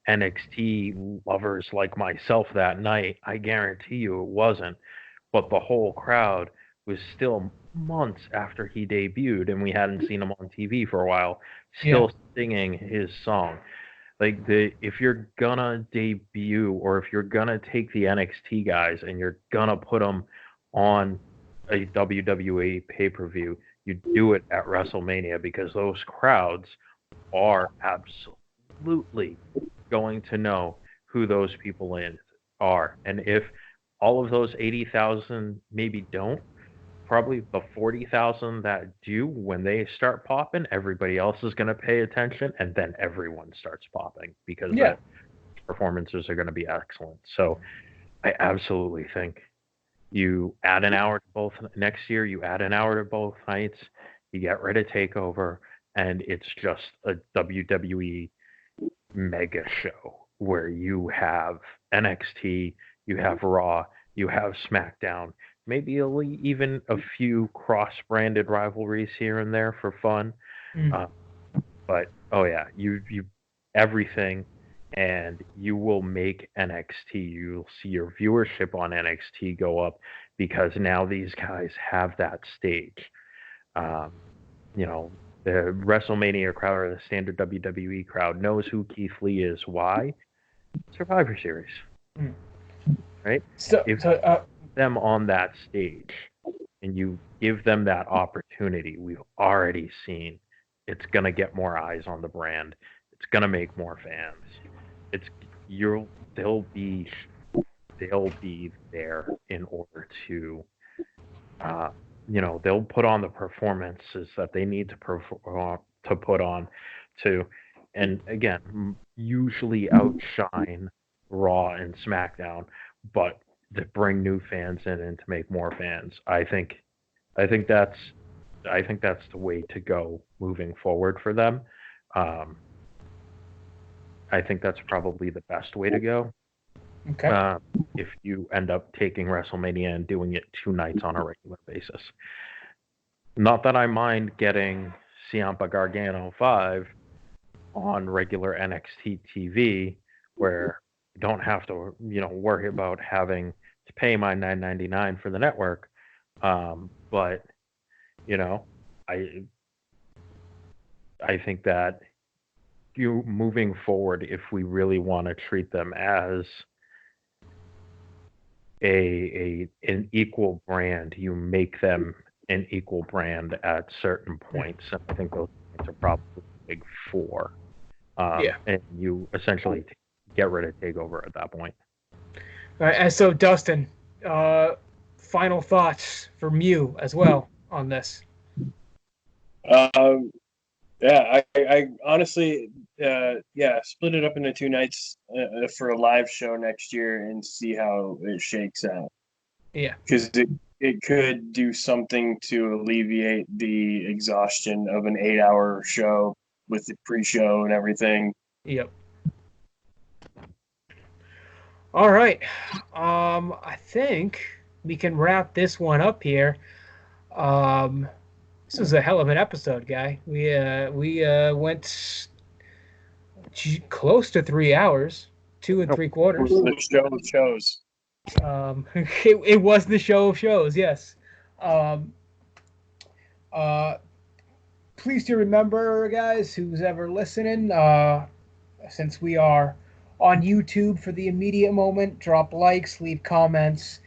NXT lovers like myself that night. I guarantee you it wasn't. But the whole crowd was still months after he debuted, and we hadn't seen him on TV for a while, still singing his song. Like if you're gonna debut or if you're gonna take the NXT guys and you're gonna put them on a WWE pay-per-view, you do it at WrestleMania because those crowds are absolutely going to know who those people are. And if all of those 80,000 maybe don't, probably the 40,000 that do, when they start popping, everybody else is going to pay attention, and then everyone starts popping because the performances are going to be excellent. So I absolutely think you add an hour to both next year, you add an hour to both nights, you get rid of TakeOver, and it's just a WWE mega show where you have NXT, you have Raw, you have SmackDown, maybe even a few cross-branded rivalries here and there for fun. But you everything, and you will make NXT. You'll see your viewership on NXT go up because now these guys have that stage. The WrestleMania crowd or the standard WWE crowd knows who Keith Lee is. Why? Survivor Series. Right? If them on that stage and you give them that opportunity, we've already seen it's going to get more eyes on the brand. It's going to make more fans. They'll be there in order to they'll put on the performances that they need to put on to, and again, usually outshine Raw and SmackDown, but to bring new fans in and to make more fans. I think that's the way to go moving forward for them. I think that's probably the best way to go. Okay. If you end up taking WrestleMania and doing it 2 nights on a regular basis. Not that I mind getting Ciampa Gargano 5 on regular NXT TV, where you don't have to, worry about having to pay my $9.99 for the network. But I think that moving forward, if we really want to treat them as an equal brand, you make them an equal brand at certain points. And I think those points are probably big 4. And you essentially get rid of TakeOver at that point. All right, and so Dustin, final thoughts from you as well on this. I honestly, split it up into 2 nights for a live show next year and see how it shakes out. Yeah. Because it could do something to alleviate the exhaustion of an 8-hour show with the pre-show and everything. Yep. All right. I think we can wrap this one up here. This was a hell of an episode, guy. We went close to 3 hours, 2 3/4. The show of shows. It was the show of shows, yes. Please do remember, guys, who's ever listening, since we are on YouTube for the immediate moment. Drop likes, leave comments,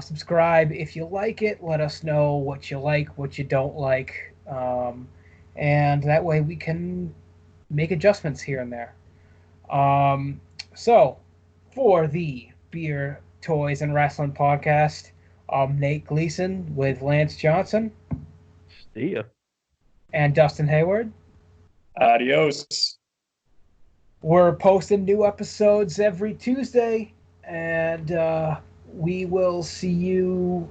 subscribe if you like it. Let us know what you like, what you don't like, and that way we can make adjustments here and there. So, for the Beer, Toys, and Wrestling podcast, I'm Nate Gleason with Lance Johnson. See ya. And Dustin Hayward. Adios. We're posting new episodes every Tuesday, and we will see you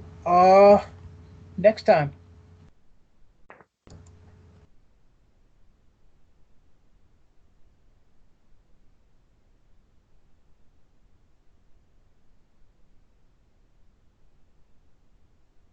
next time.